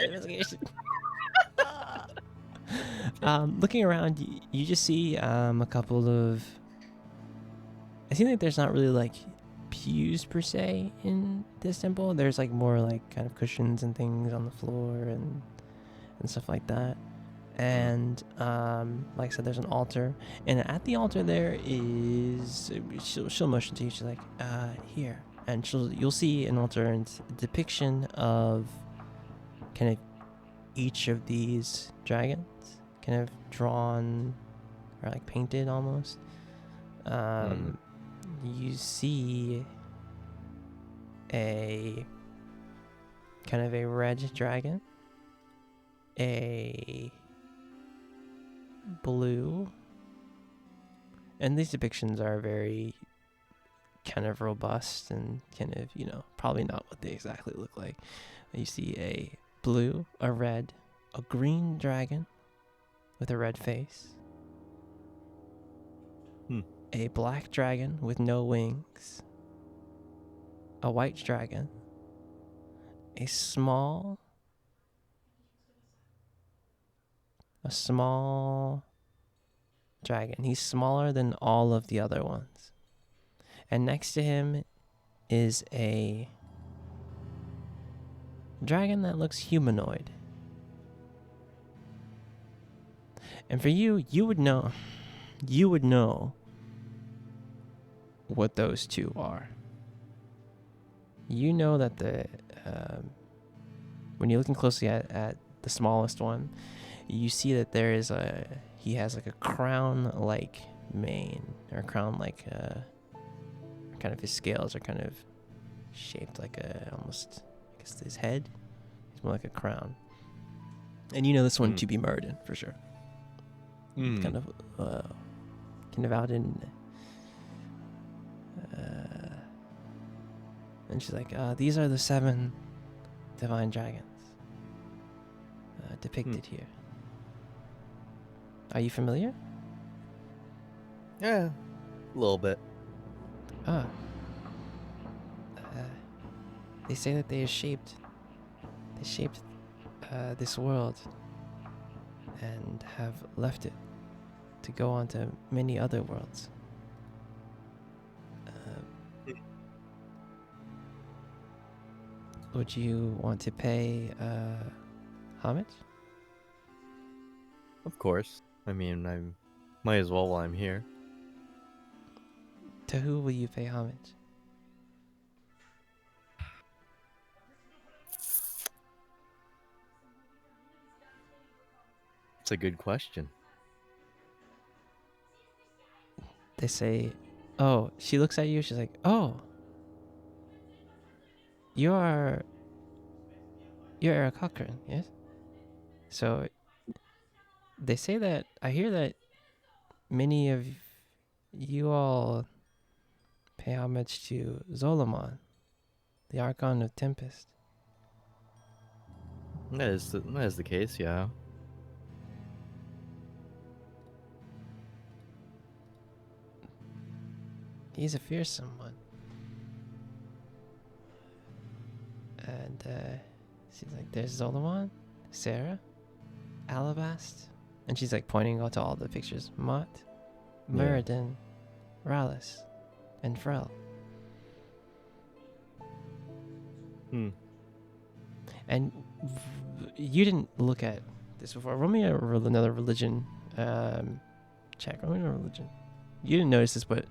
Investigation. Looking around, you just see a couple of. I seem like there's not really pews per se in this temple. There's more kind of cushions and things on the floor and stuff like that. And like I said, there's an altar, and at the altar there is she'll motion to you. She's like, here, and you'll see an altar and a depiction of kind of each of these dragons, kind of drawn or painted almost. You see a kind of a red dragon, a blue, and these depictions are very kind of robust and kind of, probably not what they exactly look like. You see a blue, a red, a green dragon with a red face. a black dragon with no wings, a white dragon, a small dragon. He's smaller than all of the other ones. And next to him is a dragon that looks humanoid. And for you, you would know what those two are. You know that when you're looking closely at the smallest one, you see that he has like a crown-like mane, or crown-like, kind of his scales are kind of shaped like almost, I guess, his head. It's more like a crown. And you know this one to be Murden for sure. Kind of out in. And she's like, these are the 7 divine dragons depicted here. Are you familiar? Yeah, a little bit. They say that they shaped this world and have left it to go on to many other worlds. Would you want to pay homage? Of course. I mean, I might as well while I'm here. To who will you pay homage? It's a good question. They say, oh, she looks at you, she's like, oh, you're Eric Cochran, yes? So they say that, I hear that many of you all pay homage to Zolomon, the Archon of Tempest. That is the case, yeah. He's a fearsome one. And she's like, there's Zolomon, Sarah, Alabast. And she's like pointing out to all the pictures. Mott, Muradin, Rallis, and Frel. And you didn't look at this before. Roll me another religion check. Roll me a religion. You didn't notice this, but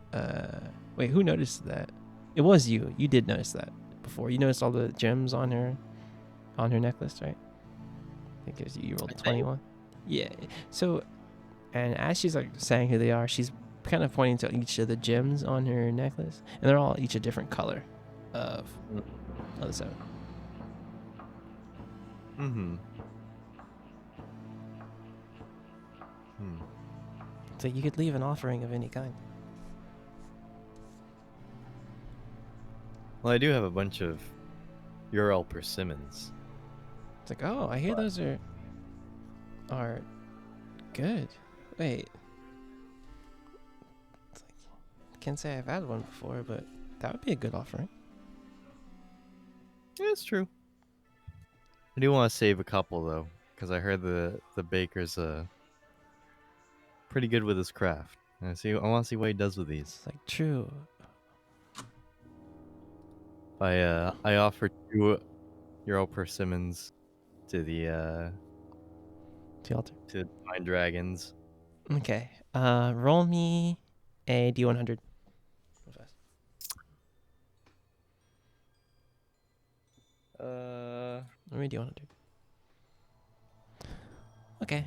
wait, who noticed that? It was you. You did notice that before. You noticed all the gems on her necklace, right? I think you rolled a 21. Yeah. So, and as she's like saying who they are, she's kind of pointing to each of the gems on her necklace, and they're all each a different color of the 7. So you could leave an offering of any kind. Well, I do have a bunch of Ural persimmons. It's like, oh, I hear those are good. Wait. It's like, can't say I've had one before, but that would be a good offering. Yeah, it's true. I do want to save a couple though, because I heard the baker's pretty good with his craft. I want to see what he does with these. It's like, true. I offer 2 Ural persimmons to the altar. to Divine Dragons. Okay. Roll me a D100. Real fast. Roll me a D100. Okay.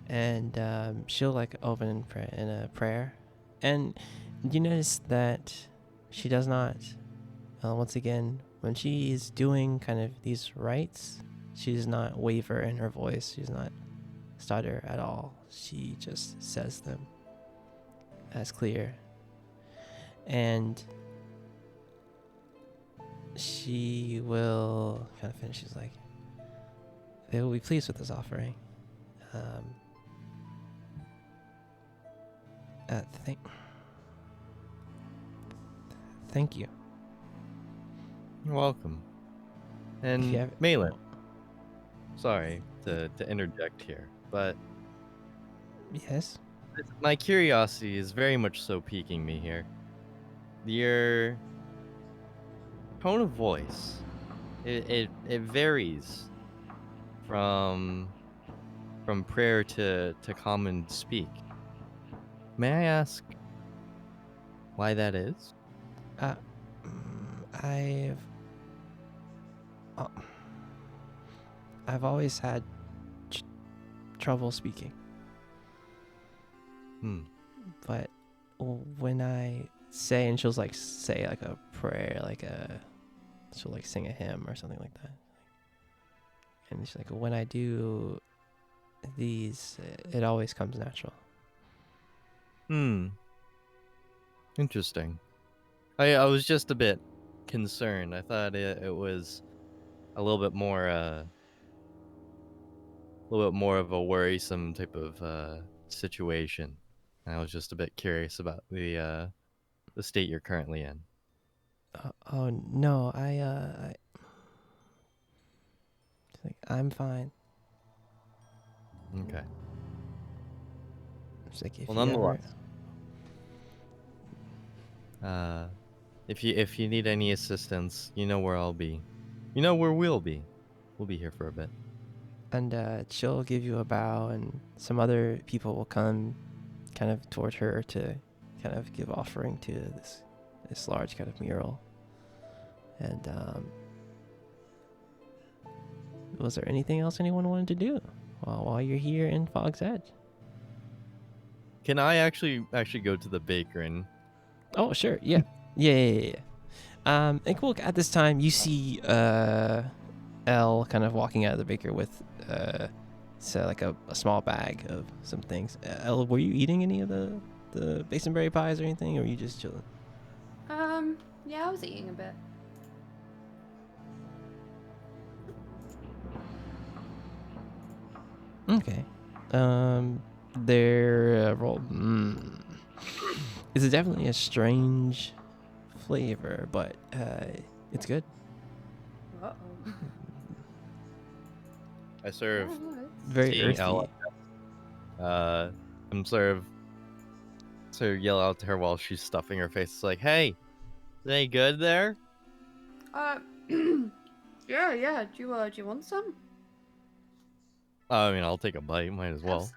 And she'll like open in a prayer, and you notice that she does not. Once again, when she is doing kind of these rites, she does not waver in her voice. She does not stutter at all. She just says them as clear. And she will kind of finish. She's like, they will be pleased with this offering. Uh, thank. Thank you. You're welcome. And If you have- Malin, sorry to interject here, but Yes. my curiosity is very much so piquing me here. Your tone of voice, it varies from prayer to common speak. May I ask why that is? Uh, I've. Uh, I've always had trouble speaking, but when I say, and she'll like say like a prayer, she'll like sing a hymn or something like that, and she's like, when I do these, it always comes natural. Interesting. I was just a bit concerned. I thought it was a little bit more of a worrisome type of situation. I was just a bit curious about the state you're currently in. Oh no, I'm fine. Okay. It's like if Well, you ever, nonetheless, if you need any assistance, you know where I'll be. You know where we'll be. We'll be here for a bit. and she'll give you a bow, and some other people will come kind of toward her to kind of give offering to this large kind of mural. And was there anything else anyone wanted to do while you're here in Fog's Edge? Can I actually go to the baker and? Oh sure, yeah. Yeah. And cool. At this time, you see Elle kind of walking out of the baker with so like a small bag of some things. Elle, were you eating any of the basinberry pies or anything, or were you just chilling? Yeah, I was eating a bit. Okay. Their roll. It's definitely a strange flavor, but it's good. Uh-oh. I serve. Yeah, no, Very Seeing earthy. Elle, I'm sort of yell out to her while she's stuffing her face. It's like, hey, is any good there? yeah. Do you want some? I mean, I'll take a bite. Might as well.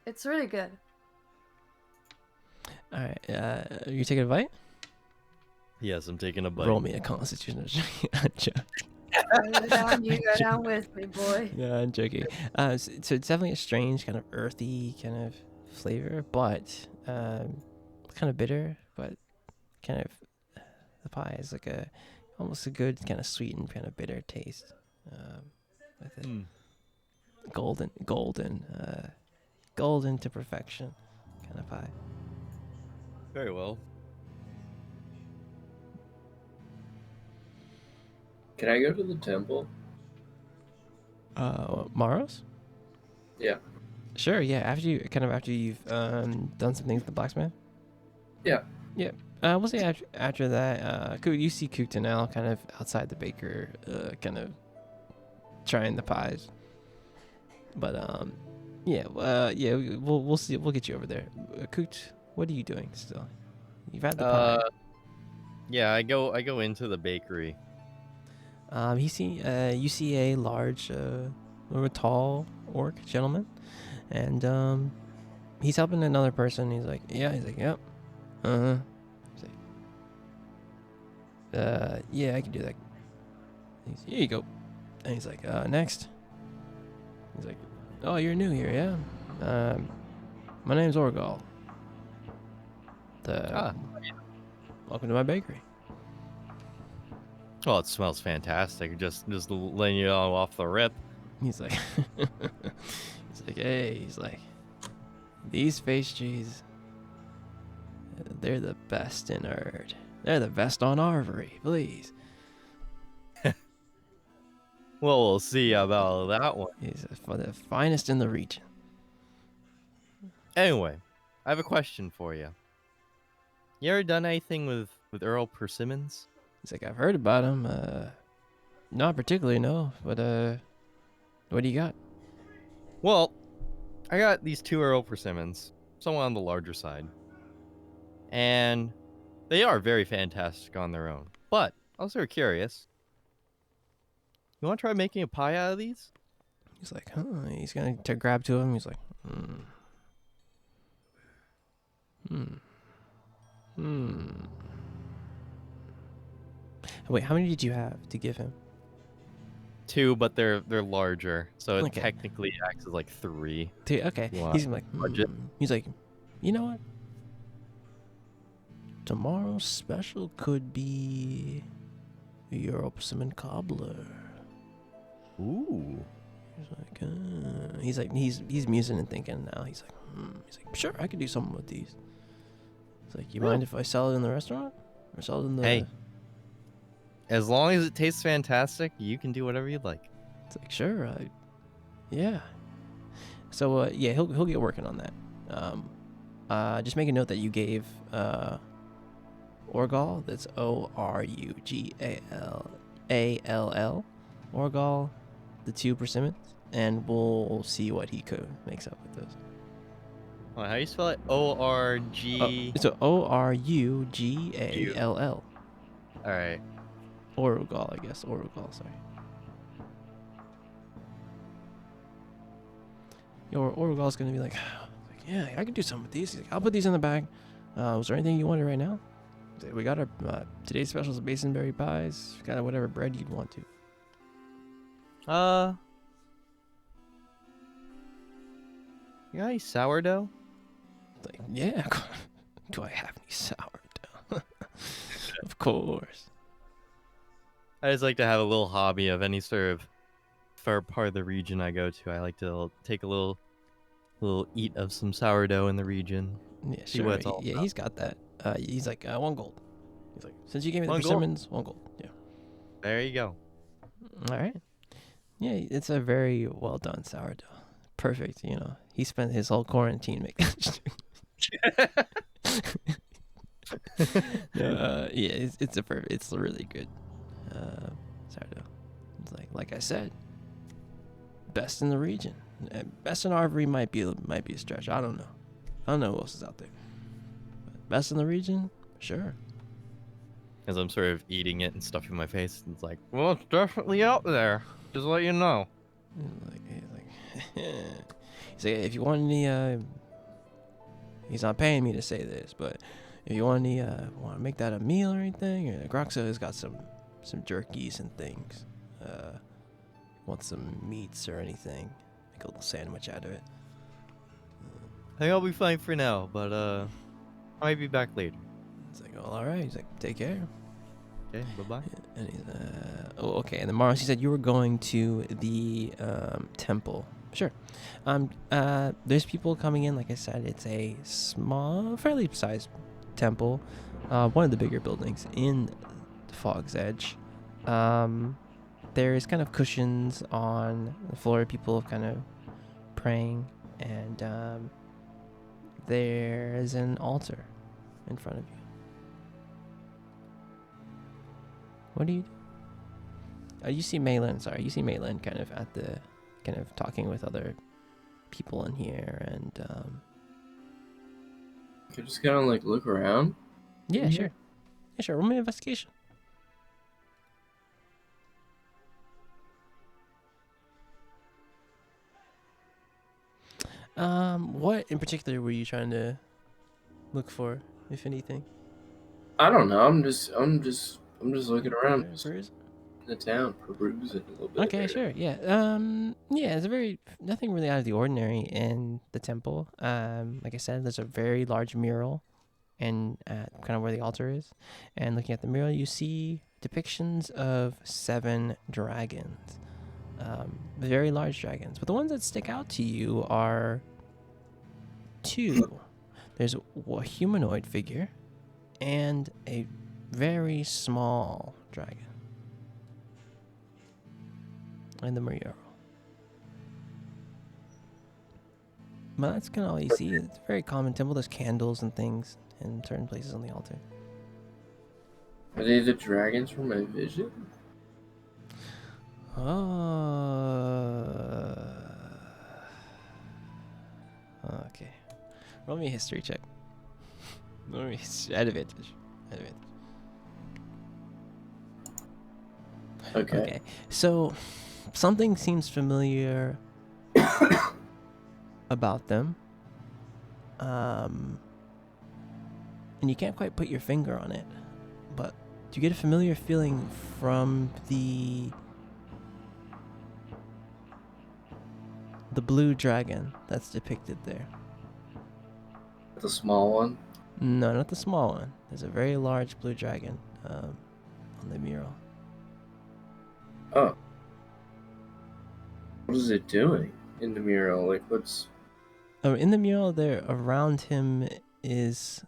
It's really good. All right. You taking a bite? Yes, I'm taking a bite. Roll me a Constitution check. You go down with me, boy. No, I'm joking. So it's definitely a strange kind of earthy kind of flavor, but kind of bitter, but kind of the pie is like almost a good kind of sweet and kind of bitter taste with it. Golden to perfection kind of pie. Very well. Can I go to the temple? Maros? Yeah. Sure, yeah. After you've done some things with the blacksmith? Yeah. Yeah. We'll say after that, you see Kutanel kind of outside the baker, kind of trying the pies. But we'll see. We'll get you over there. Coot, what are you doing still? You've had the pie. Yeah, I go into the bakery. You see a large, or tall orc gentleman, and he's helping another person. He's like, yep. He's like, yeah, I can do that. Here you go. And he's like, next. He's like, oh, you're new here, yeah? My name's Orgal. Welcome to my bakery. Well, it smells fantastic. Just letting you all off the rip. He's like, he's like, these pastries, they're the best in Erd. They're the best on Arvyre, please. Well, we'll see about that one. He's the finest in the region. Anyway, I have a question for you. You ever done anything with Earl Persimmons? He's like, I've heard about him. Not particularly, no. But what do you got? Well, I got these 2 Earl Persimmons, somewhat on the larger side. And they are very fantastic on their own. But I was sort of curious. You want to try making a pie out of these? He's like, huh? He's gonna grab to him. He's like, Wait, how many did you have to give him? 2, but they're larger, so it Okay. technically acts as like 3. Okay. Wow. He's like, Budget. He's like, you know what? Tomorrow's special could be your persimmon cobbler. Ooh. He's like, he's musing and thinking now. He's like, sure, I could do something with these. It's like, you mind if I sell it in the restaurant or sell it in the? Hey. As long as it tastes fantastic, you can do whatever you'd like. It's like, sure, yeah. So yeah, he'll get working on that. Just make a note that you gave Orgal. That's Orugalall. Orgal, the 2 persimmons, and we'll see what he makes up with those. How do you spell it? O-R-G... So Orugall. Alright. Orugal, I guess. Orugal, sorry. Orugal's gonna be like, yeah, I can do something with these. He's like, I'll put these in the bag. Was there anything you wanted right now? We got our today's specials: basinberry pies. Got whatever bread you'd want to. You got any sourdough? It's like, yeah. Do I have any sourdough? Of course. I just like to have a little hobby of any sort of far part of the region I go to. I like to take a little eat of some sourdough in the region. Yeah, See sure. what it's all Yeah, about. he's got that. He's like, 1 gold. He's like, since you gave me the 1 gold? persimmons, 1 gold. Yeah. There you go. All right. Yeah, it's a very well done sourdough. Perfect. You know, he spent his whole quarantine making. Yeah, it's really good sourdough. It's like I said, best in the region. Best in Arvyre might be a stretch. I don't know who else is out there. But best in the region, sure. As I'm sort of eating it and stuffing my face, it's like, well, it's definitely out there. Just to let you know. He's like, if you want any, he's not paying me to say this, but if you want any, want to make that a meal or anything, Groxa has got some jerkies and things. Want some meats or anything? Make a little sandwich out of it. I think I'll be fine for now, but I might be back later. It's like, oh, all right. He's like, take care. Okay, bye-bye. And he's, oh, okay. And then Mars, he said you were going to the temple. Sure. There's people coming in. Like I said, it's a small, fairly sized temple. One of the bigger buildings in the Fog's Edge. There's kind of cushions on the floor. People kind of praying, and there's an altar in front of you. What do you do? You see Malin, you see Malin kind of talking with other people in here, and Can I just kind of like look around? yeah, sure. Yeah, sure. Roll me an investigation. What in particular were you trying to look for, if anything? I don't know. I'm just looking around. Just Peruse? in the town, perusing a little bit. Okay, sure. Yeah. Yeah, it's nothing really out of the ordinary in the temple. Like I said, there's a very large mural, and kind of where the altar is. And looking at the mural, you see depictions of 7 dragons. Very large dragons. But the ones that stick out to you are 2. There's a humanoid figure and a very small dragon. And the mural. But that's kind of all you see. It's a very common temple. There's candles and things in certain places on the altar. Are they the dragons from my vision? Okay. Roll me a history check. Roll me advantage. Okay. So, something seems familiar about them. And you can't quite put your finger on it. But do you get a familiar feeling from the blue dragon that's depicted there? The small one? No, not the small one. There's a very large blue dragon on the mural. Oh. What is it doing in the mural? Like, what's... Oh, in the mural there, around him is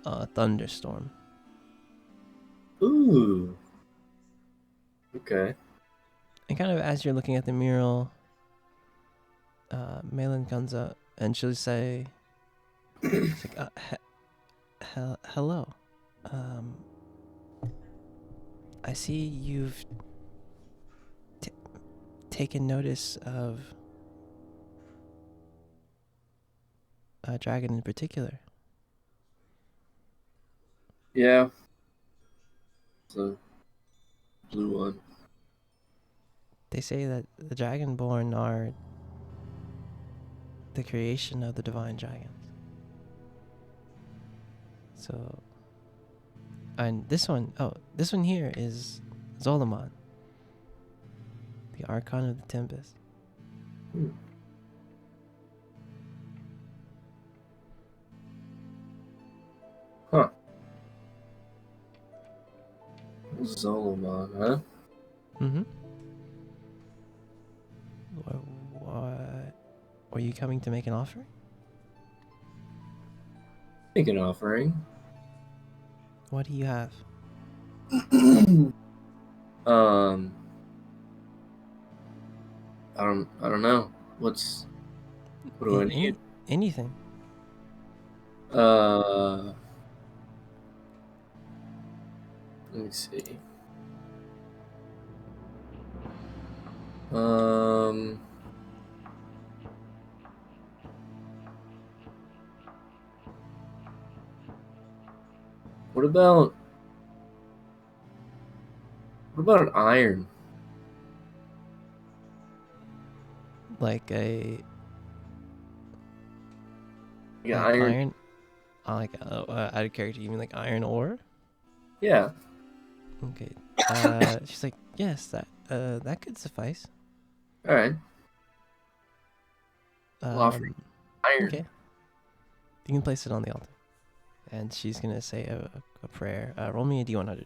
a thunderstorm. Ooh. Okay. And kind of as you're looking at the mural, Malin comes up and she'll say, she's like, hello. I see you've taken notice of a dragon in particular. Yeah. It's a blue one. They say that the Dragonborn are the creation of the divine dragons. So, and this one here is Zolomon, the Archon of the Tempest. Huh. Zolomon, huh? Mm-hmm. What? Were you coming to make an offering? Make an offering. What do you have? I don't know. What do I need? Anything. Let me see. What about an iron? Like a Yeah, like iron. out of character, you mean like iron ore? Yeah. Okay. She's like, yes, that could suffice. All right. Offering iron. Okay. You can place it on the altar. And she's going to say a prayer. Roll me a D100.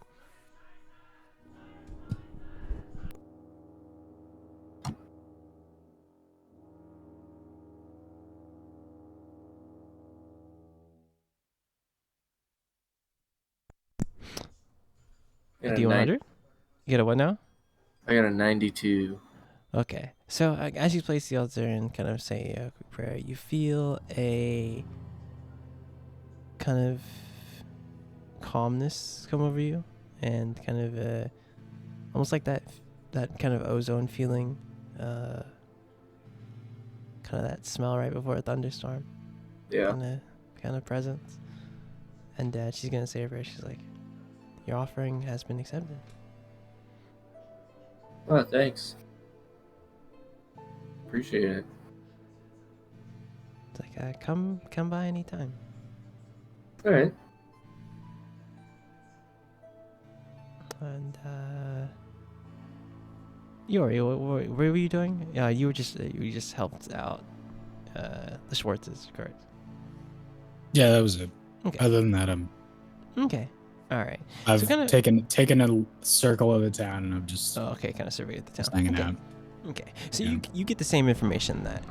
A D100? You get a what now? I got a 92. Okay. So as you place the altar and kind of say a quick prayer, you feel a kind of calmness come over you, and kind of almost like that kind of ozone feeling, kind of that smell right before a thunderstorm. Yeah. Kind of presence. And she's gonna say a prayer. She's like, "Your offering has been accepted." Oh, thanks. Appreciate it. It's like, come by anytime. All right. And Yori, what were you doing? Yeah, you just helped out the Schwartzes, correct? Yeah, that was it. Okay. Other than that, Okay. All right. I've So kinda, taken a circle of the town, and I'm just okay, kind of surveyed the town. just hanging Okay. out. Okay. So Yeah. you get the same information that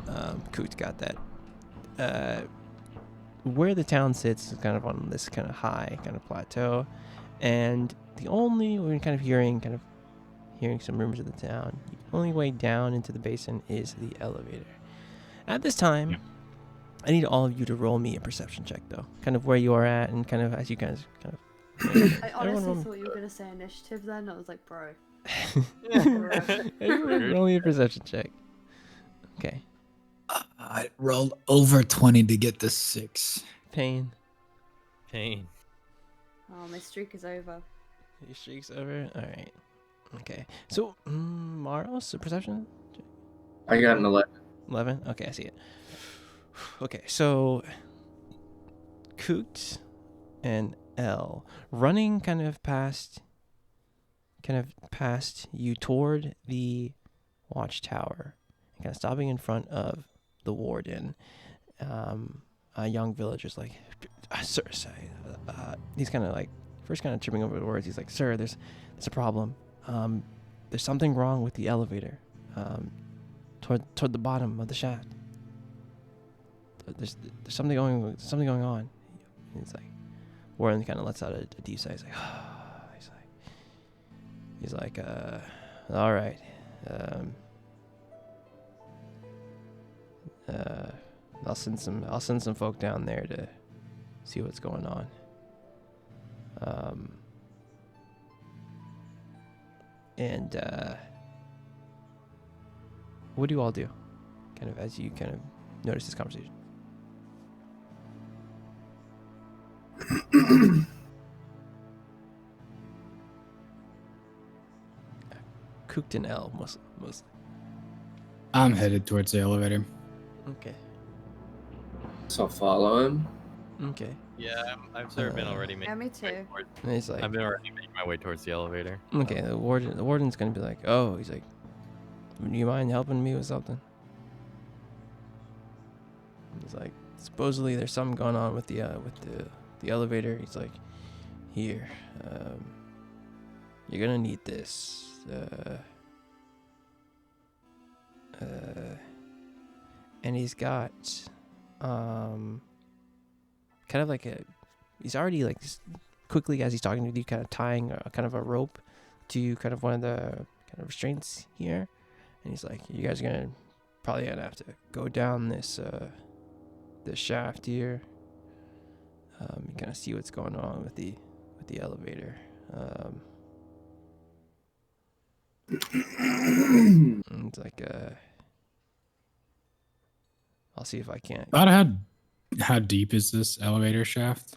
Coot got, that where the town sits is kind of on this kind of high kind of plateau, and we're kind of hearing some rumors of the town. The only way down into the basin is the elevator. At this time, I need all of you to roll me a perception check, though. Kind of where you are at, and kind of as you guys kind of. I Everyone honestly roll- thought you were gonna say initiative then. I was like, bro. Everyone roll me a perception check. Okay. I rolled over 20 to get the 6. Pain. Pain. Oh, my streak is over. Your streak's over. All right. Okay. So, Maros, a perception. I got an 11. 11. Okay, I see it. Okay, so Coot and L running kind of past you toward the watchtower, and kind of stopping in front of the warden. A young villager's like, sir, he's kind of like first kind of tripping over the words. He's like, sir, there's a problem. There's something wrong with the elevator. Toward the bottom of the shaft. There's something going on. And it's like Warren kind of lets out a deep sigh. He's like, all right. I'll send some folk down there to see what's going on. What do you all do? Kind of as you kind of notice this conversation. Cooked in L mostly. I'm headed towards the elevator. Okay. So I'll follow him. Okay. Yeah, I've sort of been already making Yeah, me my way too. towards- And he's like, I've been already making my way towards the elevator. okay, the warden's gonna be like, oh, he's like, do you mind helping me with something? He's like, supposedly there's something going on with the elevator. He's like, here, you're gonna need this. And he's got kind of like he's already like quickly as he's talking to you, kind of tying kind of a rope to kind of one of the kind of restraints here, and he's like, you guys are probably gonna have to go down this shaft here. You kind of see what's going on with the elevator. And it's like I'll see if I can't. About how deep is this elevator shaft?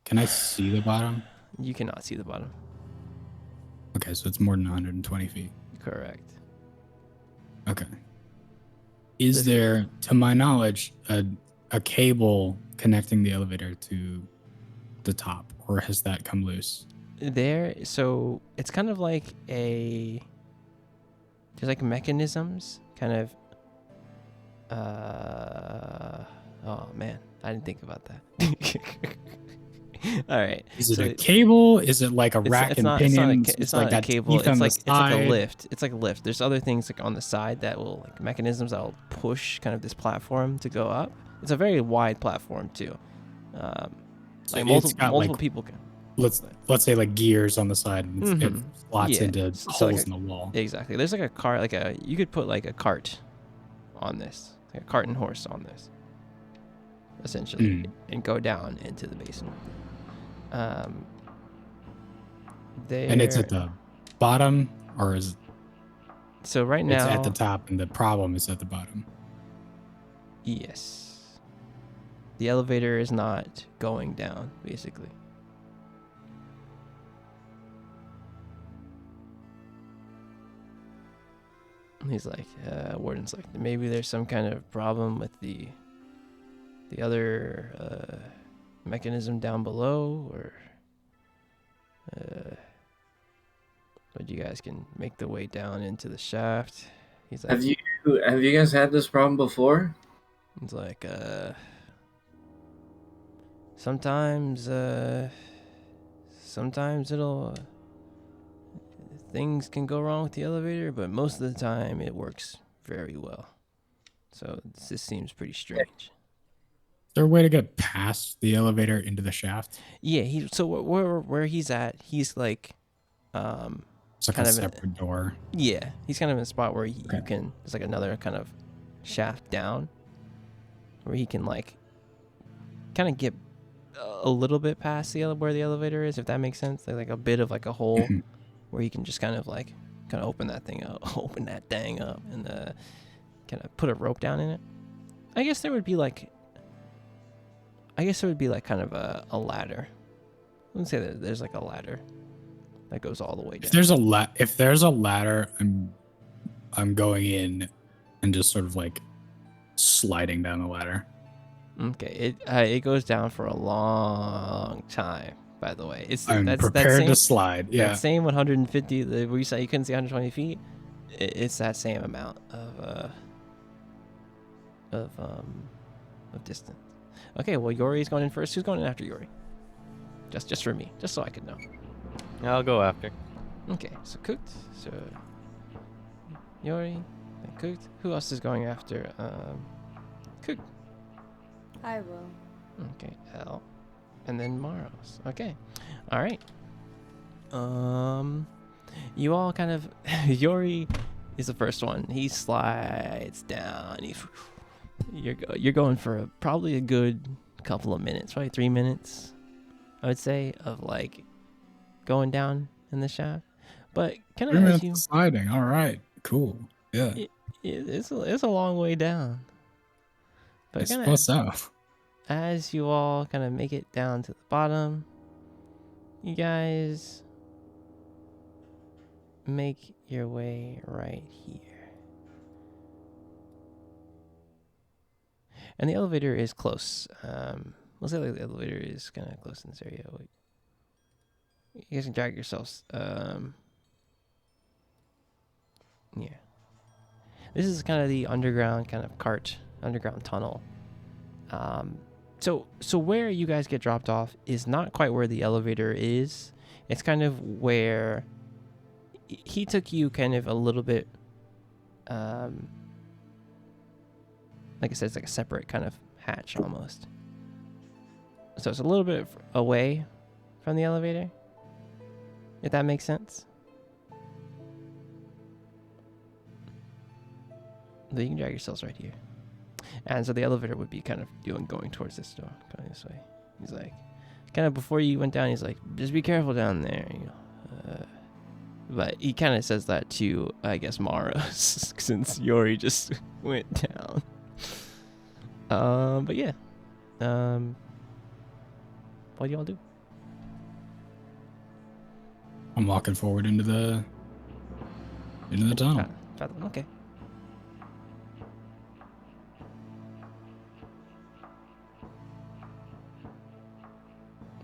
Can I see the bottom? You cannot see the bottom. Okay, so it's more than 120 feet. Correct. Okay. Is there, to my knowledge, a cable connecting the elevator to the top, or has that come loose? So it's kind of like there's like mechanisms kind of oh man, I didn't think about that. All right. Is it so a cable? Is it like a rack it's and not, pinion? it's not a cable. It's It's like a lift. It's like a lift. There's other things like on the side that will like mechanisms that will push kind of this platform to go up. It's a very wide platform too. Like multiple people can. Let's say like gears on the side, and it slots Yeah. into So holes like in the wall. Exactly. There's like a car, you could put like a cart on this, like a cart and horse on this, essentially, and go down into the basement. And it's at the bottom, or is so right it's now at the top, and the problem is at the bottom? Yes. The elevator is not going down, basically. He's like, Warden's like, maybe there's some kind of problem with the other mechanism down below, or but you guys can make the way down into the shaft. He's like, Have you guys had this problem before? He's like, sometimes it'll things can go wrong with the elevator, but most of the time it works very well. So this seems pretty strange. Is there a way to get past the elevator into the shaft? Yeah, so where he's at, he's like, It's like kind a of separate door. yeah, he's kind of in a spot where you can. There's like another kind of shaft down, where he can like kind of get a little bit past where the elevator is, if that makes sense. Like a bit of like a hole where he can just kind of open that thing up, open that thing up, and kind of put a rope down in it. I guess there would be like kind of a ladder. Let's say that there's like a ladder that goes all the way down. If there's a ladder, I'm going in and just sort of like sliding down the ladder. Okay, it goes down for a long time. By the way, I'm prepared to slide. Yeah, that same 150. Where you said you couldn't see 120 feet. It's that same amount of distance. Okay, well Yori's going in first. Who's going in after Yori? Just for me, just so I could know. I'll go after. Okay, so Cooked, so Yori, and Cooked. Who else is going after Cooked? I will. Okay, L, and then Maros. Okay, all right. You all kind of Yori is the first one. He slides down. You're going for probably a good couple of minutes, probably 3 minutes, I would say, of like going down in the shaft. But can I ask you? Sliding. All right. Cool. Yeah. It's a long way down. But I suppose so. As you all kind of make it down to the bottom, you guys make your way right here. And the elevator is close. We'll say like the elevator is kind of close in this area. Wait. You guys can drag yourselves. Yeah. This is kind of the underground underground tunnel. So where you guys get dropped off is not quite where the elevator is. It's kind of where he took you kind of a little bit, like I said, it's like a separate kind of hatch almost. So it's a little bit away from the elevator, if that makes sense. So you can drag yourselves right here. And so the elevator would be kind of going towards this door, going this way. He's like, kind of before you went down, he's like, just be careful down there. But he kind of says that to, I guess, Mara, since Yori just went down. But yeah. What do y'all do? I'm walking forward into the tunnel. Okay.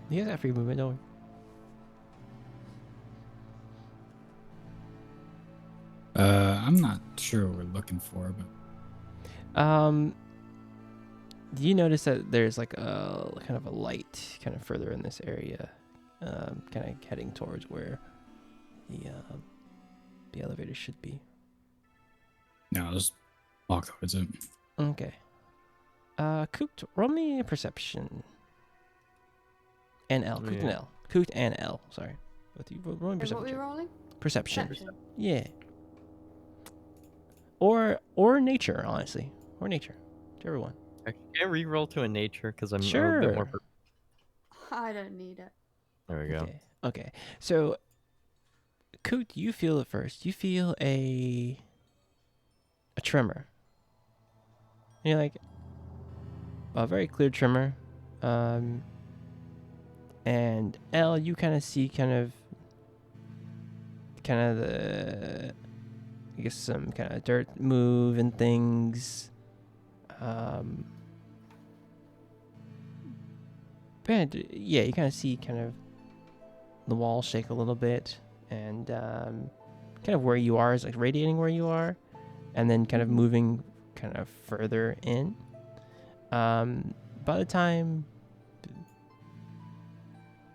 You guys got free movement, don't we? I'm not sure what we're looking for, but do you notice that there's like a kind of a light kind of further in this area, kind of heading towards where the elevator should be? No, I'll just walk towards it. Okay. Cooked, roll me a perception. And L. Cooked and L. Cooked and L. Sorry. Both of you rolling perception. What are we rolling? Perception. Yeah. Or nature, honestly. Or nature. Whichever one. Can I re-roll to a nature because I'm sure. a bit more. I don't need it. There we go. Okay. So, Coot, you feel it first. You feel a tremor. And you're like, a very clear tremor. And L, you kind of see kind of the, I guess, some kind of dirt move and things. But yeah, you kind of see kind of the wall shake a little bit, and kind of where you are is like radiating where you are, and then kind of moving kind of further in. By the time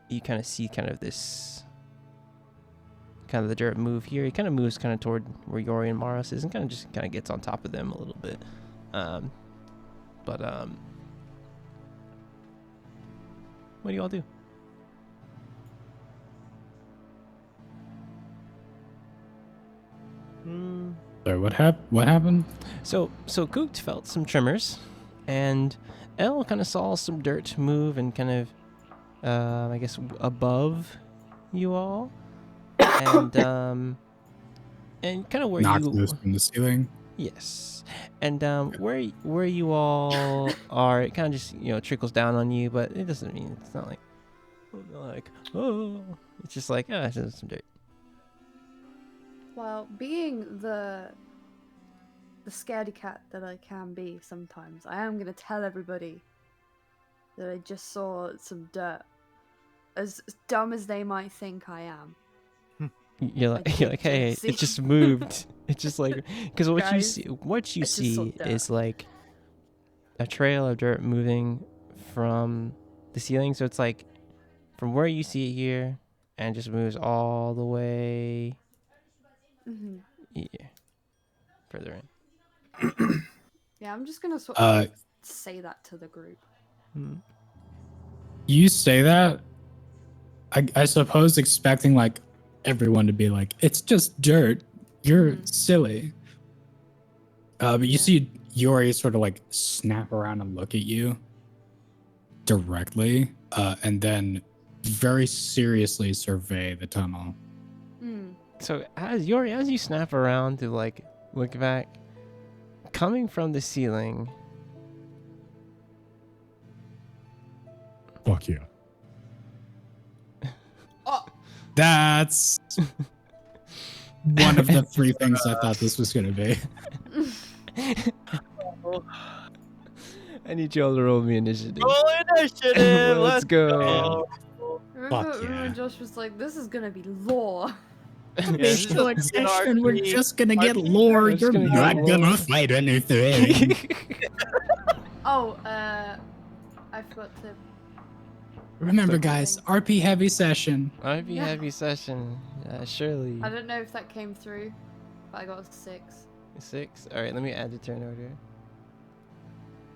you kind of see kind of this, kind of the dirt move here, it kind of moves kind of toward where Yori and Maros is, and kind of gets on top of them a little bit. What do you all do? Sorry, what happened? So Goot felt some tremors, and Elle kind of saw some dirt move and kind of, I guess, above you all, and kind of where Knock you, loose from the ceiling. yes, and where you all are, it kind of just trickles down on you, but it doesn't mean it's not like oh, it's just like it's just some dirt. Well, being the scaredy cat that I can be sometimes, I am gonna tell everybody that I just saw some dirt. As dumb as they might think I am. You're like, did hey, just it see- just moved. It's just like, because what you Guys, see, I just saw dirt. is like a trail of dirt moving from the ceiling. So it's like from where you see it here, and just moves all the way, Hmm. further in. Yeah, I'm just gonna sort of like, say that to the group. Hmm. You say that, I suppose, expecting like everyone to be like, "It's just dirt. You're silly." But you see Yori sort of like snap around and look at you directly, and then very seriously survey the tunnel. So as you snap around to like look back, coming from the ceiling. Fuck yeah. That's one of the three things I thought this was going to be. I need y'all to roll me initiative. Roll initiative. Let's go. Remember Josh was like, this is gonna be lore. This is Short just an session, we're RP. just going to get RP. lore. We're just You're gonna get not lore. going to fight anything. Oh, I forgot to. Remember, guys, RP heavy session. RP Yeah. heavy session. Surely. I don't know if that came through, but I got a 6. 6. All right, let me add the turn order.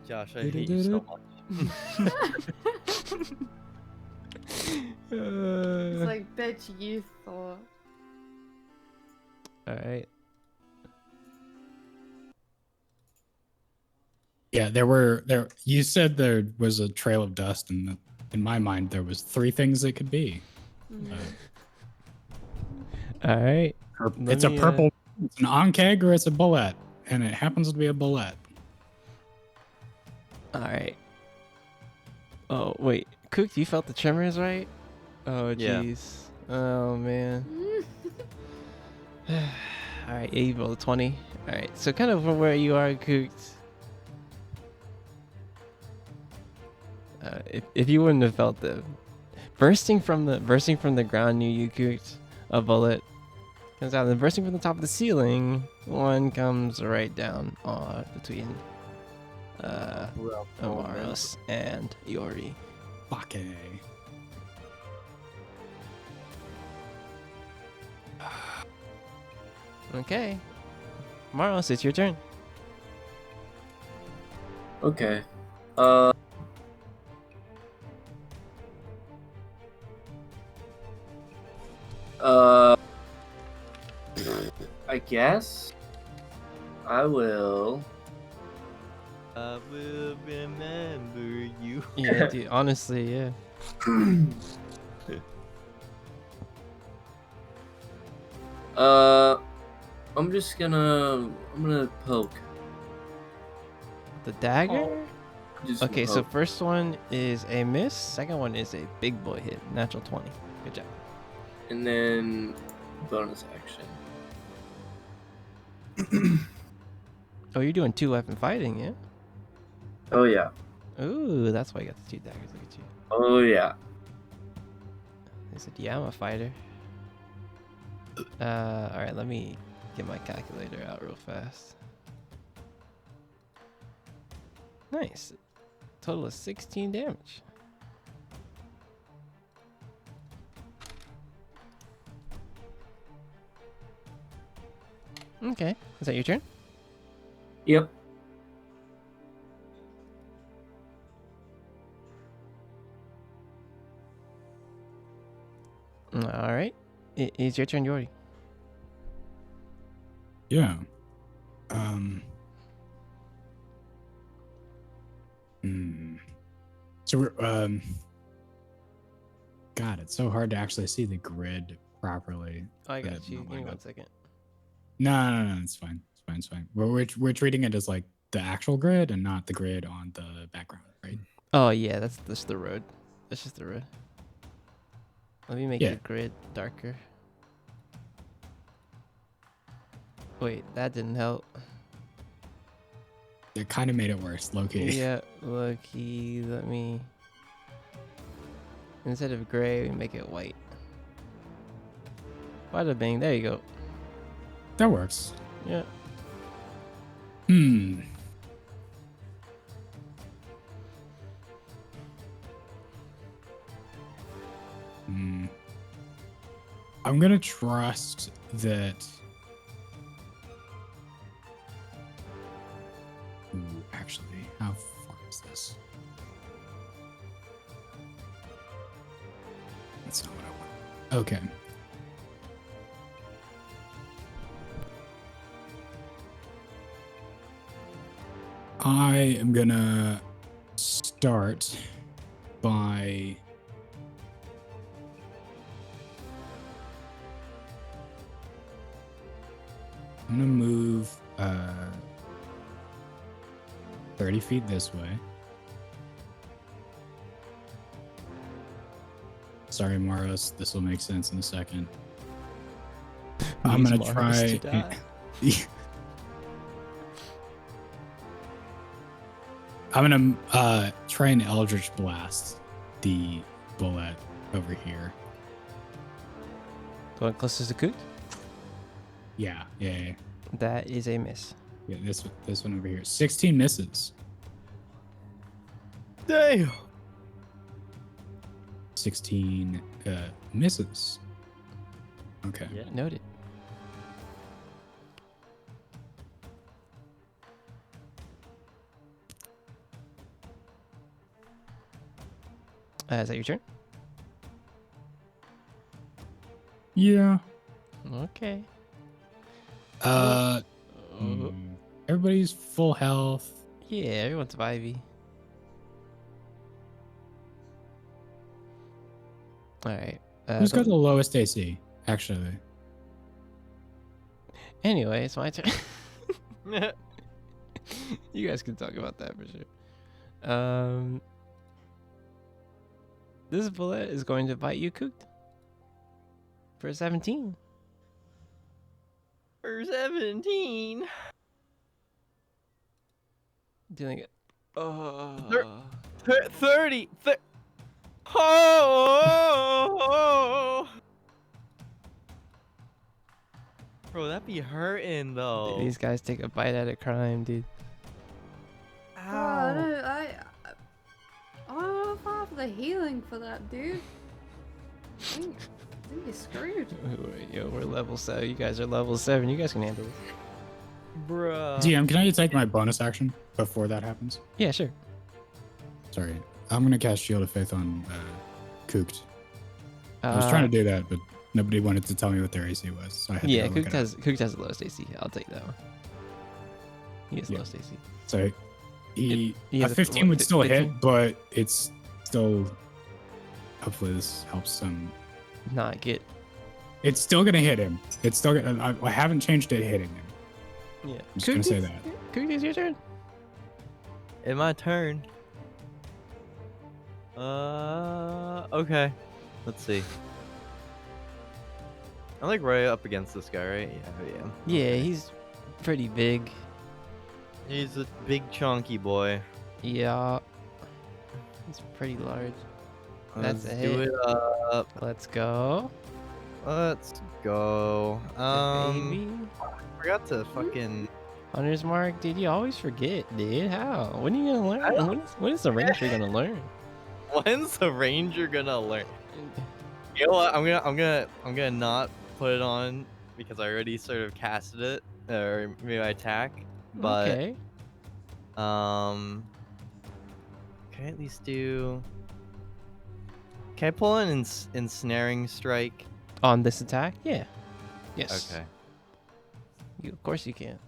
Josh, I hate you so much. It's like, bitch, you thought. All right. Yeah, you said there was a trail of dust, and in my mind, there was three things it could be. All right. It's a purple, it's an onkeg, or it's a bullet, and it happens to be a bullet. All right. Oh wait, Cook, you felt the tremors, right? Oh Yeah. jeez. Oh man. All right, yeah, you rolled a 20. All right, so kind of from where you are, Cooked. If you wouldn't have felt the bursting from the ground near you, Cooked, a bullet comes out, and bursting from the top of the ceiling, one comes right down between Amaros and Yori. Fuck. Okay. Amaros, it's your turn. Okay. I guess I will. I will remember you. Yeah, dude, honestly, yeah. I'm gonna poke. The dagger? Just Okay, so poke. first one is a miss. Second one is a big boy hit. Natural 20. Good job. And then bonus action. Oh, you're doing 2-weapon fighting, yeah? Oh yeah. Ooh, that's why you got the 2 daggers. Look at you. Oh yeah. He said, yeah, I'm a fighter. Alright, let me get my calculator out real fast. Nice. Total of 16 damage. Okay. Is that your turn? Yep. Alright. It's your turn, Yori. Yeah. So we're God, it's so hard to actually see the grid properly. I got But you. not Give me lined 1 up. second. No, it's fine. It's fine. We're treating it as like the actual grid and not the grid on the background, right? Oh yeah, that's just the road. That's just the road. Let me make Yeah. the grid darker. Wait, that didn't help. It kind of made it worse, low key. Yeah, lucky. Let me. Instead of gray, we make it white. Bada bing. There you go. That works. Yeah. I'm gonna trust that. Ooh, actually, how far is this? That's not what I want. Okay. I am gonna start by I'm gonna move 30 feet this way. Sorry, Maros, this will make sense in a second. I'm Needs gonna Mars try. to die. I'm gonna try and Eldritch Blast the bullet over here. The one closest to Coot? Yeah. That is a miss. Yeah, this one over here. 16 misses. Damn. 16 misses. Okay. Yeah. Noted. Is that your turn? Yeah. Okay. Everybody's full health. Yeah, everyone's vibey. Alright. Who's got the lowest AC, actually? Anyway, it's my turn. You guys can talk about that for sure. This bullet is going to bite you, Cooked. For 17. For 17. Dealing it. 30. Oh. Bro, that be hurting though. These guys take a bite at a crime, dude. I don't know if I have the healing for that, dude. I think you're screwed. Yo, we're level 7. You guys are level 7. You guys can handle this. Bruh. DM, can I take my bonus action before that happens? Yeah, sure. Sorry. I'm going to cast Shield of Faith on Cooked. I was trying to do that, but nobody wanted to tell me what their AC was. So I had Yeah, to go look Cooked has the lowest AC. I'll take that one. He has the Yeah. lowest AC. So He a has a 15 would still 15? hit, but it's still. Hopefully, this helps some. Not get. It's still gonna hit him. It's still gonna. I haven't changed it hitting him. Yeah. I'm just gonna say that. Cooked, it's your turn. In my turn. Okay. Let's see. I'm like right up against this guy, right? Yeah. Yeah, he's pretty big. He's a big chunky boy. Yeah. He's pretty large. That's Let's a do hit. it up. Let's go. Let's go. Baby. Forgot to fucking. Hunter's mark, dude. You always forget, dude. How? When are you gonna learn? When is the ranger gonna learn? When's the ranger gonna learn? You know what? I'm gonna not put it on because I already sort of casted it or maybe I attack. But Okay. can I at least do? Can I pull an ensnaring strike? On this attack? Yeah. Yes. Okay. Of course you can.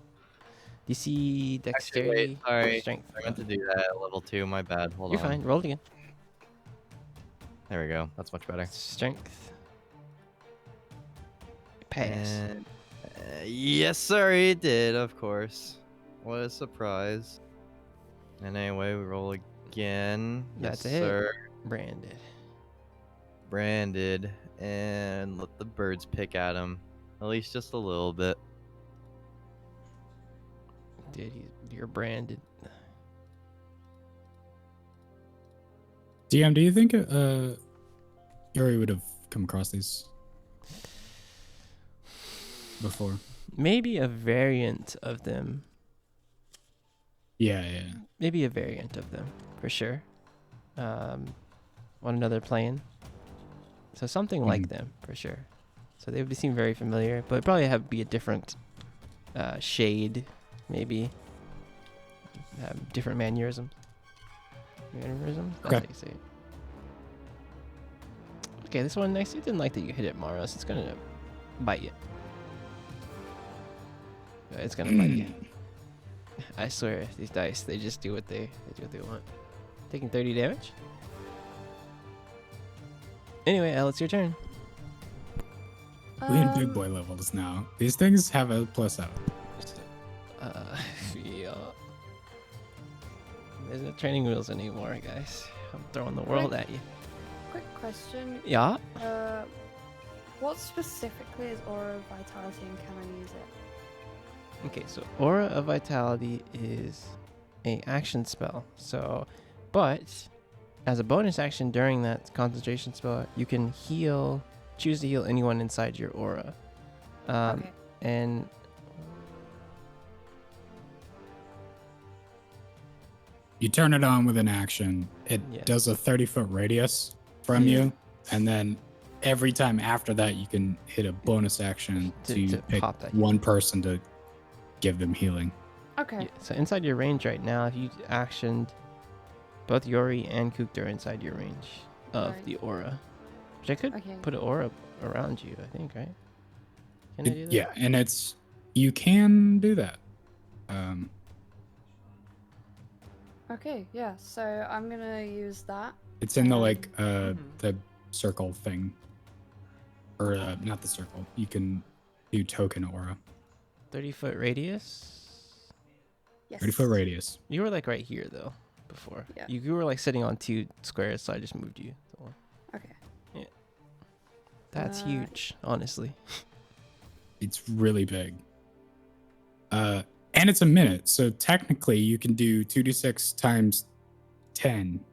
you see dexterity or sorry. strength? I meant to do that a little too. My bad. Hold You're on. fine. Roll it again. There we go. That's much better. Strength. Pass. And, yes, sir, it did, of course. What a surprise. And anyway, we roll again. That's yes, it. Sir. Branded. Branded. And let the birds pick at him. At least just a little bit. Dude, you're branded. DM, do you think Yuri would have come across these before? Maybe a variant of them. Yeah. Maybe a variant of them, for sure. On another plane. So something like them, for sure. So they would seem very familiar, but probably be a different shade, maybe. Different mannerisms. Mannerisms? That's how Okay. you say it. Okay, this one next. You didn't like that you hit it, Maros. It's gonna bite you. It's gonna bite you. I swear, these dice, they just do what they want. Taking 30 damage. Anyway, Elle, it's your turn. We in big boy levels now. These things have a plus out. Yeah. There's no training wheels anymore, guys. I'm throwing the world at you. Quick question. Yeah. What specifically is Aura of Vitality and can I use it? Okay, so Aura of Vitality is a action spell. So, but as a bonus action during that concentration spell, you can choose to heal anyone inside your aura. Okay. And You turn it on with an action. It Yeah. does a 30-foot radius from you, and then every time after that, you can hit a bonus action to pick pop that. one person to give them healing. Okay. Yeah, so inside your range right now, if you actioned, both Yori and Kook are inside your range of Right. the aura. Which I could Okay. put an aura around you, I think, right? Can I do that? Yeah, and you can do that. Okay, yeah. So I'm gonna use that. It's in the Mm-hmm. the circle thing, or not the circle. You can do token aura. 30-foot radius? Yes. 30-foot radius. You were like right here, though, before. Yeah. You were like sitting on 2 squares, so I just moved you. to one. Okay. That's huge, honestly. It's really big. And it's a minute, so technically you can do 2d6 times 10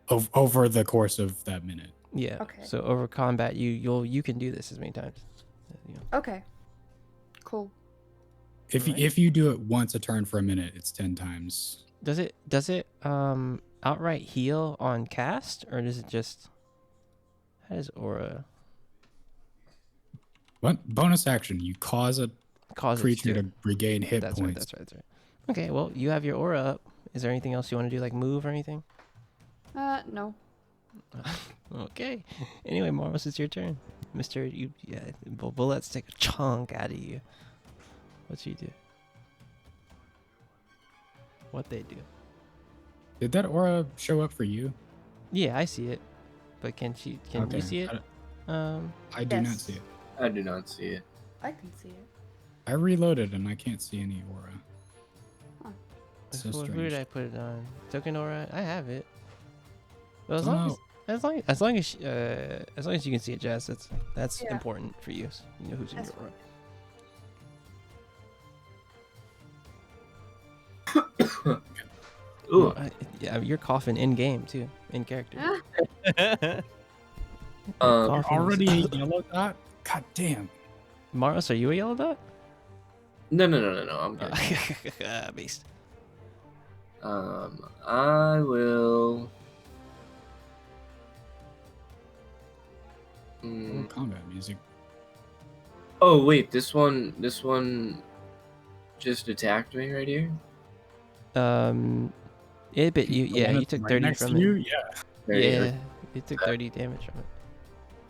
over the course of that minute. Yeah. Okay. So over combat, you can do this as many times. You know. Okay. Cool. If you do it once a turn for a minute, it's 10 times. Does it outright heal on cast, or does it just has aura What bonus action? You cause a cause it creature to to regain hit That's points. right. That's right. Okay. Well, you have your aura up. Is there anything else you want to do, like move or anything? No. Okay. Anyway, Morris, it's your turn, Mister. Bullets take a chunk out of you. What you do? What they do? Did that aura show up for you? Yeah, I see it. But can Okay. you see it? I do not Yes. see it. I do not see it. I can see it. I reloaded and I can't see any aura. So Who strange. did I put it on? Token aura. I have it. Well, as Somehow- long as you can see it, Jazz. That's Yeah. important for you. So you know who's in That's your aura. Ooh. Well, yeah, you're coughing in game too, in character. Coughing is- Already a yellow dot? God damn. Maros, are you a yellow dot? No. I'm good. Beast. I will. Combat music. Oh wait, this one just attacked me right here. It bit you. The Yeah, one you that's took right 30 next from to you? it. Yeah. Right here. Yeah, you took 30 damage from it.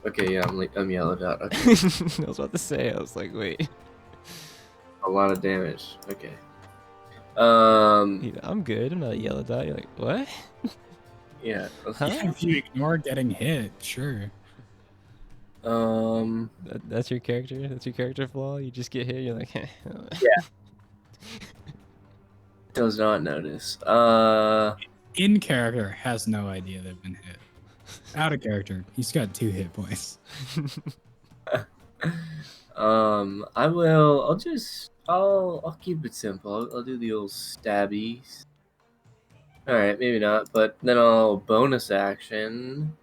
Okay, yeah, I'm yellowed out. Okay. I was about to say. I was like, wait. A lot of damage. Okay. I'm good. I'm not a yellow dot. You're like, what? Yeah. Huh? If you ignore getting hit, sure. That's your character. That's your character flaw. You just get hit. You're like, Does not notice. In character, has no idea they've been hit. Out of character, he's got 2 hit points. I'll keep it simple. I'll do the old stabbies. All right, maybe not, but then I'll bonus action.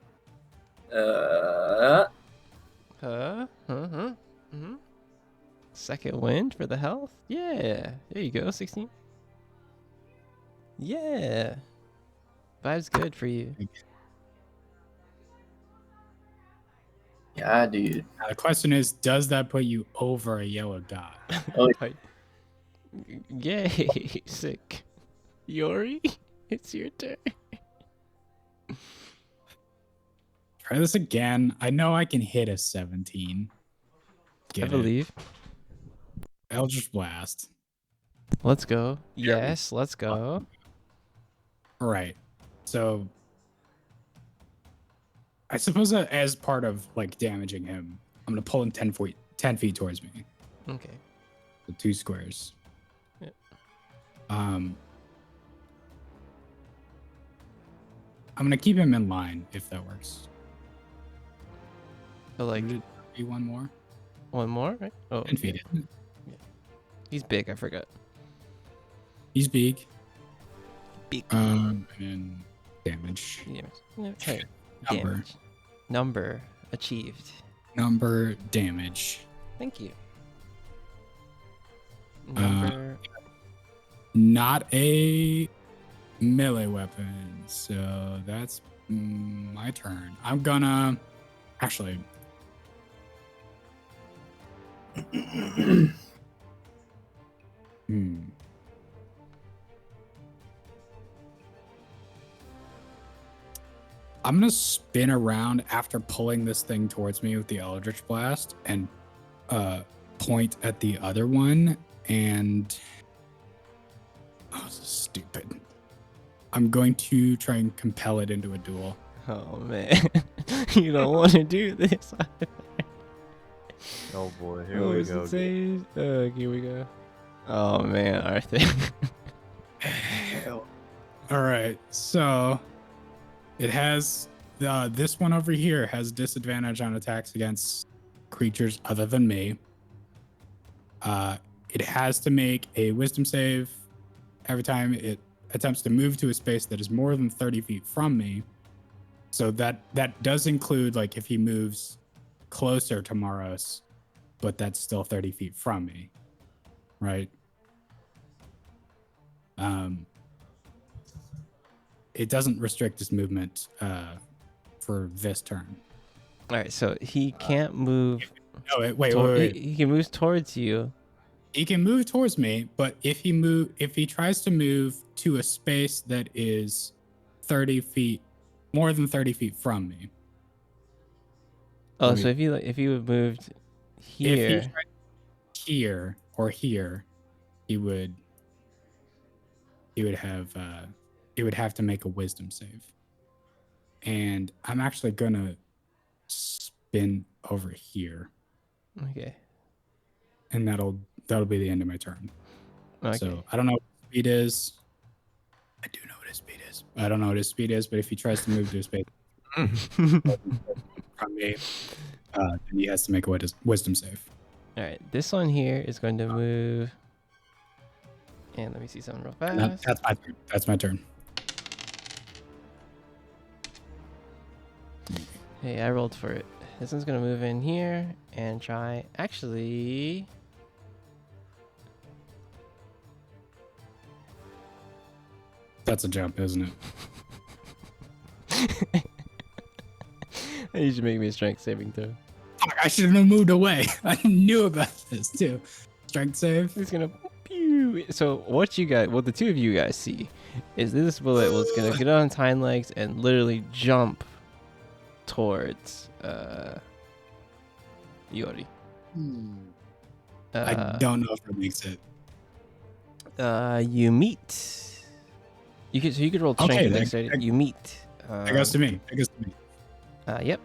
Second wind for the health. Yeah. There you go. 16. Yeah. Vibe's good for you. Yeah, dude. Now, the question is, does that put you over a yellow dot? Oh. Yay. Sick. Yori, it's your turn. Try this again. I know I can hit a 17. I believe. Eldritch Blast. Let's go. Yes, let's go. All right. So I suppose that as part of like damaging him, I'm gonna pull him 10 feet towards me. Okay. So 2 squares. Yep. I'm gonna keep him in line if that works. So like Be one more. one more, right? Oh, 10 feet. Isn't it? he's big. I forgot. He's big. Big. And damage. Yeah. Hey, Number. damage. Number achieved. Number damage. Thank you. Number. Not a melee weapon, so that's my turn. I'm gonna actually. I'm gonna spin around after pulling this thing towards me with the Eldritch Blast and point at the other one and this is stupid. I'm going to try and compel it into a duel. Oh man, you don't want to do this. Oh boy, here What we was go. it say? Here we go. Oh man, Arthur. All right, so it has this one over here has disadvantage on attacks against creatures other than me. It has to make a wisdom save every time it attempts to move to a space that is more than 30 feet from me. So that does include like if he moves closer to Maros, but that's still 30 feet from me, right? It doesn't restrict his movement for this turn. All right, so he can't move. Oh wait. He can move towards you. He can move towards me, but if he tries to move to a space that is 30 feet, more than 30 feet from me. Oh, so if you had moved here, If he tried here or here, he would have to make a wisdom save. And I'm actually gonna spin over here. Okay. And that'll be the end of my turn. Okay. So I don't know what his speed is. I do know what his speed is. I don't know what his speed is, but if he tries to move to a space from me, then he has to make a wisdom save. All right, this one here is going to move. And let me see something real fast. That's my turn. That's my turn. Hey, I rolled for it. This one's gonna move in here and try. Actually, That's a jump, isn't it? you should make me a strength saving throw. Fuck, I shouldn't have moved away. I knew about this too. Strength save. It's gonna. Pew. So what the two of you guys see, is this bullet was gonna get on its hind legs and literally jump towards Yori. I don't know if that makes it. You meet. You could roll strength Okay, and that- dexterity. that- You meet. That goes to me. That goes to me. Yep.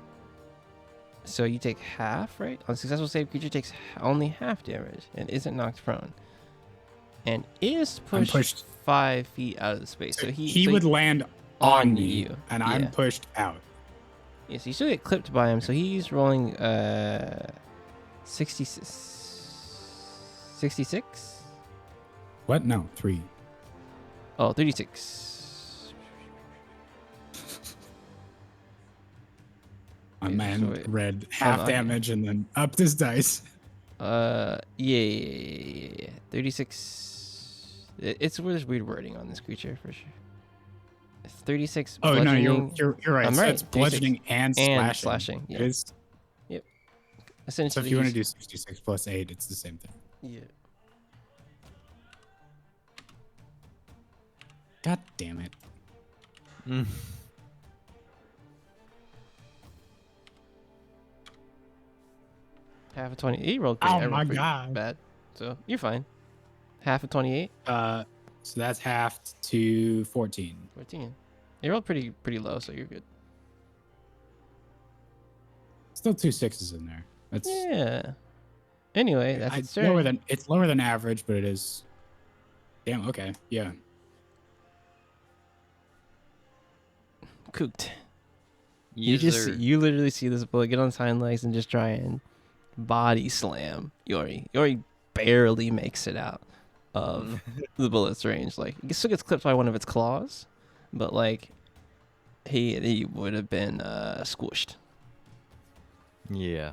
So you take half, right? On successful save, creature takes only half damage and isn't knocked prone, and is I'm pushed, pushed 5 feet out of the space. So he would land on me, you, and I'm yeah. pushed out. Yeah, so you still get clipped by him. So he's rolling 66. What? No, 3. Oh, 36. My Yeah, man so it- read half on. damage and then upped his dice. Yeah. 36. It's there's weird wording on this creature for sure. 36. Oh no, bludgeoning you're right. I'm So right, it's bludgeoning and and slashing. slashing. It Yeah. is- Essentially, So if you want to he's- do 66 plus 8, it's the same thing. yeah. God damn it. Mm. Half of 20. He rolled pretty, Oh I rolled my pretty God. bad. So you're fine. Half of 28. So that's halved to 14. 14. You rolled pretty low, so you're good. Still 2 6s in there. That's Yeah. Anyway, that's its turn. it's lower than average, but it is. Damn. Okay. Yeah. Cooked. Yes, sir. You literally see this bullet get on its hind legs and just try and body slam Yori. Yori barely makes it out of the bullet's range. Like, it still gets clipped by one of its claws, but like he would have been squished. Yeah.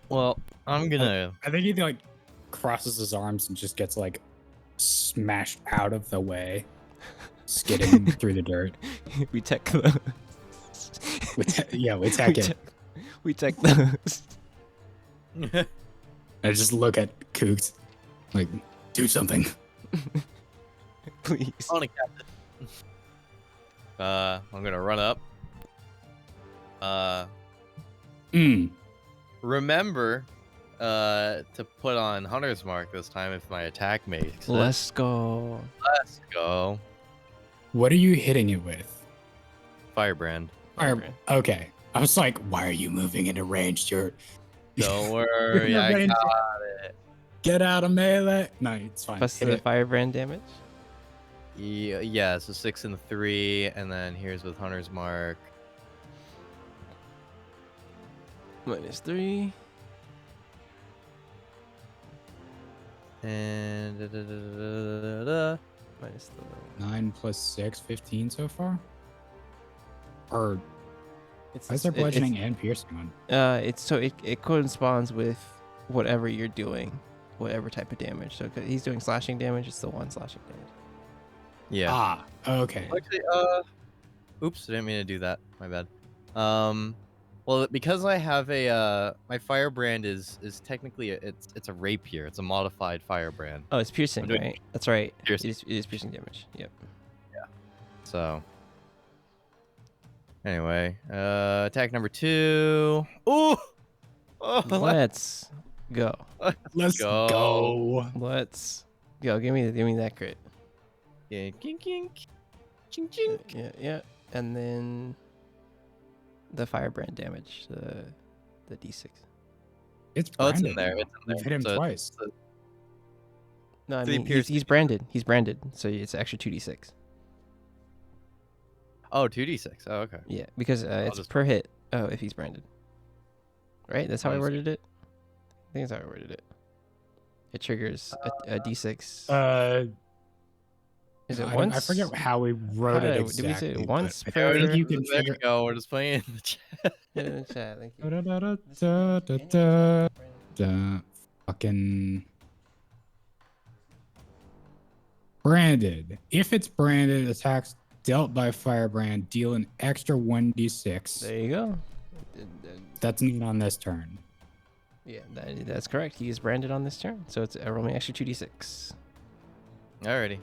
Well, I'm gonna. I think he like crosses his arms and just gets like smashed out of the way, skidding through the dirt. We tech those. We tech it. We tech those. I just look at Kooks, like, do something. Please. On a captain. I'm gonna run up. Remember, to put on Hunter's Mark this time if my attack makes it. Let's go. Let's go. What are you hitting it with? Firebrand. Okay. I was like, why are you moving into range? Don't You're worry, in I range. got it. Get out of melee. No, it's fine. Plus Hit the it. firebrand damage. Yeah, so 6 and 3, and then here's with Hunter's Mark. -3. And Minus the 9 plus 6, 15 so far? Or It's why is there bludgeoning and piercing on? it corresponds with whatever you're doing, whatever type of damage. So 'cause he's doing slashing damage, it's the 1 slashing damage. yeah. Ah, okay. Actually, oops, I didn't mean to do that. My bad. Well, because I have a my firebrand is technically it's a rapier. It's a modified firebrand. Oh, it's piercing, I'm doing right? That's right. piercing. It is piercing damage. Yep. So anyway, attack number 2. Ooh! Oh, Let's go. Let's go. go. Let's go. Give me that crit. Yeah, kink, kink. Ching, ching. Yeah. And then the firebrand damage, the D6. It's Oh, it's branded in there. now. It's in there. You've hit him So twice. it's a- No, I Three mean piercing. he's branded. He's branded, so it's extra 2d6. Oh, 2d6. Oh, okay. Yeah, because it's just- per hit. Oh, if he's branded. Right? That's how I Honestly. worded it. I think that's how I worded it. It triggers a d6. Is it once? I forget how we wrote it Did exactly. we say but once I per? think you can There figure. we go. We're just playing in the chat. Put it in the chat. Thank you. Fucking branded. If it's branded, attacks dealt by firebrand deal an extra 1d6. There you go. That's not on this turn. Yeah, that's correct. He is branded on this turn, so it's rolling extra 2d6. Alrighty.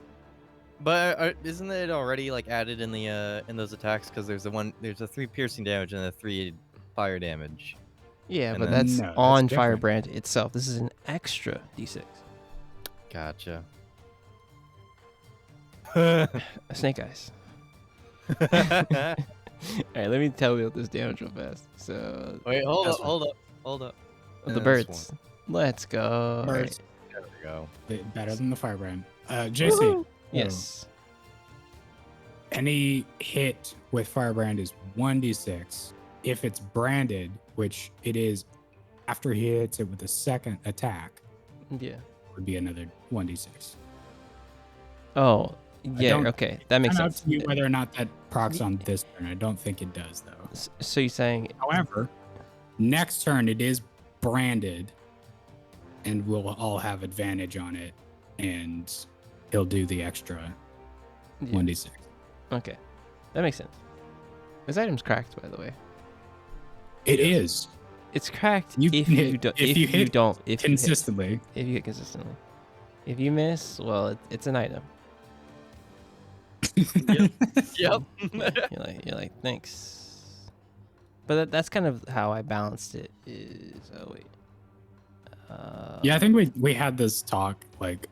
But isn't it already like added in the in those attacks? Because there's a 3 piercing damage and a 3 fire damage. Yeah, And but then- that's No, that's on different. Firebrand itself. This is an extra D6. Gotcha. Snake eyes. All right, let me tell you about this damage real fast. So Wait, hold That's up, fine. hold up, hold up. the And then this birds. Let's go. All right. Birds. There we go. Better than the firebrand. JC. Woohoo! Yes. Any hit with firebrand is 1d6. If it's branded, which it is after he hits it with a second attack, Yeah. would be another 1d6. Oh, yeah. don't- Okay, that makes Kind of sense. up to you whether or not that procs on this turn. I don't think it does though. So you're saying However, next turn it is branded, and we'll all have advantage on it, and he'll do the extra yeah. 1d6. Okay, that makes sense. This item's cracked, by the way. It is It's cracked You if can you hit- don't. if If you you hit don't. If you hit. consistently. If you hit consistently. If you miss, well, it's an item. Yep. You're like, thanks. But that's kind of how I balanced it. Is oh wait. Yeah, I think we had this talk, like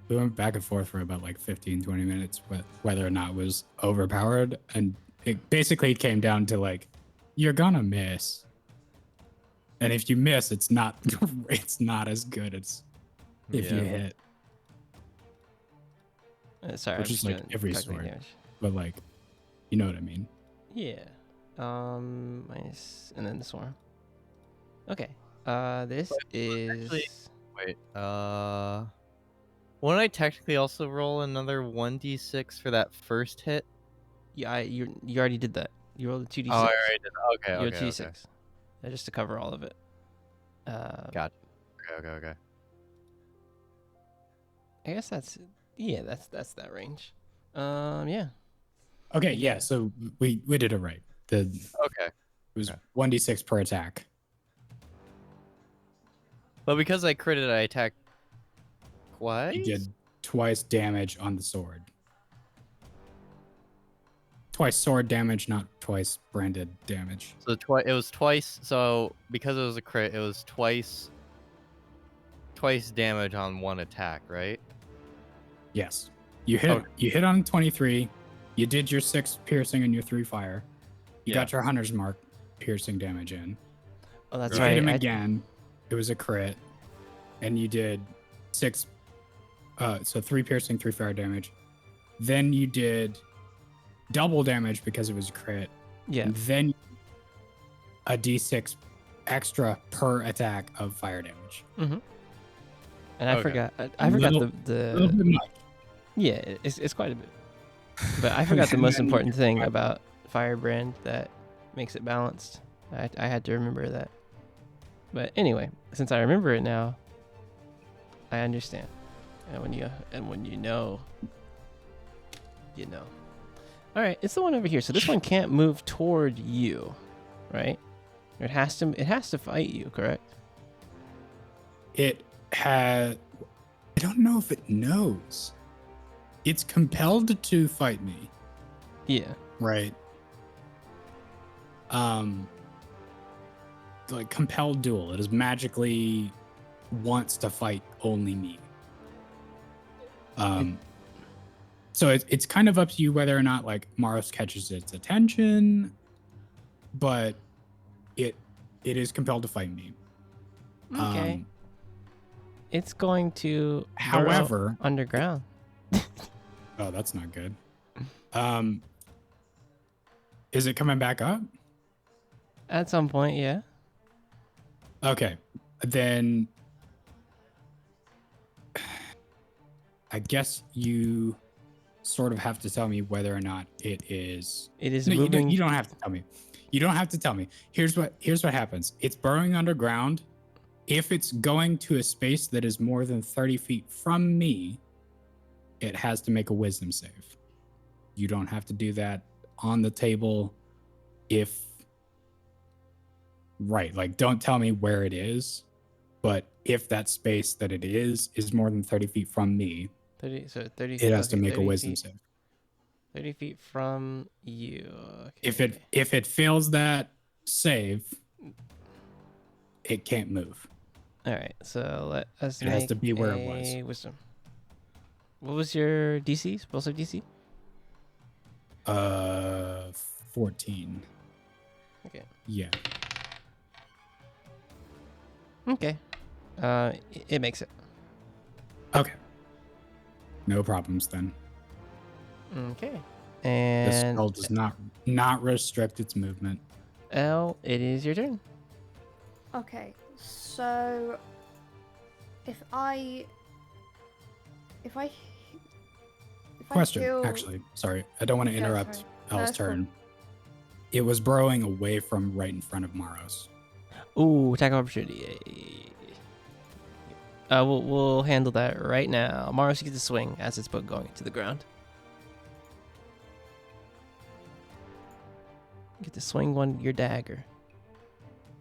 we went back and forth for about like 15, 20 minutes with whether or not it was overpowered, and it basically came down to like, you're gonna miss, and if you miss, it's not it's not as good as if you Yeah. hit. Sorry, Which I'm is just like doing every calculating sword. damage. But like, you know what I mean. Yeah. Minus, and then the swarm. Okay. This is. actually- Wait, won't I technically also roll another 1d6 for that first hit? Yeah, you already did that. You rolled a 2d6. Oh, I already did. Okay, You rolled okay, 2d6. okay. Just to cover all of it. Gotcha. Okay. I guess that's that's that range. Yeah. Okay, yeah. So we did it right. It Okay. was Okay. 1d6 per attack. But because I critted, I attacked twice? You did twice damage on the sword. Twice sword damage, not twice branded damage. So it was twice. So because it was a crit, it was twice damage on one attack, right? Yes. You hit on 23. You did your 6 piercing and your 3 fire. You got your hunter's mark piercing damage in. Oh, that's You right. hit him again. It was a crit. And you did 6 so 3 piercing, 3 fire damage. Then you did double damage because it was a crit. Yeah. And then a d6 extra per attack of fire damage. Mm-hmm. And I Okay. forgot. I forgot Little- the A little bit much. yeah. It's quite a bit. But I forgot the most important thing about Firebrand that makes it balanced. I had to remember that. But anyway, since I remember it now, I understand. And when you know, you know. All right, it's the one over here. So this one can't move toward you, right? It has to fight you, correct? It had. I don't know if it knows. It's compelled to fight me, Yeah. right? Like compelled duel. It is magically wants to fight only me. So it's kind of up to you whether or not like Maros catches its attention, but it is compelled to fight me. Okay. It's going to burrow However, underground. oh, that's not good. Is it coming back up? At some point, yeah. Okay, then I guess you sort of have to tell me whether or not it is. It is No, moving. you don't have to tell me. You don't have to tell me. Here's what happens. It's burrowing underground. If it's going to a space that is more than 30 feet from me, it has to make a wisdom save. You don't have to do that on the table. Right, like don't tell me where it is, but if that space that it is more than 30 feet from me, 30 it feet, has to okay, make a 30 wisdom feet, save. 30 feet from you. Okay. If it fails that save, it can't move. All right, so let us It make has to be where it was. a wisdom. What was your DC? Explosive DC? 14. Okay. Yeah. Okay. It makes it. Okay. No problems then. Okay. The And spell does not restrict its movement. L, it is your turn. Okay, so if I Question, heal- actually. Sorry, I don't want to Yeah, interrupt sorry. No, El's that's cool. turn. It was burrowing away from right in front of Maros. Ooh, attack of opportunity. We'll handle that right now. Maros, you get to swing as it's going to the ground. You get to swing your dagger.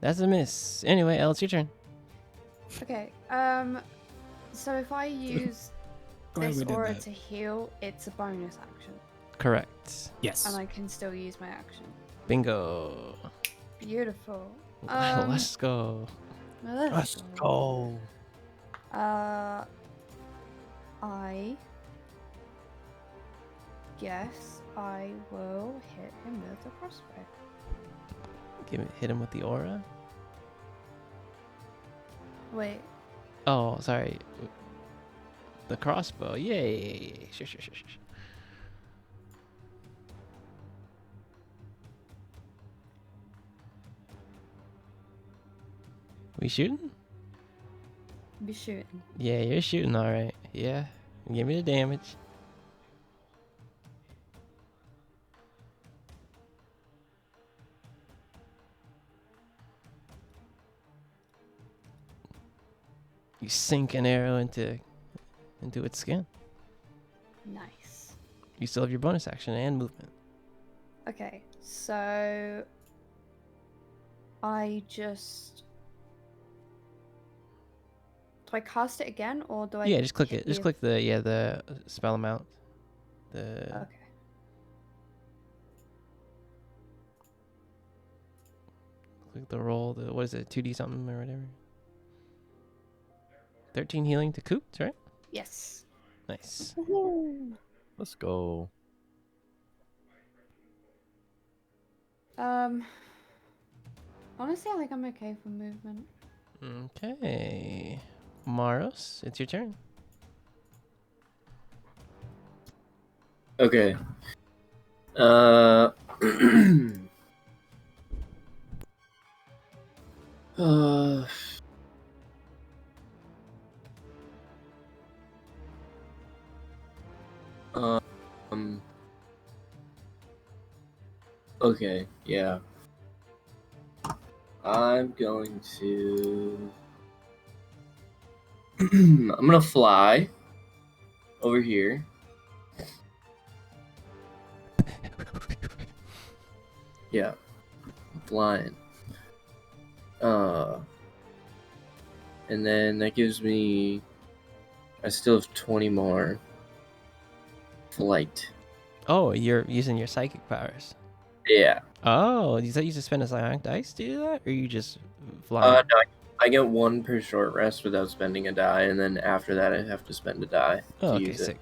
That's a miss. Anyway, Elle, it's your turn. Okay, so if I use Glad this we did aura that. to heal, it's a bonus action, Correct. Yes. and I can still use my action. Bingo. Beautiful. Let's go. Let's go. I guess I will hit him with a crossbow. Hit him with the aura. Wait, Oh, sorry. The crossbow. Yay. Sure. We shooting? be shooting. Yeah, you're shooting all right. Yeah. Give me the damage. You sink an arrow into its skin. Nice. You still have your bonus action and movement. Okay, so I just do I cast it again or do I? Yeah, just click hit it. Just the- click the spell amount. The Okay. click the roll. The what is it? 2D something or whatever. 13 healing to Coots, right? Yes. Nice. Let's go. Honestly, I think I'm okay for movement. Okay. Maros, it's your turn. Okay. Uh, um. Okay. Yeah. I'm going to. I'm gonna fly over here. Yeah, I'm flying. And then that gives me. I still have 20 more. Flight. Oh, you're using your psychic powers. Yeah. Oh, is that you just spend a psionic dice to do that, or you just fly? No, I get one per short rest without spending a die, and then after that I have to spend a die Oh, to okay, use sick.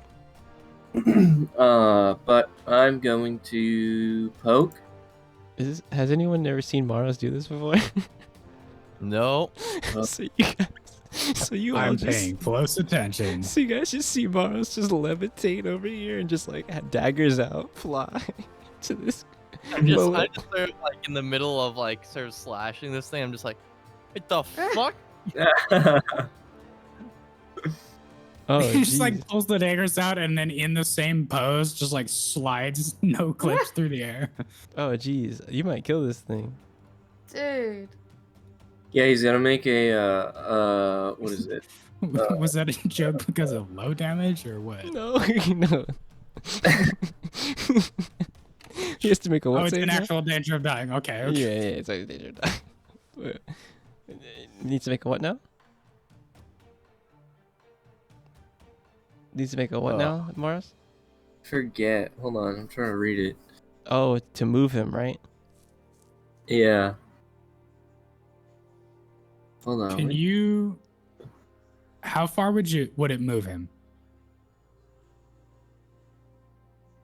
it. But I'm going to poke. Has anyone ever seen Maros do this before? No. so you guys, so you all I'm just, paying close attention. so you guys just see Maros just levitate over here and just like have daggers out, fly to this. I just Well, sort of like in the middle of like sort of slashing this thing. I'm just like, what the fuck? Oh, he just like jeez. pulls the daggers out and then in the same pose just like slides no clips through the air. Oh, jeez. You might kill this thing. Dude. Yeah, he's gonna make a what is it? Was that a joke because of low damage or what? No, no. He has to make a what Oh, it's save an now? actual danger of dying. Okay. okay. Yeah, it's like danger die. Needs to make a what now? Needs to make a what now, Morris? Forget. Hold on, I'm trying to read it. Oh, to move him, right? Yeah. Hold on. Can you? How far would it move him?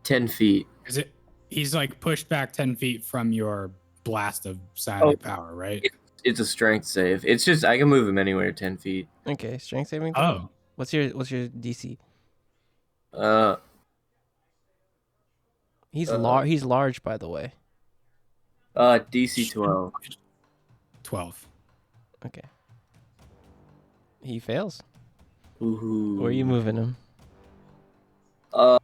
10 feet. Is it? He's like pushed back 10 feet from your blast of psionic power, right? It's a strength save. It's just I can move him anywhere 10 feet. Okay, strength saving throw. Oh, What's your DC? He's He's large, by the way. DC 12. 12. Okay. He fails. Ooh. Where are you moving him? I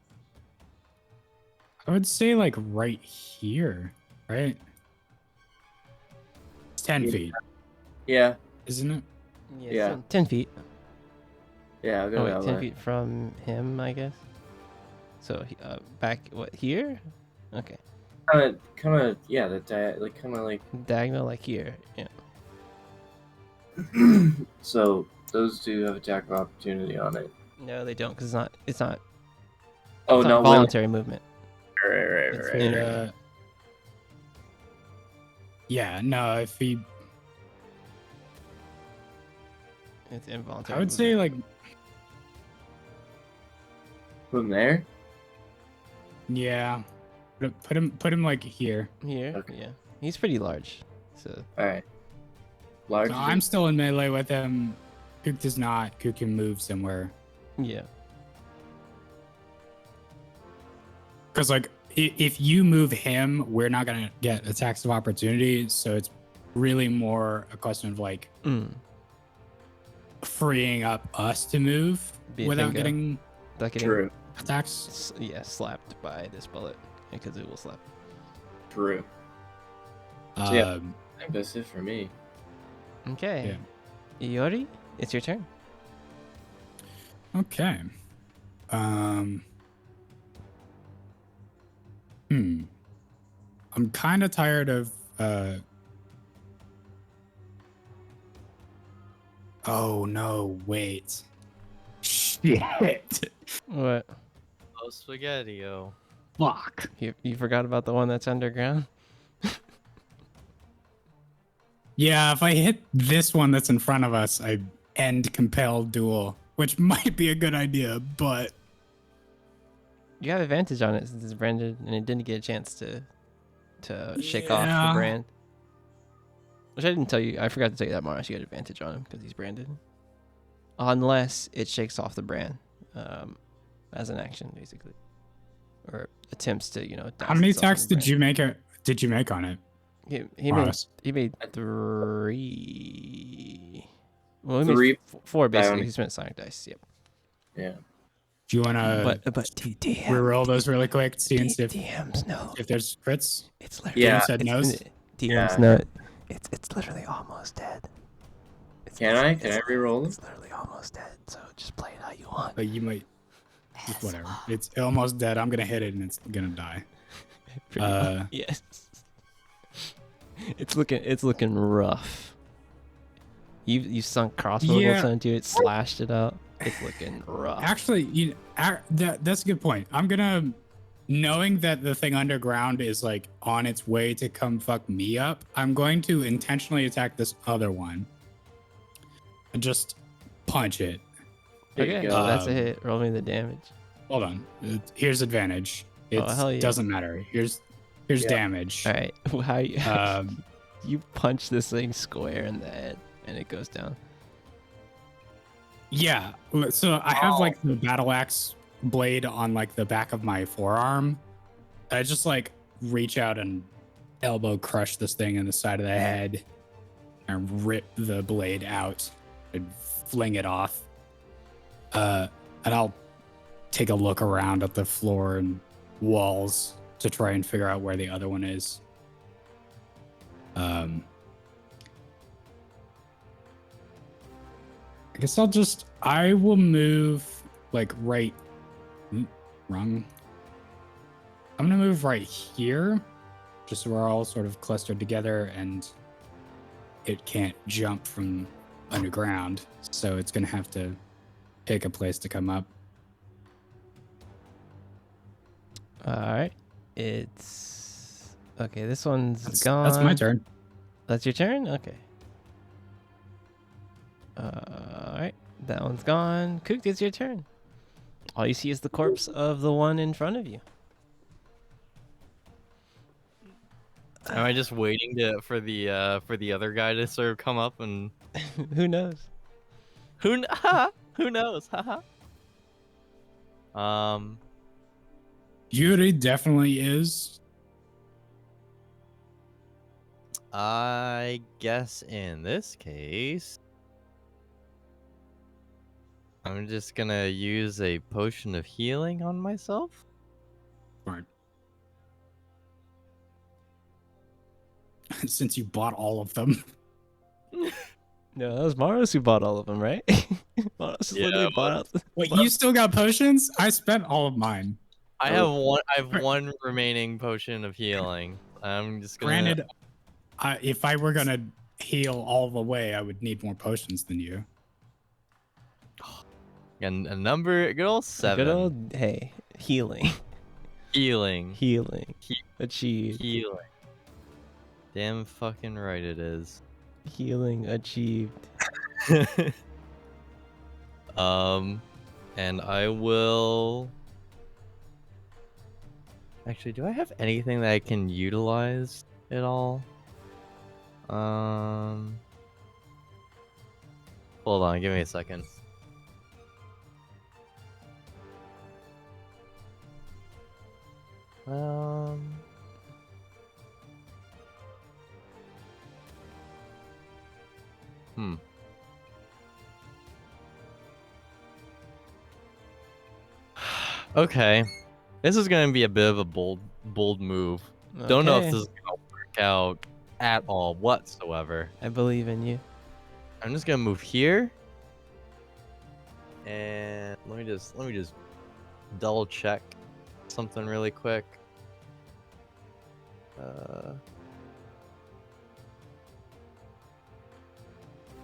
would say like right here, right? It's 10 feet, Yeah. isn't it? Yeah. 10 feet. Yeah, I'll go Oh, wait, that 10 way. feet from him, I guess. So, back, what, here? Okay. Kind of, yeah, kind of like. Diagonal, like here. Yeah. So those two have attack of opportunity on it. No, they don't, because it's not Oh, not no, voluntary movement. Right. It's very- Yeah, no, if he, It's involuntary. I would say like, From there? yeah, put him like here. Here, Okay. yeah. He's pretty large, so Alright. Large. So I'm still in melee with him. Kook does not. Kook can move somewhere. yeah. Because like, if you move him, we're not gonna get attacks of opportunity. So it's really more a question of like freeing up us to move Be a without bingo. getting Like getting True. attacks. slapped by this bullet, because it will slap. True. Yeah. Um, I think that's it for me. Okay. Iori, it's your turn. Okay. I'm kind of tired of. Oh no! Wait. Shit. What? Oh, spaghetti-o. Fuck. You forgot about the one that's underground? Yeah, if I hit this one that's in front of us, I end compelled duel, which might be a good idea, but You have advantage on it since it's branded, and it didn't get a chance to shake off Yeah. the brand. Which I didn't tell you. I forgot to tell you that, Mars. You had advantage on him because he's branded, unless it shakes off the brand as an action, basically, or attempts to how many attacks did you make on it? He Mars? made 3. Well, he Three. made 4 basically. Bionic. He spent Sonic dice. Yep. Yeah. Do you want to But DM, reroll those really quick, see and see DMs no. if there's crits? It's literally Yeah. Said no's? DMs no. It's literally almost dead. Can I reroll them? It's literally almost dead. So just play it how you want. But you might. Just whatever. It's almost dead. I'm gonna hit it and it's gonna die. Yes. It's looking rough. You sunk crossbow bolts into it, slashed it out. It's looking rough. Actually, that's a good point. I'm gonna, knowing that the thing underground is like on its way to come fuck me up, I'm going to intentionally attack this other one and just punch it. There you Okay, go. that's a hit. Roll me the damage. Hold on. Here's advantage. It hell yeah. doesn't matter. Here's damage. All right. How you Um, you punch this thing square in the head and it goes down. Yeah. So I have like the battle axe blade on like the back of my forearm. I just like reach out and elbow crush this thing in the side of the head and rip the blade out and fling it off. And I'll take a look around at the floor and walls to try and figure out where the other one is. I guess I will move like right, wrong. I'm gonna move right here, just so we're all sort of clustered together and it can't jump from underground. So it's gonna have to pick a place to come up. All right. It's okay. This one's That's gone. my turn. That's your turn. Okay. That one's gone. Cook, it's your turn. All you see is the corpse of the one in front of you. Am I just waiting for the other guy to sort of come up and Who knows? who knows? Haha. Yuri definitely is. I guess in this case, I'm just gonna use a potion of healing on myself. Smart. Since you bought all of them. No, that was Maros who bought all of them, right? Maros Yeah, literally bought out. Wait, you still got potions? I spent all of mine. I have one. I have one remaining potion of healing. I'm just gonna. Granted, if I were gonna heal all the way, I would need more potions than you. And a number, good old 7. Good old, hey, healing. Healing. Healing. He- Achieved. Healing. Damn fucking right it is. Healing achieved. And I will. Actually, do I have anything that I can utilize at all? Hold on, give me a second. Hmm. Okay. This is gonna be a bit of a bold move. Don't know if Okay. this is gonna work out at all whatsoever. I believe in you. I'm just gonna move here. And let me just double check something really quick.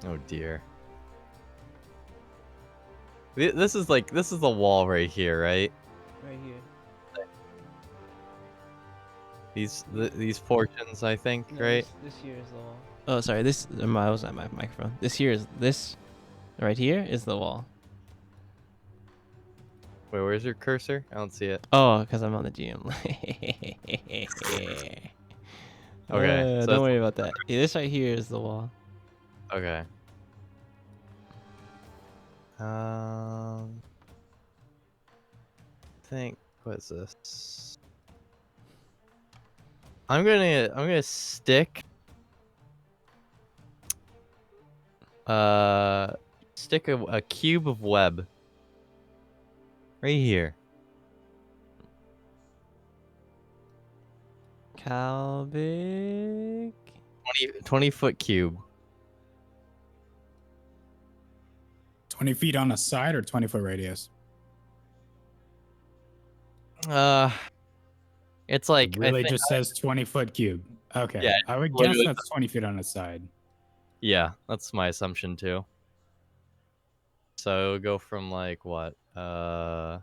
Oh dear. This is the wall right here, right? Right here. These portions, I think, right? This here is the wall. Oh, sorry. This I was at my microphone. This right here is the wall. Wait, where's your cursor? I don't see it. Oh, because I'm on the GM. Okay, so don't worry about that. Yeah, this right here is the wall. Okay. I think what is this? I'm gonna stick a cube of web right here. How big? 20-foot cube. 20 feet on a side or 20-foot radius? It's like It really I think, just says 20-foot cube. Okay. Yeah, I would guess literally- that's 20 feet on a side. yeah, that's my assumption too. So go from like what? Like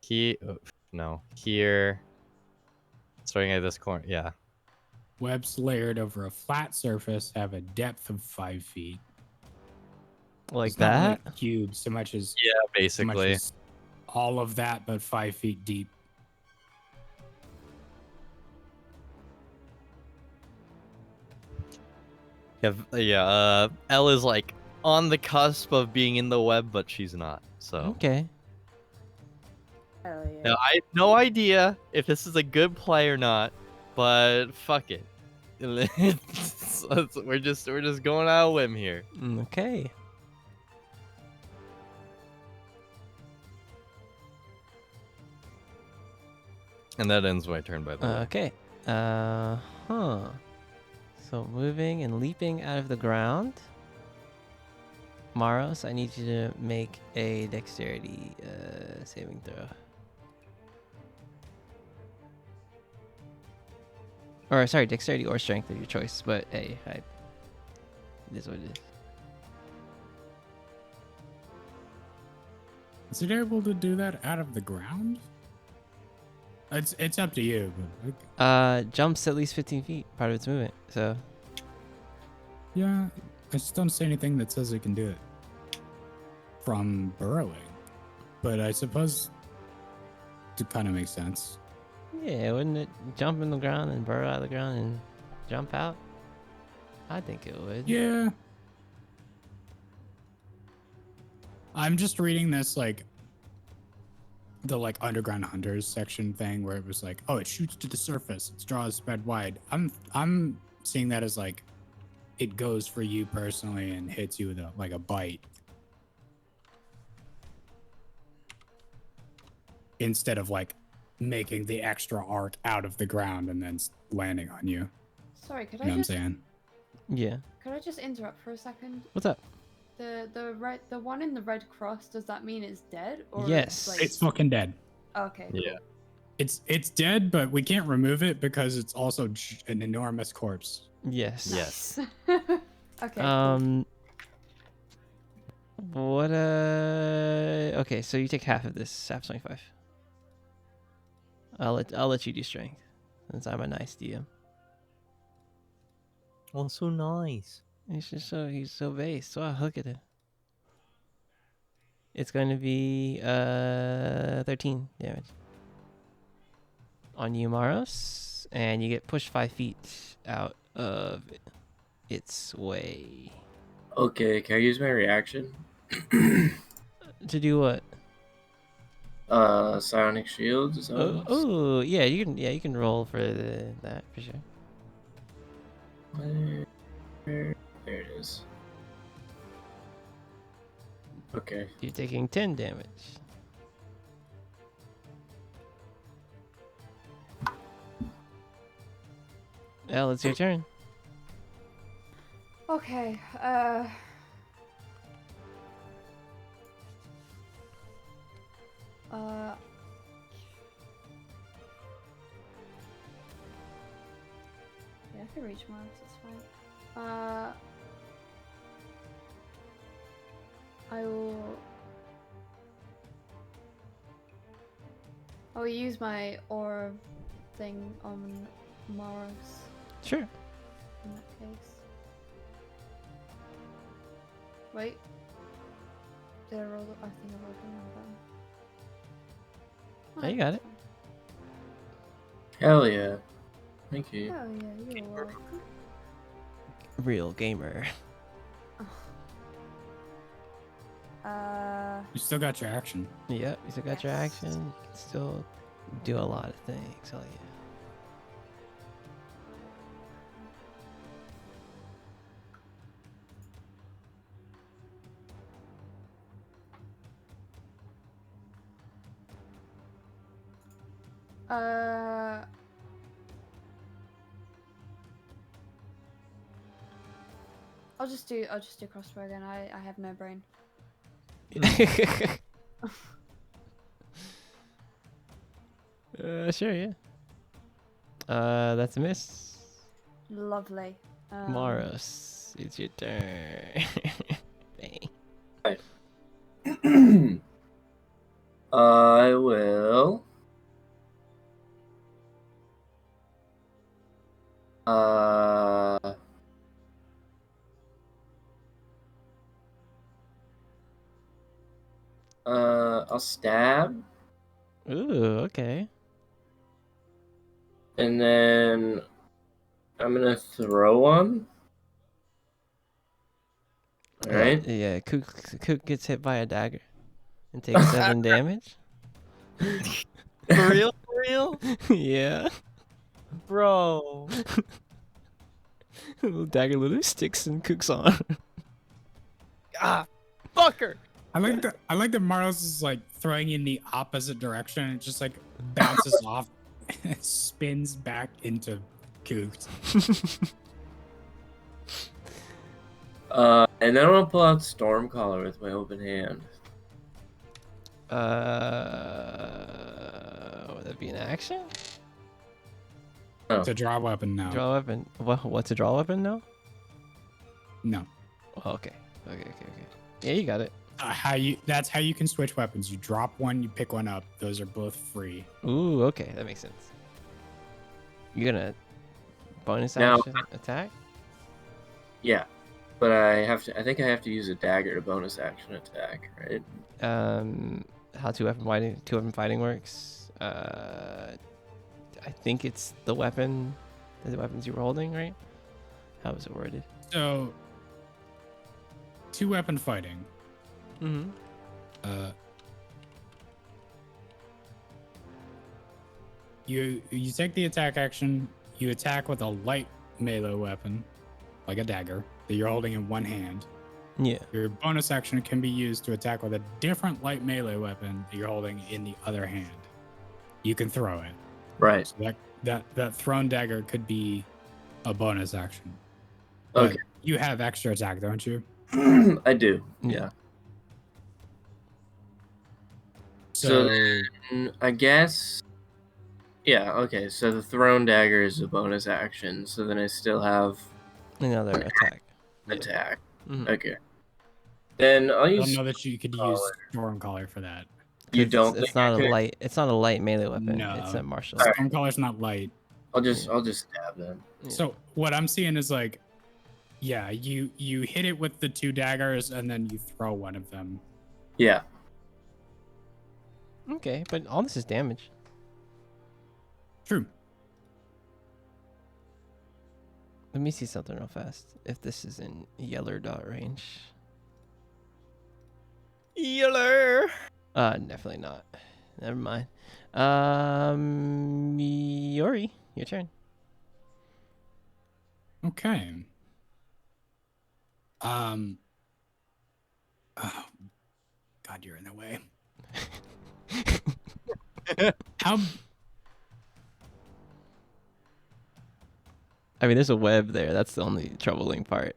here, no, here. Starting at this corner, yeah. Webs layered over a flat surface have a depth of 5 feet. Like It's not really that? a cube so much as Yeah, so much basically. as all of that, but 5 feet deep. Yeah, Elle is like on the cusp of being in the web, but she's not. So Okay. Hell yeah. now I have no idea if this is a good play or not, but fuck it. we're just going out on a whim here. Okay. And that ends my turn, by the way. Okay. So moving and leaping out of the ground. Maros, I need you to make a dexterity saving throw. Or sorry, dexterity or strength of your choice. But hey, it is what it is. Is it able to do that out of the ground? It's up to you. But Jumps at least 15 feet, part of its movement. So yeah, just don't see anything that says it can do it from burrowing. But I suppose it kind of makes sense. Yeah, wouldn't it jump in the ground and burrow out of the ground and jump out? I think it would. Yeah. I'm just reading this like the like underground hunters section thing where it was like, oh, it shoots to the surface, its draw is spread wide. I'm seeing that as like it goes for you personally and hits you with a bite. Instead of like making the extra arc out of the ground and then landing on you. Sorry, could You know I what I'm just saying? Yeah. could I just interrupt for a second? What's up? The one in the red cross, does that mean it's dead? Or Yes. Like... It's fucking dead. Okay. Yeah. Cool. It's dead, but we can't remove it because it's also an enormous corpse. Yes. Yes. Okay. Cool. What okay, so you take half of this, half 25. I'll let you do strength, since I'm a nice DM. Oh, so nice. He's so based. Wow, look at it. It's going to be 13 damage on you, Maros, and you get pushed 5 feet out of its way. Okay, can I use my reaction? To do what? Psionic shields. Is that what it was? Oh, yeah, you can roll for that for sure. There it is. Okay. You're taking 10 damage. Elle, it's your turn. Okay. Yeah, I can reach Mars. It's fine. I will use my orb thing on Mars Sure. in that case. Wait. Did I roll? I think I rolled the wrong button. Oh, you got it. Hell yeah. Thank you. Oh yeah, you're welcome. Real gamer. You still got your action. Yep, you still got your Yes. action. You can still do a lot of things. Hell yeah. I'll just do crossbow again. I have no brain. Sure, yeah. That's a miss. Lovely. Maros, it's your turn. Bang. I will. I'll stab, Ooh, okay. and then I'm gonna throw one. All right. Yeah, Kook gets hit by a dagger and takes 7 damage. For real? For real? Yeah. Bro. Little dagger literally sticks in Kook's arm. Ah, fucker. I like that Maros is like throwing in the opposite direction. It just like bounces off and spins back into Kook's. And then I'm gonna pull out Stormcaller with my open hand. Would that be an action? Oh. It's a draw weapon now. Draw weapon. What's a draw weapon now? No. Oh, okay. Okay. Yeah, you got it. That's how you can switch weapons. You drop one, you pick one up. Those are both free. Ooh, okay, that makes sense. You're gonna bonus Now- action attack? Yeah. But I think I have to use a dagger to bonus action attack, right? How two weapon fighting works. I think it's the weapons you were holding, right? How was it worded? So, two weapon fighting. Mm-hmm. You take the attack action. You attack with a light melee weapon, like a dagger, that you're holding in one hand. Yeah. Your bonus action can be used to attack with a different light melee weapon that you're holding in the other hand. You can throw it. Right. So that thrown dagger could be a bonus action. But Okay. you have extra attack, don't you? I do. Yeah. Yeah. So, then I guess. Yeah. Okay. So the thrown dagger is a bonus action. So then I still have Another attack. attack. Mhm. Okay. Then I'll I don't use. know that you could use Stormcaller for that. You 'Cause don't It's think I not a could? light. It's not a light melee weapon. No. It's a martial. Alright. Stormcaller's not light. I'll just stab them. Yeah. So what I'm seeing is like, yeah, you hit it with the two daggers and then you throw one of them. Yeah. Okay, but all this is damage. True. Let me see something real fast. If this is in yeller dot range. Yeller. Definitely not. Never mind. Yori, your turn. Okay. Oh, God, you're in the way. How? I mean, there's a web there. That's the only troubling part.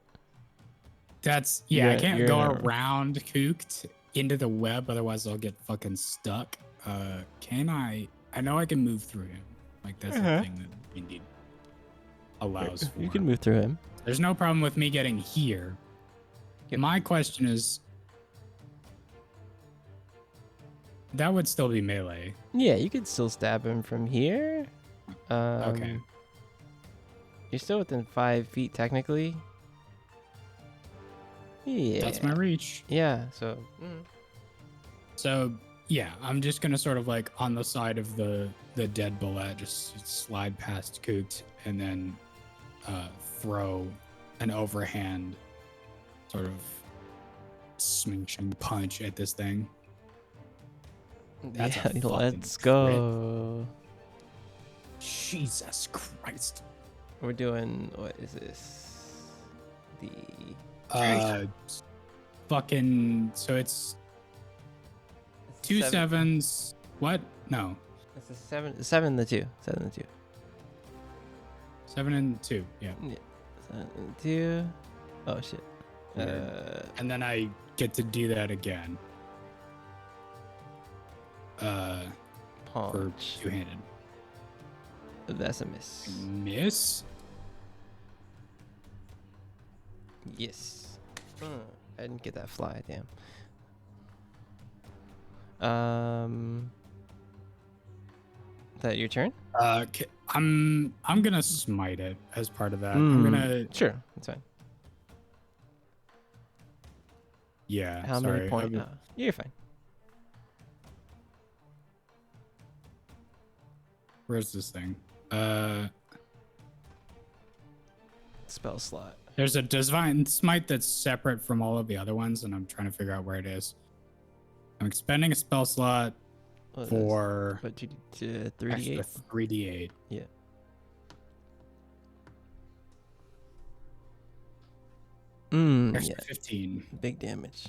That's yeah. I You're- can't you're go in a- around Kooked into the web, otherwise I'll get fucking stuck. Can I? I know I can move through him. Like that's the thing that D&D allows for. You can move through him. There's no problem with me getting here. Yep. My question is, that would still be melee. Yeah, you could still stab him from here. Okay. You're still within 5 feet technically. Yeah. That's my reach. Yeah. So. So yeah, I'm just gonna sort of like on the side of the dead bullet, just slide past Kooked and then throw an overhand sort of smashing punch at this thing. That's a Yeah, fucking let's crit. go. Jesus Christ. We're doing what is this? The Fucking. So it's two sevens. What? No, It's a 7 and 2. 7 and 2. 7 and 2. Yeah. 7 and 2. Oh shit. And then I get to do that again. For Punch. two-handed. That's a miss. Miss. Yes. I didn't get that fly. Damn. Is that your turn? I'm gonna smite it as part of that. I'm gonna. Sure, that's fine. Yeah. How sorry. many points? You're fine. Where's this thing? Spell slot. There's a divine smite that's separate from all of the other ones, and I'm trying to figure out where it is. I'm expending a spell slot What is- for What you did? 3d8. extra 3d8. Yeah. Extra Yeah. 15. Big damage.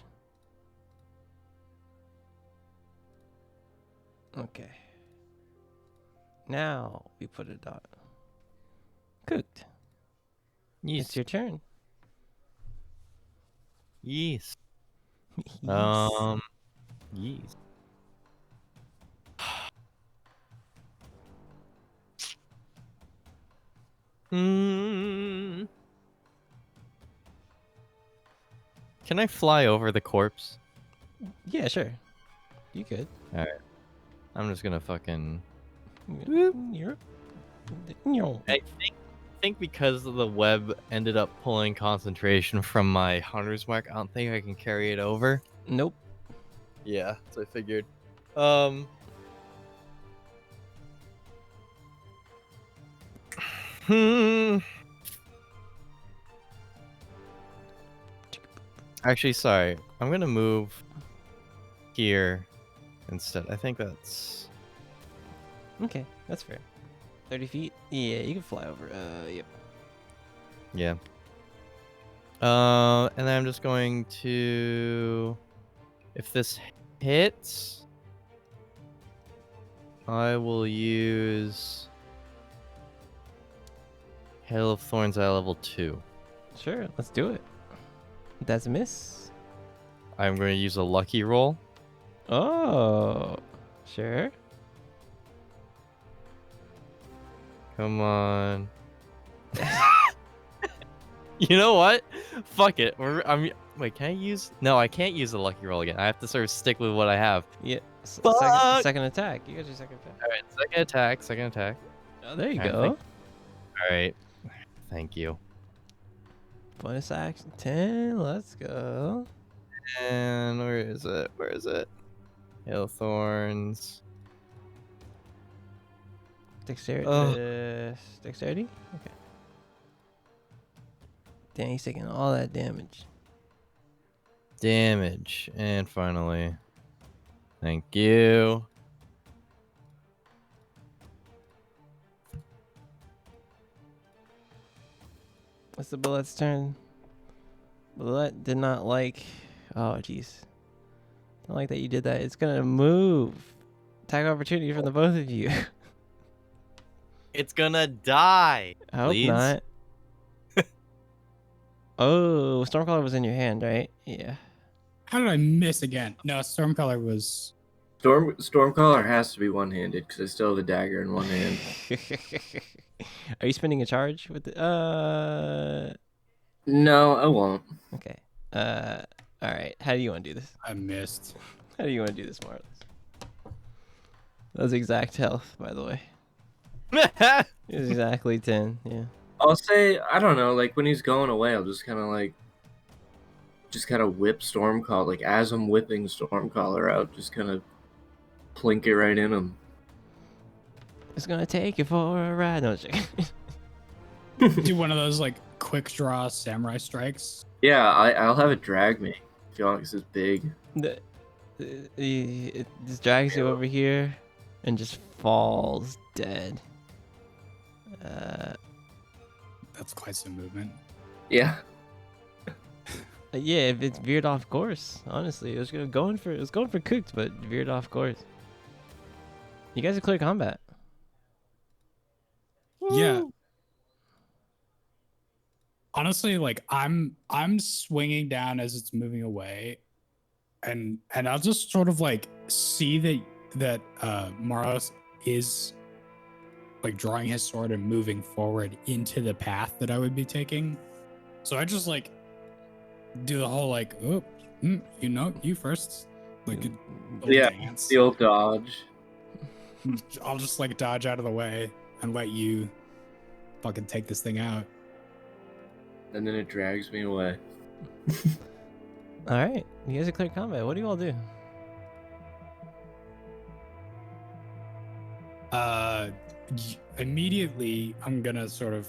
Okay. Now we put a dot. Cooked. It's your turn. Yes. Yes. Yes. Mm. Can I fly over the corpse? Yeah, sure. You could. Alright. I'm just gonna fucking. You're. I think think because of the web ended up pulling concentration from my hunter's mark, I don't think I can carry it over. Nope. Yeah, so I figured. Actually, sorry. I'm gonna move here instead. I think that's Okay, that's fair. 30 feet? Yeah, you can fly over. Yep. yeah. And then I'm just going to, if this hits, I will use Hail of Thorns at level 2. Sure, let's do it. That's a miss. I'm going to use a lucky roll. Oh, sure. Come on. You know what? Fuck it. Wait, can I use? No, I can't use the lucky roll again. I have to sort of stick with what I have. Yeah. Fuck! Second attack. You got your second attack. All right, second attack. Second attack. Oh, there you All right, go. All right. Thank you. Bonus action 10. Let's go. And where is it? Where is it? Hail Thorns. Dexterity. Oh. Dexterity? Okay. Dang, he's taking all that damage. Damage. And finally. Thank you. What's the bullet's turn? Bullet did not like. Oh, jeez. Don't like that you did that. It's gonna move. Attack opportunity from the both of you. It's gonna die. I hope Please? not. Oh, Stormcaller was in your hand, right? Yeah. How did I miss again? No, Stormcaller was. Stormcaller has to be one-handed because I still have a dagger in one hand. Are you spending a charge with the No, I won't. Okay. All right. How do you want to do this? I missed. How do you want to do this, Marlon? That's exact health, by the way. It's exactly 10. Yeah. I'll say, I don't know, like when he's going away, I'll just kind of whip Stormcaller, like as I'm whipping Stormcaller out, just kind of plink it right in him. It's gonna take you for a ride. No, chicken. Do one of those like quick draw samurai strikes. Yeah, I'll have it drag me if you want, because it's big. It just drags you over here and just falls dead. That's quite some movement. Yeah. Yeah, if it's veered off course, honestly, it was going for cooked, but veered off course. You guys are clear combat. Yeah. Honestly, like I'm swinging down as it's moving away, and I'll just sort of like see that Maros is like drawing his sword and moving forward into the path that I would be taking. So I just like do the whole like, oh, you first, like Yeah, dance. the old dodge. I'll just like dodge out of the way and let you fucking take this thing out. And then it drags me away. All right, you guys are clear combat. What do you all do? Immediately I'm gonna sort of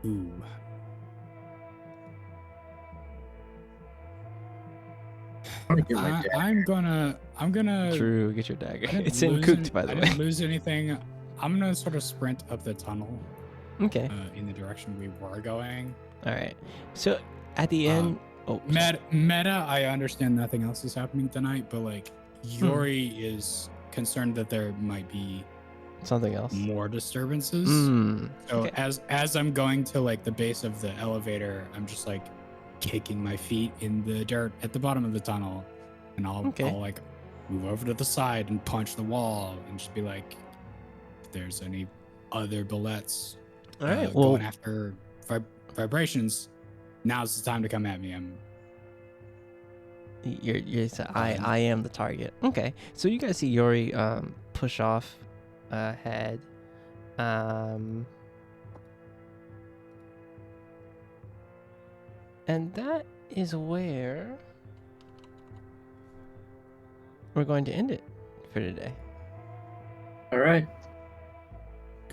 ooh. I'm gonna True, get your dagger. I didn't It's in lose cooked, by the I way. didn't lose anything. I'm gonna sort of sprint up the tunnel Okay. in the direction we were going. All right. So at the end, Meta, I understand nothing else is happening tonight, but like Yori is concerned that there might be something else. more disturbances. So Okay. as I'm going to like the base of the elevator, I'm just like kicking my feet in the dirt at the bottom of the tunnel, and I'll like move over to the side and punch the wall and just be like, if there's any other bullets All right. Well, going after vibrations, now's the time to come at me. I am the target. Okay. So you guys see Yori push off ahead. And that is where we're going to end it for today. All right.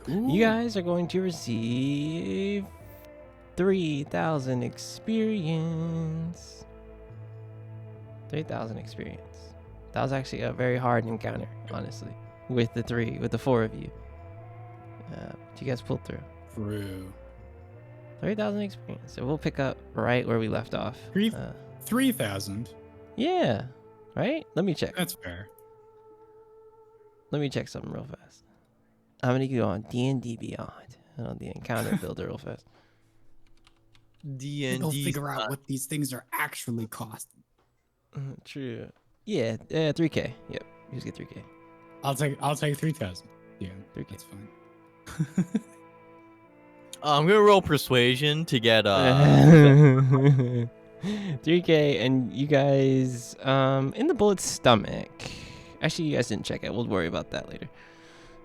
You guys are going to receive 3,000 experience. 3,000 experience. That was actually a very hard encounter, honestly, with the four of you. You guys pulled through. True. 3,000 experience. So we'll pick up right where we left off. 3,000. Yeah. Right? Let me check. That's fair. Let me check something real fast. I'm gonna go on DnD Beyond. On the encounter builder real fast. DnD. We'll figure out what these things are actually costing. True. Yeah, 3K. Yep. You just get 3K. I'll take 3,000. Yeah, 3K. that's fine. I'm gonna roll persuasion to get 3K, and you guys in the bullet's stomach. Actually, you guys didn't check it. We'll worry about that later.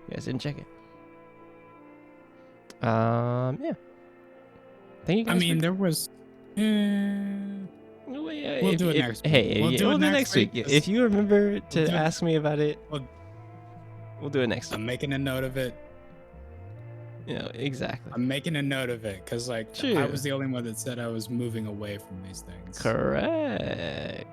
You guys didn't check it. Yeah. Thank you guys. I mean, there was. We'll do it next week. Hey, We'll do it next week. week. If you remember to We'll do it- ask me about it, We'll- we'll do it next week. I'm making a note of it. Exactly. I'm making a note of it because, like, I True. was the only one that said I was moving away from these things. Correct.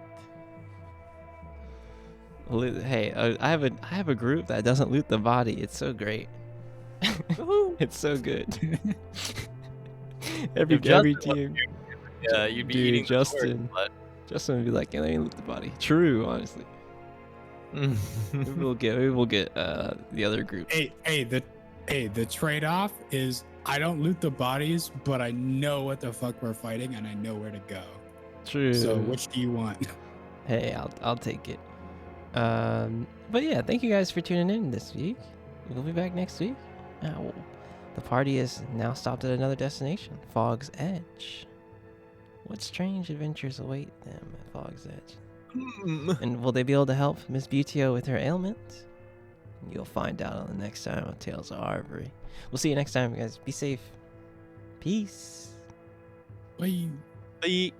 Hey, I have a group that doesn't loot the body. It's so great. It's so good. every If Justin team. Yeah, you'd be Dude, eating Justin. Justin would be like, yeah, let me loot the body. True, honestly. Maybe we'll get the other group. The trade-off is I don't loot the bodies, but I know what the fuck we're fighting and I know where to go. True. So which do you want? Hey, I'll take it. But yeah, thank you guys for tuning in this week. We'll be back next week. The party is now stopped at another destination, Fog's Edge. What strange adventures await them at Fog's Edge? And will they be able to help Miss Butio with her ailment? You'll find out on the next time of Tales of Arvyre. We'll see you next time, guys. Be safe. Peace. Bye. Bye.